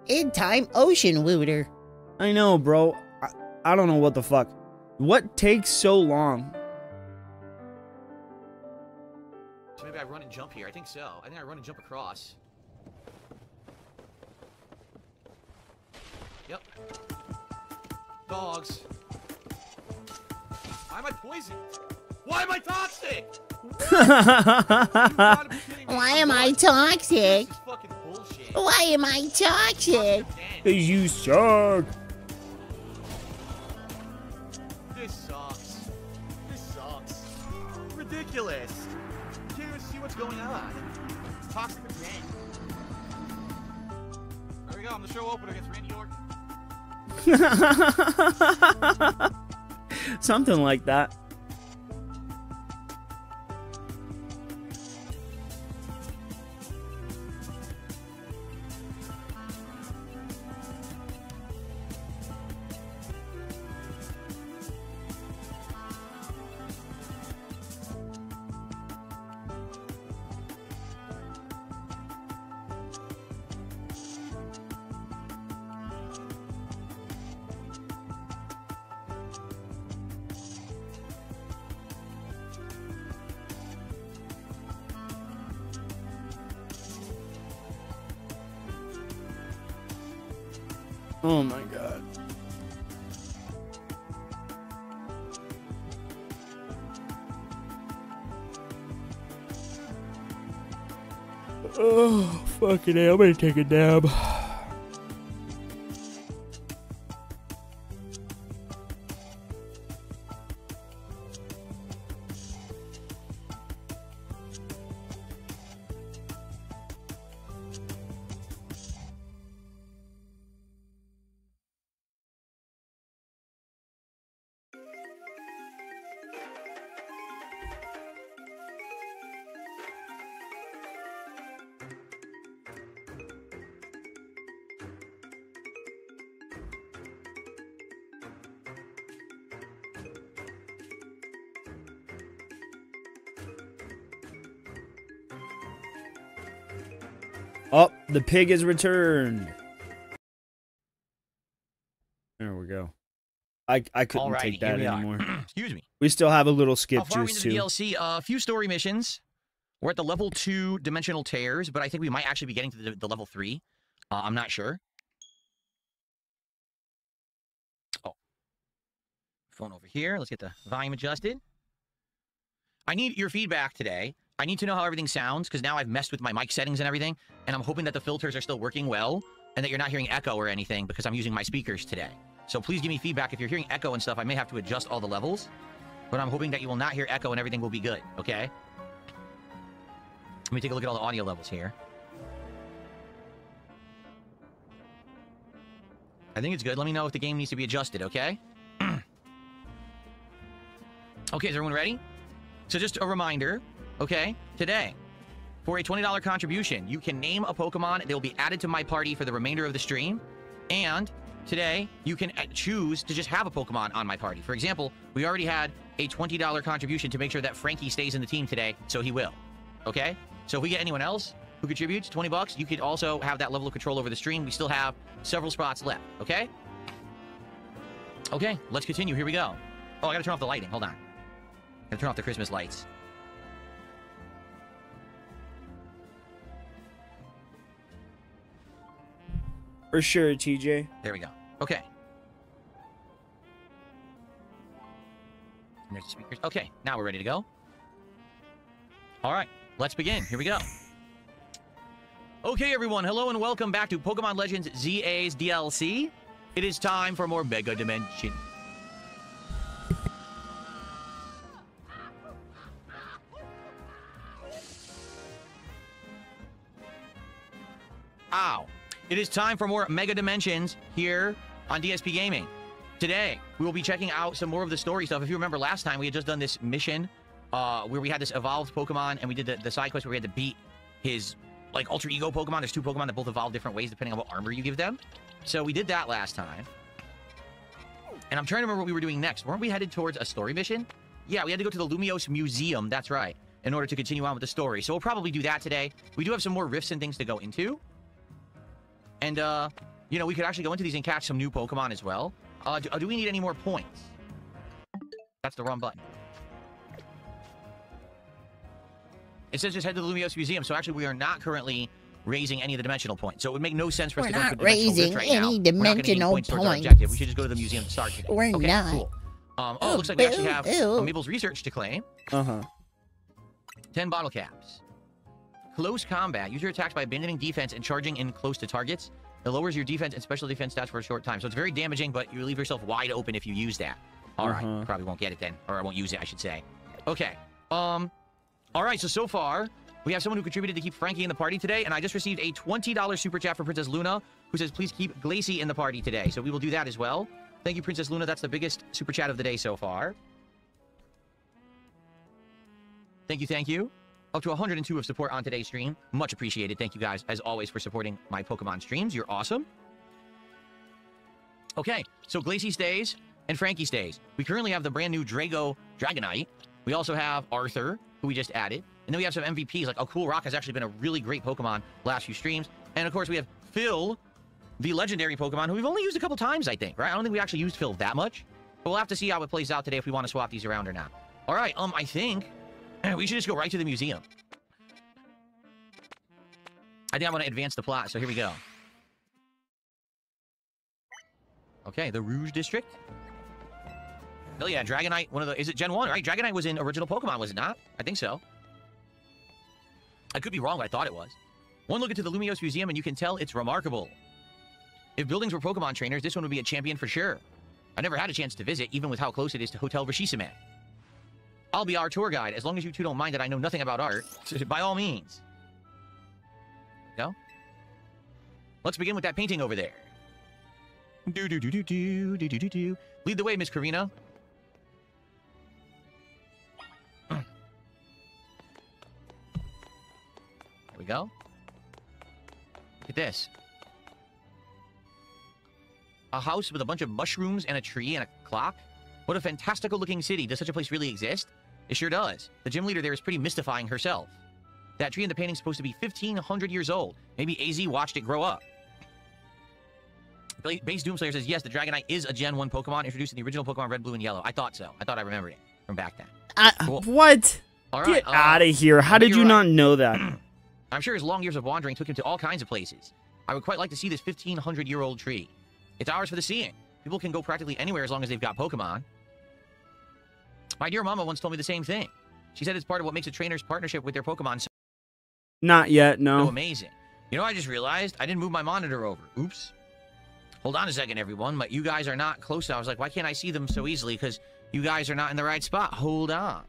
In time, ocean wooter. I know, bro. I don't know what the fuck. What takes so long? So maybe I run and jump here. I think so. I think I run and jump across. Yep. Dogs. Why am I poisoned? Why am I toxic? Why am I toxic? This is fucking bullshit. Why am I toxic? Cause you suck. This sucks. This sucks. Ridiculous. You can't even see what's going on. Toxic again. There we go. I'm the show opener against Randy Orton. Something like that. Oh my god. Oh, fucking hell, I'm gonna take a nap. Oh, the pig is returned. There we go. I couldn't take that anymore. Excuse me. We still have a little skip How far are we juice into too. the DLC? A few story missions. We're at the level 2 dimensional tears, but I think we might actually be getting to the level 3. I'm not sure. Oh. Phone over here. Let's get the volume adjusted. I need your feedback today. I need to know how everything sounds, because now I've messed with my mic settings and everything, and I'm hoping that the filters are still working well, and that you're not hearing echo or anything, because I'm using my speakers today. So please give me feedback. If you're hearing echo and stuff, I may have to adjust all the levels, but I'm hoping that you will not hear echo and everything will be good, okay? Let me take a look at all the audio levels here. I think it's good. Let me know if the game needs to be adjusted, okay? Okay, is everyone ready? So just a reminder, okay? Today, For a $20 contribution, you can name a Pokemon. They will be added to my party for the remainder of the stream. And today, you can choose to just have a Pokemon on my party. For example, we already had a $20 contribution to make sure that Frankie stays in the team today, so he will. Okay? So if we get anyone else who contributes 20 bucks, you could also have that level of control over the stream. We still have several spots left. Okay? Okay, let's continue. Here we go. Oh, I gotta turn off the lighting. Hold on. Gotta turn off the Christmas lights. For sure, TJ. There we go. Okay. And there's the speakers. Okay, now we're ready to go. All right, let's begin. Here we go. Okay, everyone. Hello and welcome back to Pokemon Legends ZA's DLC. It is time for more Mega Dimension. Ow. It is time for more Mega Dimensions here on DSP Gaming. Today, we will be checking out some more of the story stuff. If you remember last time, we had just done this mission where we had this evolved Pokemon, and we did the side quest where we had to beat his, like, alter ego Pokemon. There's two Pokemon that both evolve different ways depending on what armor you give them. So we did that last time. And I'm trying to remember what we were doing next. Weren't we headed towards a story mission? Yeah, we had to go to the Lumiose Museum, that's right, in order to continue on with the story. So we'll probably do that today. We do have some more rifts and things to go into. And, you know, we could actually go into these and catch some new Pokemon as well. Do we need any more points? That's the wrong button. It says just head to the Lumiose Museum, so actually we are not currently raising any of the dimensional points. So it would make no sense for us to go to the dimensional rift right now. We're not raising any dimensional points towards our points. objective. We should just go to the museum to start today. We're okay, not. Cool. Oh, it looks like we actually have Mabel's research to claim. 10 bottle caps. Close combat. Use your attacks by abandoning defense and charging in close to targets. It lowers your defense and special defense stats for a short time. So it's very damaging, but you leave yourself wide open if you use that. All right. Probably won't get it then. Or I won't use it, I should say. Okay. All right. So far, we have someone who contributed to keep Frankie in the party today. And I just received a $20 super chat from Princess Luna, who says, please keep Glacy in the party today. So we will do that as well. Thank you, Princess Luna. That's the biggest super chat of the day so far. Thank you. Thank you. Up to 102 of support on today's stream. Much appreciated. Thank you guys, as always, for supporting my Pokemon streams. You're awesome. Okay, so Glacy stays and Frankie stays. We currently have the brand new Dragonite. We also have Arthur, who we just added. And then we have some MVPs, like Cool Rock has actually been a really great Pokemon last few streams. And of course, we have Phil, the legendary Pokemon, who we've only used a couple times, I think, right? I don't think we actually used Phil that much. But we'll have to see how it plays out today if we want to swap these around or not. All right, I think we should just go right to the museum. I think I want to advance the plot, so here we go. Okay, the Rouge District. Oh yeah, Dragonite, is it Gen 1, right? Dragonite was in original Pokemon, was it not? I think so. I could be wrong, but I thought it was. One look into the Lumiose Museum and you can tell it's remarkable. If buildings were Pokemon trainers, this one would be a champion for sure. I never had a chance to visit, even with how close it is to Hotel Rishisime. I'll be our tour guide, as long as you two don't mind that I know nothing about art. By all means. Go. Let's begin with that painting over there. Lead the way, Miss Karina. There we go. Look at this. A house with a bunch of mushrooms and a tree and a clock. What a fantastical looking city. Does such a place really exist? It sure does. The gym leader there is pretty mystifying herself. That tree in the painting is supposed to be 1,500 years old. Maybe AZ watched it grow up. Base Doomslayer says, yes, the Dragonite is a Gen 1 Pokemon introduced in the original Pokemon Red, Blue, and Yellow. I thought so. I thought I remembered it from back then. Cool. What? All right, Get out of here. How did you not know that? I'm sure his long years of wandering took him to all kinds of places. I would quite like to see this 1,500-year-old tree. It's ours for the seeing. People can go practically anywhere as long as they've got Pokemon. My dear mama once told me the same thing. She said it's part of what makes a trainer's partnership with their Pokemon so Not yet, no. amazing. You know, I just realized I didn't move my monitor over. Oops. Hold on a second, everyone. But you guys are not close. I was like, why can't I see them so easily? Because you guys are not in the right spot. Hold on.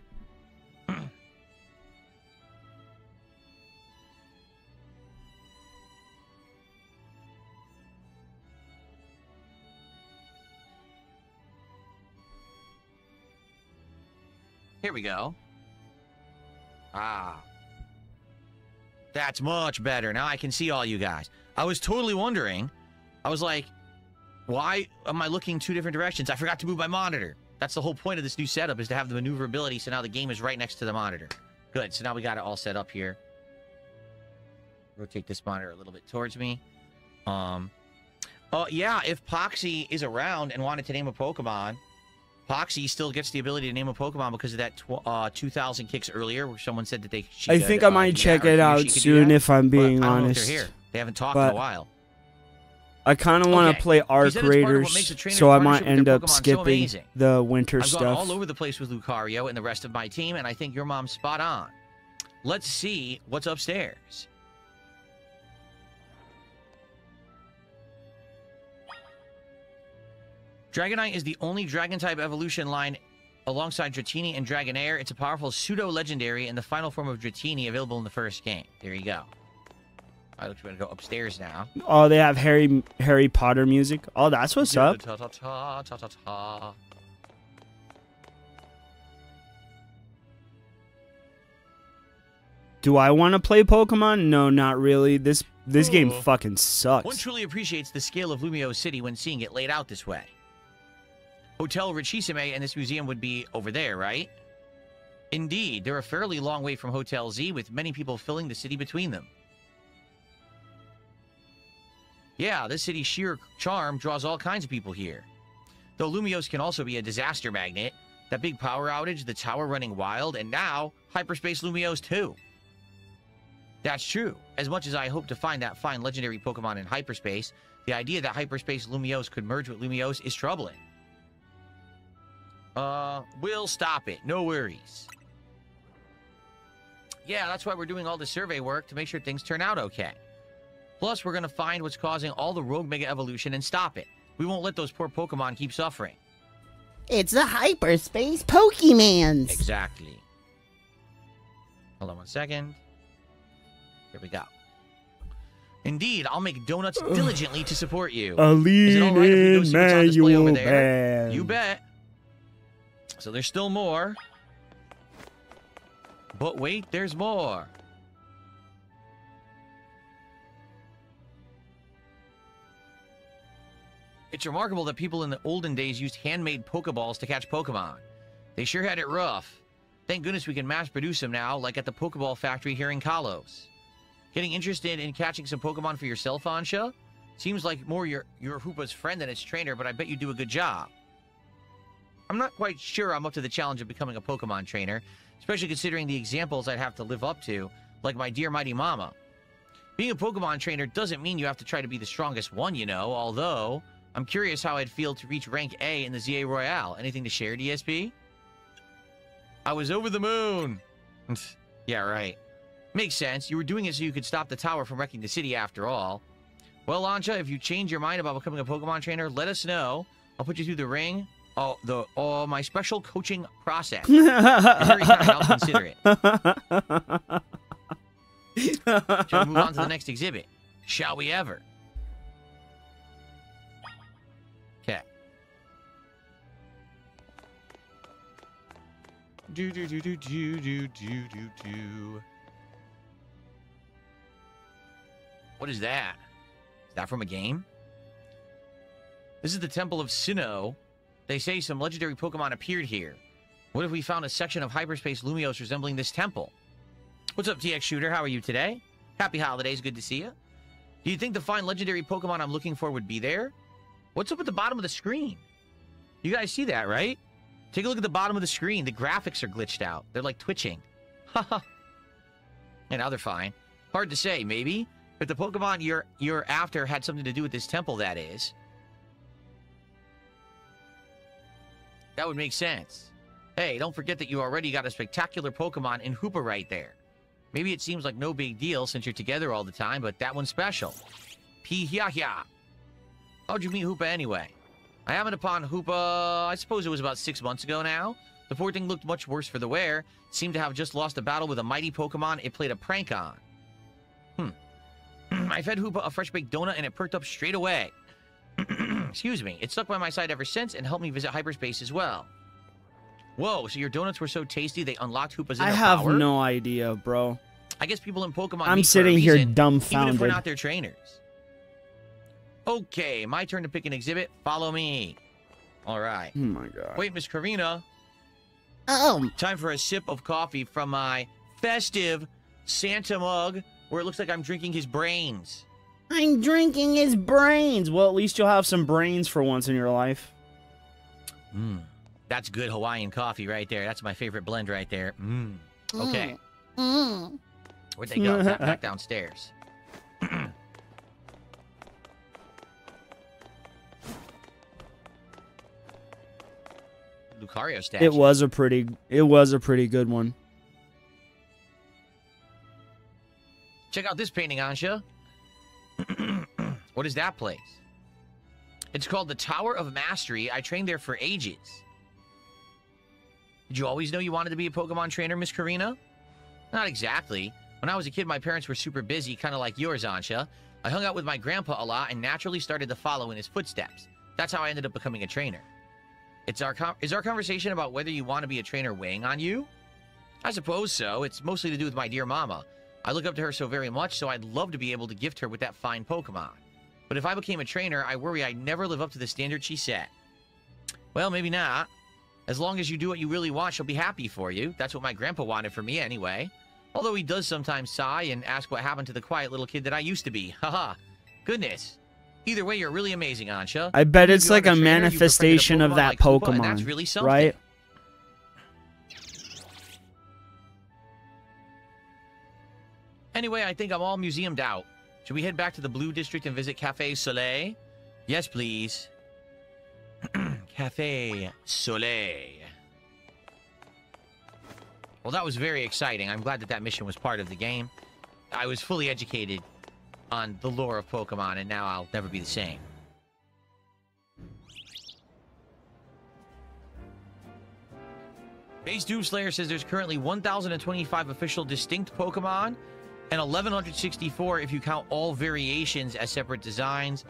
Here we go. Ah. That's much better. Now I can see all you guys. I was totally wondering. I was like, why am I looking 2 different directions? I forgot to move my monitor. That's the whole point of this new setup, is to have the maneuverability, so now the game is right next to the monitor. Good, so now we got it all set up here. Rotate this monitor a little bit towards me. Yeah, if Poxy is around and wanted to name a Pokemon, Poxy still gets the ability to name a Pokemon because of that 2,000 kicks earlier where someone said that I think I might check it out soon if I'm being honest. They're here. They haven't talked in a while. I kind of want to play Arc Raiders, so I might end up skipping the winter I've stuff. gone all over the place with Lucario and the rest of my team, and I think your mom's spot on. Let's see what's upstairs. Dragonite is the only Dragon-type evolution line alongside Dratini and Dragonair. It's a powerful pseudo-legendary and the final form of Dratini available in the first game. There you go. All right, looks like we're going to go upstairs now. Oh, they have Harry Potter music? Oh, that's what's up. Ta, ta, ta, ta, ta, ta. Do I want to play Pokemon? No, not really. This game fucking sucks. One truly appreciates the scale of Lumio City when seeing it laid out this way. Hotel Richisime and this museum would be over there, right? Indeed, they're a fairly long way from Hotel Z, with many people filling the city between them. Yeah, this city's sheer charm draws all kinds of people here. Though Lumiose can also be a disaster magnet, that big power outage, the tower running wild, and now Hyperspace Lumiose too. That's true. As much as I hope to find that fine legendary Pokemon in hyperspace, the idea that Hyperspace Lumiose could merge with Lumiose is troubling. We'll stop it. No worries. Yeah, that's why we're doing all the survey work, to make sure things turn out okay. Plus, we're going to find what's causing all the rogue mega evolution and stop it. We won't let those poor Pokemon keep suffering. It's the hyperspace Pokemans. Exactly. Hold on one second. Here we go. Indeed, I'll make donuts diligently to support you. Is it all right if we go see what's on display over there? You bet. So there's still more. But wait, there's more. It's remarkable that people in the olden days used handmade Pokeballs to catch Pokemon. They sure had it rough. Thank goodness we can mass produce them now, like at the Pokeball factory here in Kalos. Getting interested in catching some Pokemon for yourself, Ansha? Seems like more you're Hoopa's friend than its trainer, but I bet you do a good job. I'm not quite sure I'm up to the challenge of becoming a Pokemon trainer, especially considering the examples I'd have to live up to, like my dear mighty mama. Being a Pokemon trainer doesn't mean you have to try to be the strongest one, you know, although I'm curious how I'd feel to reach rank A in the ZA Royale. Anything to share, DSP? I was over the moon. Yeah, right. Makes sense. You were doing it so you could stop the tower from wrecking the city after all. Well, Ansha, if you change your mind about becoming a Pokemon trainer, let us know. I'll put you through the ring. My special coaching process. Very kind, I'll consider it. Shall we move on to the next exhibit? Shall we ever? Okay. What is that? Is that from a game? This is the Temple of Sinnoh. They say some legendary Pokemon appeared here. What if we found a section of hyperspace Lumiose resembling this temple? What's up, TX Shooter? How are you today? Happy holidays. Good to see you. Do you think the fine legendary Pokemon I'm looking for would be there? What's up at the bottom of the screen? You guys see that, right? Take a look at the bottom of the screen. The graphics are glitched out. They're like twitching. Haha. And now they're fine. Hard to say, maybe. If the Pokemon you're after had something to do with this temple, that is. That would make sense. Hey, don't forget that you already got a spectacular Pokemon in Hoopa right there. Maybe it seems like no big deal since you're together all the time, but that one's special. Pee-hia-hia. How'd you meet Hoopa anyway? I happened upon Hoopa, I suppose it was about 6 months ago now. The poor thing looked much worse for the wear. It seemed to have just lost a battle with a mighty Pokemon it played a prank on. I fed Hoopa a fresh-baked donut and it perked up straight away. Excuse me. It stuck by my side ever since and helped me visit hyperspace as well. Whoa, so your donuts were so tasty they unlocked Hoopa's inner power? I have no idea, bro. I guess people in Pokemon I'm meet for a sitting here reason, even if dumbfounded. we're not their trainers. Okay, my turn to pick an exhibit. Follow me. All right. Oh my god. Wait, Miss Karina. Oh, Time for a sip of coffee from my festive Santa mug, where it looks like I'm drinking his brains. I'm drinking his brains. Well, at least you'll have some brains for once in your life. That's good Hawaiian coffee right there. That's my favorite blend right there. Okay. Mm. Where'd they go? Back downstairs. Lucario statue. It was a pretty good one. Check out this painting, Ansha. What is that place? It's called the Tower of Mastery. I trained there for ages. Did you always know you wanted to be a Pokemon trainer, Miss Karina? Not exactly. When I was a kid, my parents were super busy, kind of like yours, Ansha. I hung out with my grandpa a lot and naturally started to follow in his footsteps. That's how I ended up becoming a trainer. Is our conversation about whether you want to be a trainer weighing on you? I suppose so. It's mostly to do with my dear mama. I look up to her so very much, so I'd love to be able to gift her with that fine Pokemon. But if I became a trainer, I worry I'd never live up to the standard she set. Well, maybe not. As long as you do what you really want, she'll be happy for you. That's what my grandpa wanted for me anyway. Although he does sometimes sigh and ask what happened to the quiet little kid that I used to be. Haha. Goodness. Either way, you're really amazing, Ansha. I bet If it's you like aren't a trainer, you manifestation befriended of that like Koopa, and Pokemon, that's really something. right? Anyway, I think I'm all museumed out. Should we head back to the Blue District and visit Cafe Soleil? Yes, please. Cafe Soleil. Well, that was very exciting. I'm glad that that mission was part of the game. I was fully educated on the lore of Pokemon, and now I'll never be the same. Base Doomslayer says there's currently 1,025 official distinct Pokemon, and 1,164 if you count all variations as separate designs.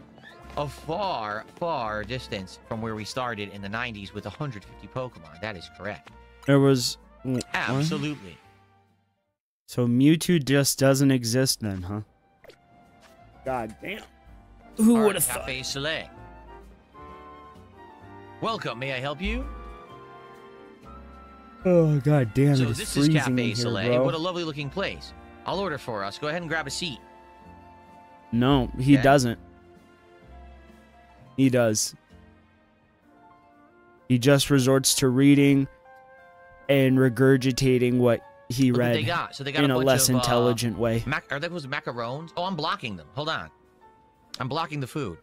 A far, far distance from where we started in the 90s with 150 Pokemon. That is correct. There was... what? Absolutely. So Mewtwo just doesn't exist then, huh? God damn. Who All would right, have thought? Cafe Soleil. Welcome. May I help you? Oh, god damn, So it is this is freezing Cafe in here, Soleil. bro. What a lovely looking place. I'll order for us. Go ahead and grab a seat. No, he Okay. doesn't. He does. He just resorts to reading and regurgitating what he Look what read they got. So they got in a a bunch less of, intelligent way. Are those macarons? Oh, I'm blocking them. Hold on. I'm blocking the food.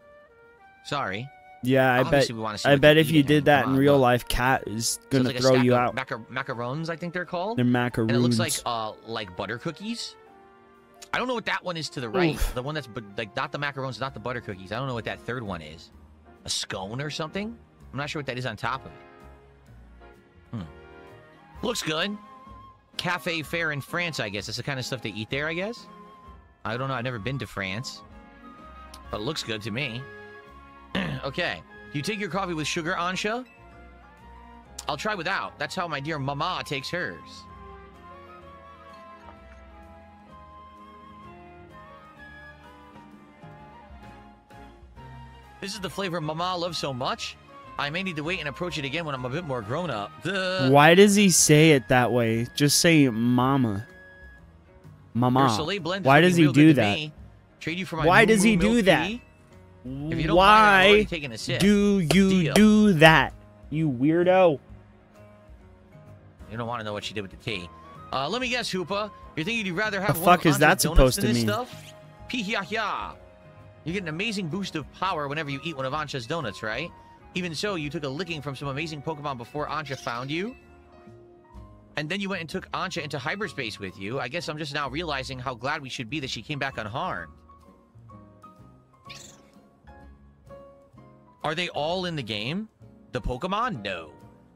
Sorry. Yeah, I bet. Obviously, we wanna see I what bet they're if you eating, did that come in on, real look. life, Cat is So gonna it's like a throw stack you of out. Macarons, I think they're called. They're macaroons. And it looks like butter cookies. I don't know what that one is to the right. Oof. The one that's like not the macarons, not the butter cookies. I don't know what that third one is. A scone or something? I'm not sure what that is on top of it. Looks good. Cafe fare in France, I guess. That's the kind of stuff they eat there, I guess. I don't know. I've never been to France. But it looks good to me. Okay. Do you take your coffee with sugar, Ansha? I'll try without. That's how my dear mama takes hers. This is the flavor Mama loves so much. I may need to wait and approach it again when I'm a bit more grown up. Duh. Why does he say it that way? Just say mama. Your Mama. Soleil blend is Why looking does he real do good to that? me. Trade you for my Why Moo does he Moo do milk that? tea? If you don't mind, I'm already Why taking a sip. do you Deal. do that? You weirdo. You don't want to know what she did with the tea. Let me guess, Hoopa. You're thinking you'd rather have The one fuck is Anja's that donuts supposed than to this mean? stuff? Pee-hia-hia. You get an amazing boost of power whenever you eat one of Ansha's donuts, right? Even so, you took a licking from some amazing Pokemon before Ansha found you. And then you went and took Ansha into hyperspace with you. I guess I'm just now realizing how glad we should be that she came back unharmed. Are they all in the game? The Pokemon? No.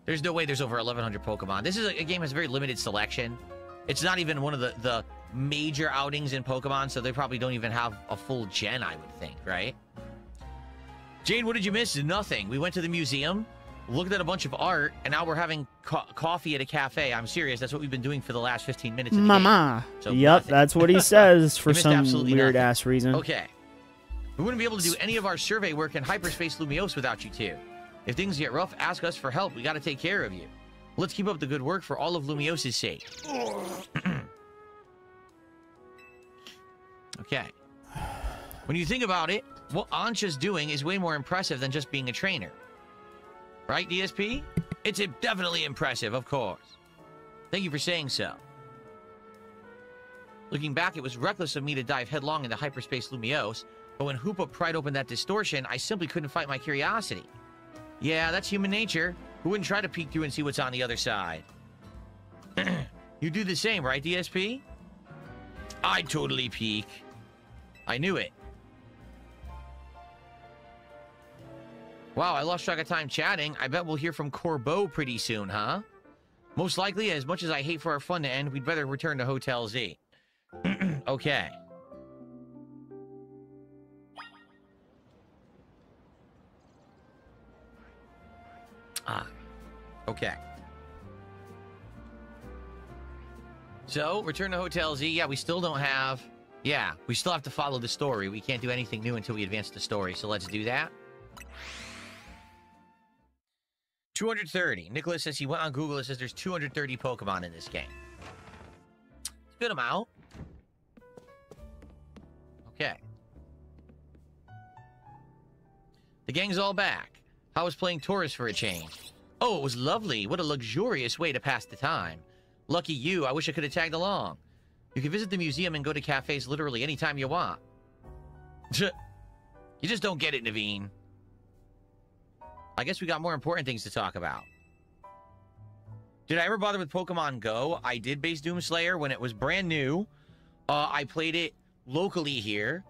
There's no way there's over 1,100 Pokemon. This is a game that has very limited selection. It's not even one of the major outings in Pokemon, so they probably don't even have a full gen, I would think, right? Jane, what did you miss? Nothing. We went to the museum. looked at a bunch of art, and now we're having coffee at a cafe. I'm serious. That's what we've been doing for the last 15 minutes of the Mama. game. So Yep, nothing. that's what he says for You missed some absolutely weird nothing. ass reason. Okay. We wouldn't be able to do any of our survey work in hyperspace Lumiose without you two. If things get rough, ask us for help. We got to take care of you. Let's keep up the good work for all of Lumiose's sake. Okay. When you think about it, what Ansha's doing is way more impressive than just being a trainer. Right, DSP? It's definitely impressive, of course. Thank you for saying so. Looking back, it was reckless of me to dive headlong into hyperspace Lumiose, but when Hoopa pried open that distortion, I simply couldn't fight my curiosity. Yeah, that's human nature. Who wouldn't try to peek through and see what's on the other side? You do the same, right, DSP? I'd totally peek. I knew it. Wow, I lost track of time chatting. I bet we'll hear from Corbeau pretty soon, huh? Most likely, as much as I hate for our fun to end, we'd better return to Hotel Z. Okay. Okay. So, return to Hotel Z. Yeah, we still don't have... Yeah, we still have to follow the story. We can't do anything new until we advance the story, so let's do that. 230. Nicholas says he went on Google and says there's 230 Pokemon in this game. It's a good amount. Okay. The gang's all back. How was playing tourist for a change? Oh, it was lovely. What a luxurious way to pass the time. Lucky you. I wish I could have tagged along. You can visit the museum and go to cafes literally anytime you want. You just don't get it, Naveen. I guess we got more important things to talk about. Did I ever bother with Pokemon Go? I did base Doomslayer when it was brand new. I played it locally here,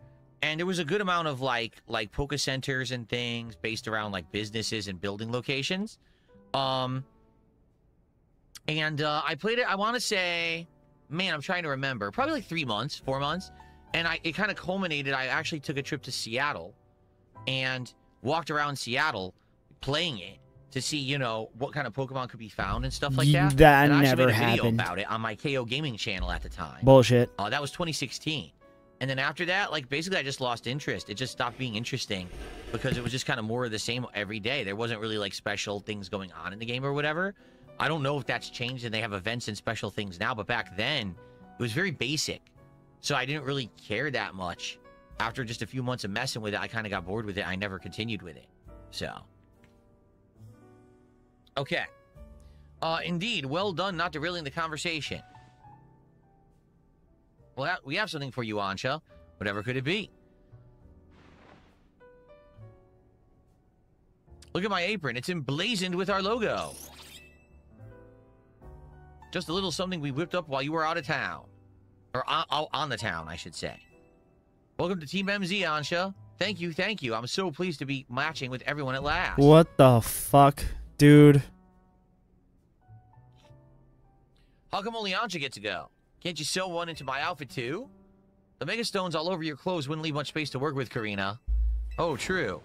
and there was a good amount of like Poke Centers and things based around like businesses and building locations. I played it, I want to say, man, I'm trying to remember, probably like 3 months, 4 months, and it kind of culminated. I actually took a trip to Seattle and walked around Seattle playing it to see, you know, what kind of Pokemon could be found and stuff like that. That and I never actually made a video happened. about it on my KO Gaming channel at the time. Bullshit. That was 2016. And then after that, like, basically I just lost interest. It just stopped being interesting because it was just kind of more of the same every day. There wasn't really, like, special things going on in the game or whatever. I don't know if that's changed and they have events and special things now, but back then, it was very basic. So I didn't really care that much. After just a few months of messing with it, I kind of got bored with it. I never continued with it. So. Okay. Indeed, well done not derailing the conversation. Well, we have something for you, Ansha. Whatever could it be? Look at my apron. It's emblazoned with our logo. Just a little something we whipped up while you were out of town. Or on the town, I should say. Welcome to Team MZ, Ansha. Thank you, thank you. I'm so pleased to be matching with everyone at last. What the fuck, dude? How come only Ansha gets to go? Can't you sew one into my outfit, too? The Megastones all over your clothes wouldn't leave much space to work with, Karina. Oh, true.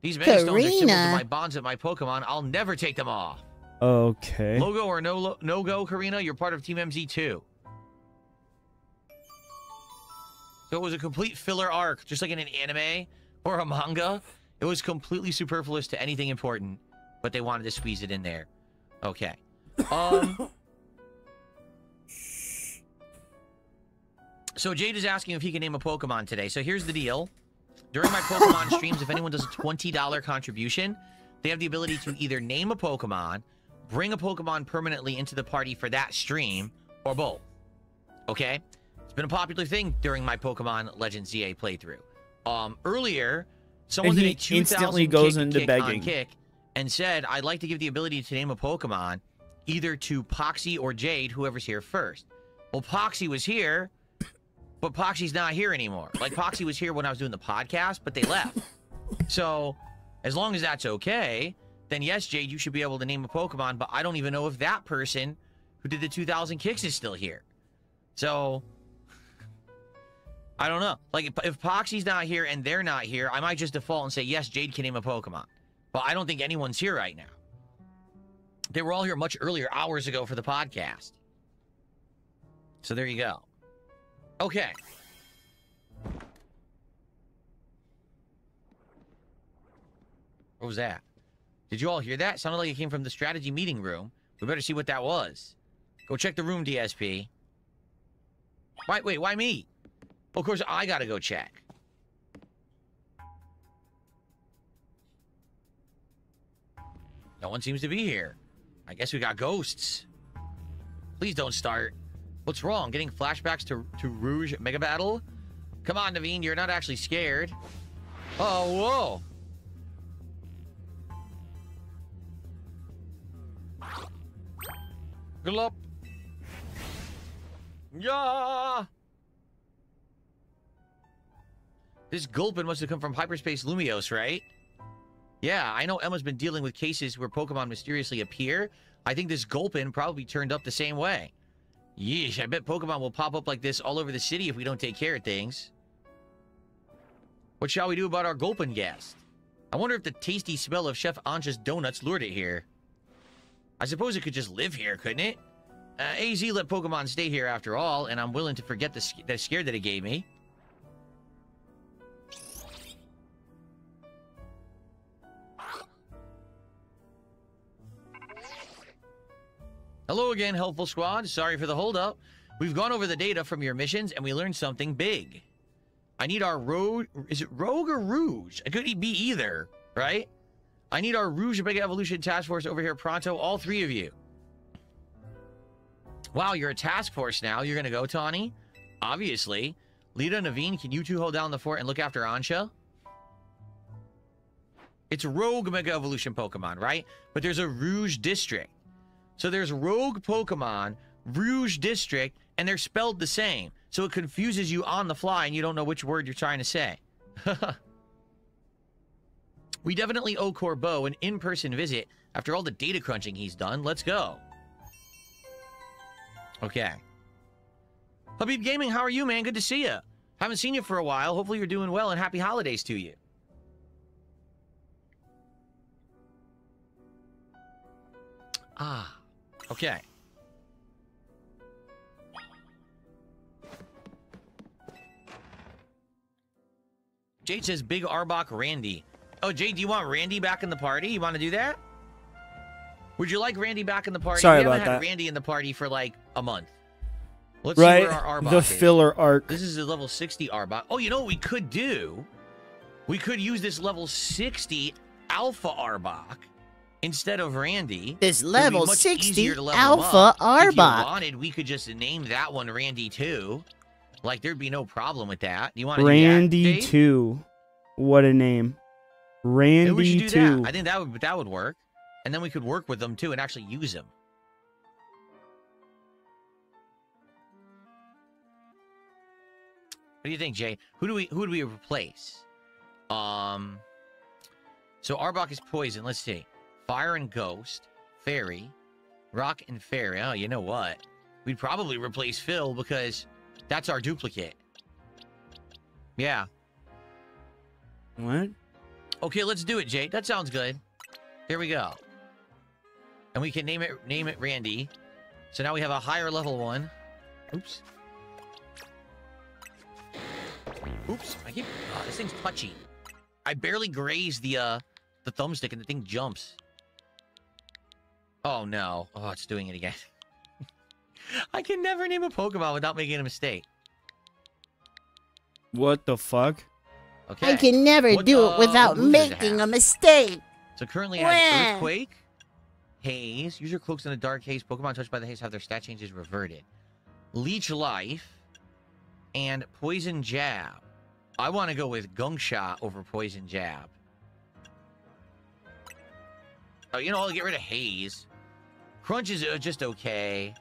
These Megastones are symbols of my bonds with my Pokemon. I'll never take them off. Okay. Logo or no go, Karina, you're part of Team MZ, too. So it was a complete filler arc, just like in an anime or a manga. It was completely superfluous to anything important, but they wanted to squeeze it in there. Okay. So Jade is asking if he can name a Pokemon today. So here's the deal. During my Pokemon streams, if anyone does a $20 contribution, they have the ability to either name a Pokemon, bring a Pokemon permanently into the party for that stream, or both. Okay? It's been a popular thing during my Pokemon Legends ZA playthrough. Earlier, someone And did he a 2,000 instantly goes into kick begging. on Kick and said, I'd like to give the ability to name a Pokemon either to Poxy or Jade, whoever's here first. Well, Poxy was here, but Poxy's not here anymore. Like, Poxy was here when I was doing the podcast, but they left. So, as long as that's okay, then yes, Jade, you should be able to name a Pokemon, but I don't even know if that person who did the 2,000 kicks is still here. So, I don't know. Like, if Poxy's not here and they're not here, I might just default and say, yes, Jade can name a Pokemon. But I don't think anyone's here right now. They were all here much earlier, hours ago, for the podcast. So there you go. Okay. What was that? Did you all hear that? Sounded like it came from the strategy meeting room. We better see what that was. Go check the room, DSP. Wait, why me? Of course, I gotta go check. No one seems to be here. I guess we got ghosts. Please don't start. What's wrong? Getting flashbacks to Rouge Mega Battle? Come on, Naveen, you're not actually scared. Oh, whoa. Glop. Yeah. This gulpin must have come from hyperspace Lumios, right? Yeah, I know Emma's been dealing with cases where Pokemon mysteriously appear. I think this gulpin probably turned up the same way. Yeesh, I bet Pokemon will pop up like this all over the city if we don't take care of things. What shall we do about our gulpin guest? I wonder if the tasty smell of Chef Anja's donuts lured it here. I suppose it could just live here, couldn't it? AZ let Pokemon stay here after all, and I'm willing to forget the scare that it gave me. Hello again, Helpful Squad. Sorry for the holdup. We've gone over the data from your missions, and we learned something big. I need our road... Is it Rogue or Rouge? It could be either, right? I need our Rouge Mega Evolution Task Force over here pronto, all three of you. Wow, you're a task force now. You're going to go, Tawny? Obviously. Lita, Naveen, can you two hold down the fort and look after Ansha? It's Rogue Mega Evolution Pokemon, right? But there's a Rouge District. So there's Rogue Pokemon, Rouge District, and they're spelled the same. So it confuses you on the fly and you don't know which word you're trying to say. We definitely owe Corbeau an in-person visit after all the data crunching he's done. Let's go. Okay. Habib Gaming, how are you, man? Good to see you. Haven't seen you for a while. Hopefully you're doing well, and happy holidays to you. Ah. Okay. Jade says Big Arbok Randy. Oh, Jade, do you want Randy back in the party? You want to do that? Would you like Randy back in the party? Sorry we haven't about had that. Randy in the party for like a month. Let's Right? see where our Arbok The is. filler arc. This is a level 60 Arbok. Oh, you know what we could do? We could use this level 60 Alpha Arbok instead of Randy. This It'd be level much 60 easier to level Alpha up. If you Arbok. wanted, we could just name that one Randy 2. Like, there'd be no problem with that. You want to Randy do that, Dave? 2. What a name. Maybe we Randy should do 2. that. I think that would work. And then we could work with them, too, and actually use them. What do you think, Jay? Who do we replace? So Arbok is poison. Let's see. Fire and Ghost, Fairy, Rock and Fairy. Oh, you know what? We'd probably replace Phil because that's our duplicate. Yeah. What? Okay, let's do it, Jay. That sounds good. Here we go. And we can name it Randy. So now we have a higher level one. Oops. Oops. I keep... Oh, this thing's touchy. I barely grazed the thumbstick and the thing jumps. Oh, no. Oh, it's doing it again. I can never name a Pokemon without making a mistake. What the fuck? Okay. I can never What, do it without moves does it making have? a mistake. So currently I have Wah. Earthquake, Haze. User cloaks in a dark haze. Pokemon touched by the haze have their stat changes reverted. Leech Life and Poison Jab. I want to go with Gunk Shot over Poison Jab. Oh, you know, I'll get rid of Haze. Crunch is just okay.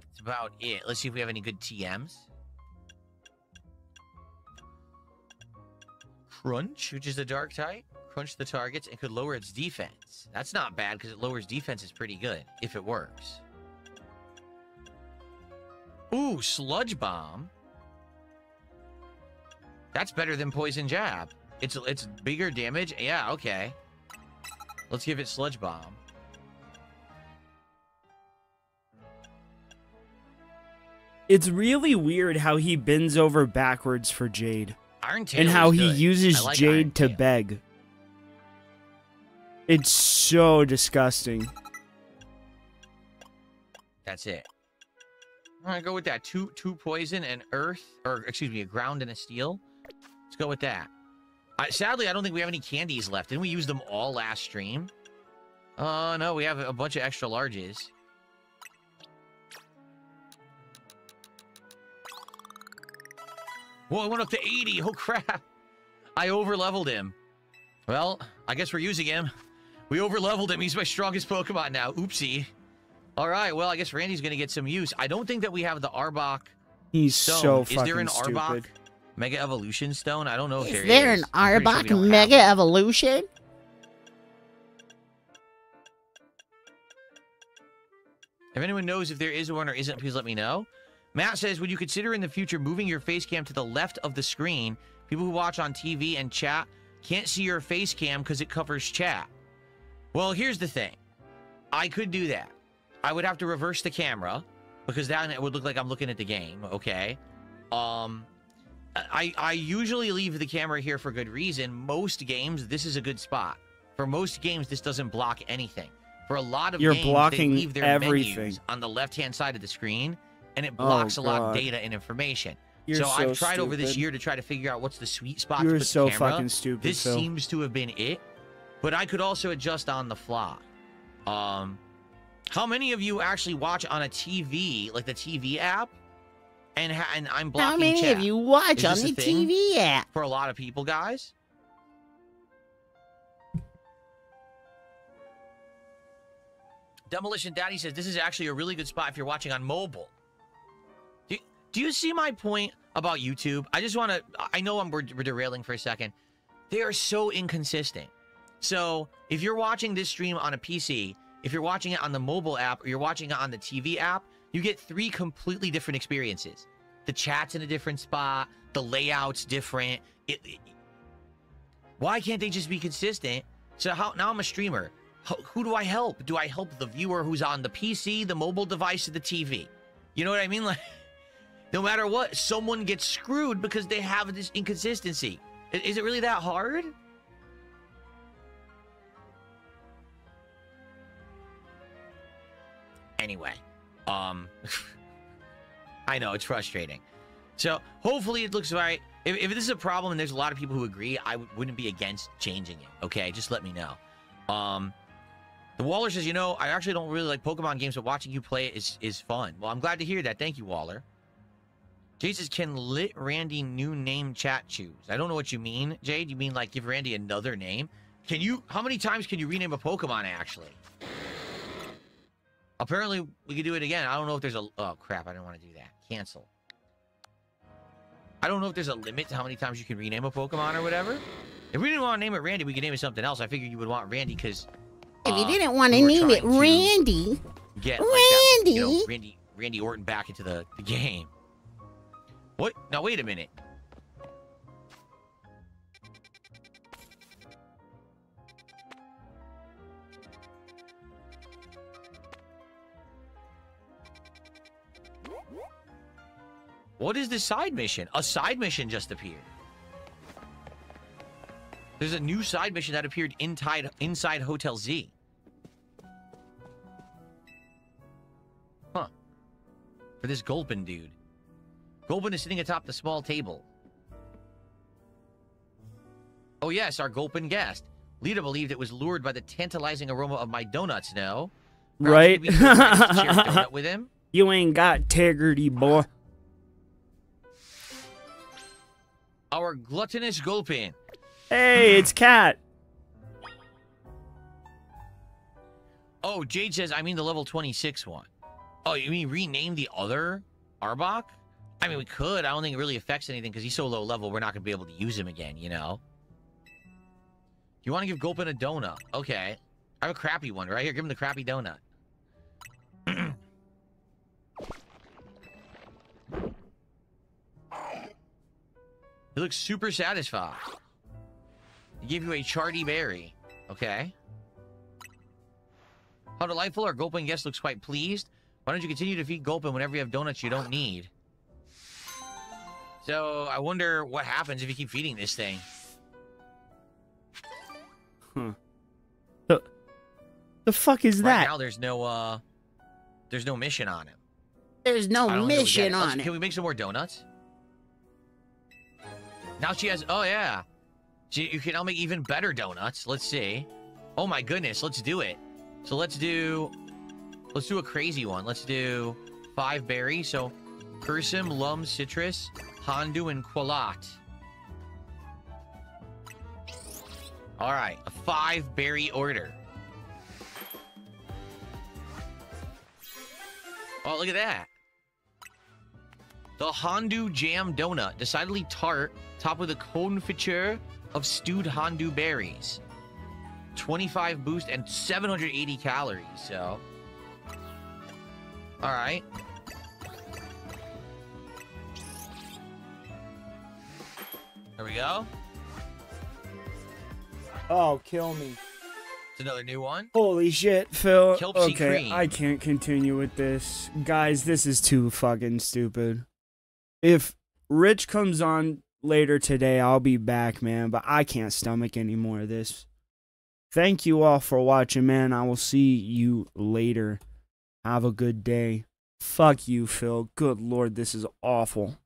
That's about it. Let's see if we have any good TMs. Crunch, which is the dark type. Crunch the targets and could lower its defense. That's not bad because it lowers defense is pretty good if it works. Ooh, Sludge Bomb. That's better than poison jab. It's bigger damage. Yeah, okay. Let's give it sludge bomb. It's really weird how he bends over backwards for Jade. Iron Tail And how is he good. uses I like Jade Iron to Tail. beg. It's so disgusting. That's it. I'm gonna go with that. Two poison and earth, or excuse me, a ground and a steel. Let's go with that. Sadly, I don't think we have any candies left. Didn't we use them all last stream? No, we have a bunch of extra larges. Whoa, I went up to 80. Oh, crap. I over-leveled him. Well, I guess we're using him. We over-leveled him. He's my strongest Pokemon now. Oopsie. All right, well, I guess Randy's going to get some use. I don't think that we have the Arbok He's stone. so Is fucking there an stupid. Arbok Mega Evolution Stone? I don't know if Is there an I'm pretty sure we Arbok don't have Mega one. Evolution? If anyone knows if there is one or isn't, please let me know. Matt says, would you consider in the future moving your face cam to the left of the screen? People who watch on TV and chat can't see your face cam because it covers chat. Well, here's the thing. I could do that. I would have to reverse the camera because then it would look like I'm looking at the game, okay? I usually leave the camera here for good reason. Most games, this is a good spot. For most games, this doesn't block anything. For a lot of You're games, blocking they leave their everything. menus on the left-hand side of the screen, and it blocks a lot of God. data and information. You're so I've tried over this stupid. year to try to figure out what's the sweet spot You're to put so the camera. fucking stupid, This Phil. seems to have been it, but I could also adjust on the fly. How many of you actually watch on a TV, like the TV app? And I'm blocking How many chat. of you watch Is on this the a thing TV app? for a lot of people, guys? Demolition Daddy says this is actually a really good spot if you're watching on mobile. Do you see my point about YouTube? I just want to, I know we're derailing for a second. They are so inconsistent. So if you're watching this stream on a PC, if you're watching it on the mobile app, or you're watching it on the TV app, you get 3 completely different experiences. The chat's in a different spot. The layout's different. Why can't they just be consistent? So now I'm a streamer. Who do I help? Do I help the viewer who's on the PC, the mobile device, or the TV? You know what I mean? Like, no matter what, someone gets screwed because they have this inconsistency. Is it really that hard? Anyway, I know it's frustrating. So hopefully it looks right. If this is a problem and there's a lot of people who agree, I wouldn't be against changing it. Okay, just let me know. The Waller says, you know, I actually don't really like Pokemon games, but watching you play it is fun. Well, I'm glad to hear that. Thank you, Waller. Jade says, can Lit Randy new name chat choose? I don't know what you mean, Jade. You mean like give Randy another name? Can you, how many times can you rename a Pokemon actually? Apparently, we could do it again. I don't know if there's a, oh crap, I didn't want to do that. Cancel. I don't know if there's a limit to how many times you can rename a Pokemon or whatever. If we didn't want to name it Randy, we could name it something else. I figured you would want Randy because If you didn't want to we were name it trying to Randy, get like that, you know, Randy. Randy Orton back into the game. What? Now wait a minute. What is this side mission? A side mission just appeared. There's a new side mission that appeared inside Hotel Z. Huh. For this Gulpin dude. Gulpin is sitting atop the small table. Oh yes, our Gulpin guest. Lita believed it was lured by the tantalizing aroma of my donuts, no? Perhaps Right? maybe he would like to share a donut with him? You ain't got integrity, boy. Our gluttonous Gulpin. Hey, it's Cat. Oh, Jade says, I mean the level 26 one. Oh, you mean rename the other Arbok? I mean, we could. I don't think it really affects anything because he's so low level, we're not going to be able to use him again, you know? You want to give Gulpin a donut? Okay. I have a crappy one right here. Give him the crappy donut. He looks super satisfied. He gave you a charty berry. Okay. How delightful. Our Gulpin guest looks quite pleased. Why don't you continue to feed Gulpin whenever you have donuts you don't need? So, I wonder what happens if you keep feeding this thing. Huh. The fuck is Right that? now, there's no mission on him. There's no I don't really get mission it. on it. Can we make some more donuts? Now she has... Oh, yeah. You can now make even better donuts. Let's see. Oh, my goodness. Let's do it. So let's do a crazy one. Let's do 5 berries. So Persim, Lum, Citrus, Hondu, and Qualat. All right. A 5-berry order. Oh, look at that. The Hondu Jam Donut. Decidedly tart, topped with a confiture of stewed Hondu berries. 25 boost and 780 calories, so. All right. There we go. Oh, kill me. It's another new one. Holy shit, Phil. Kelpsy Okay, cream. I can't continue with this. Guys, this is too fucking stupid. If Rich comes on later today, I'll be back, man, but I can't stomach any more of this. Thank you all for watching, man. I will see you later. Have a good day. Fuck you, Phil. Good lord, this is awful.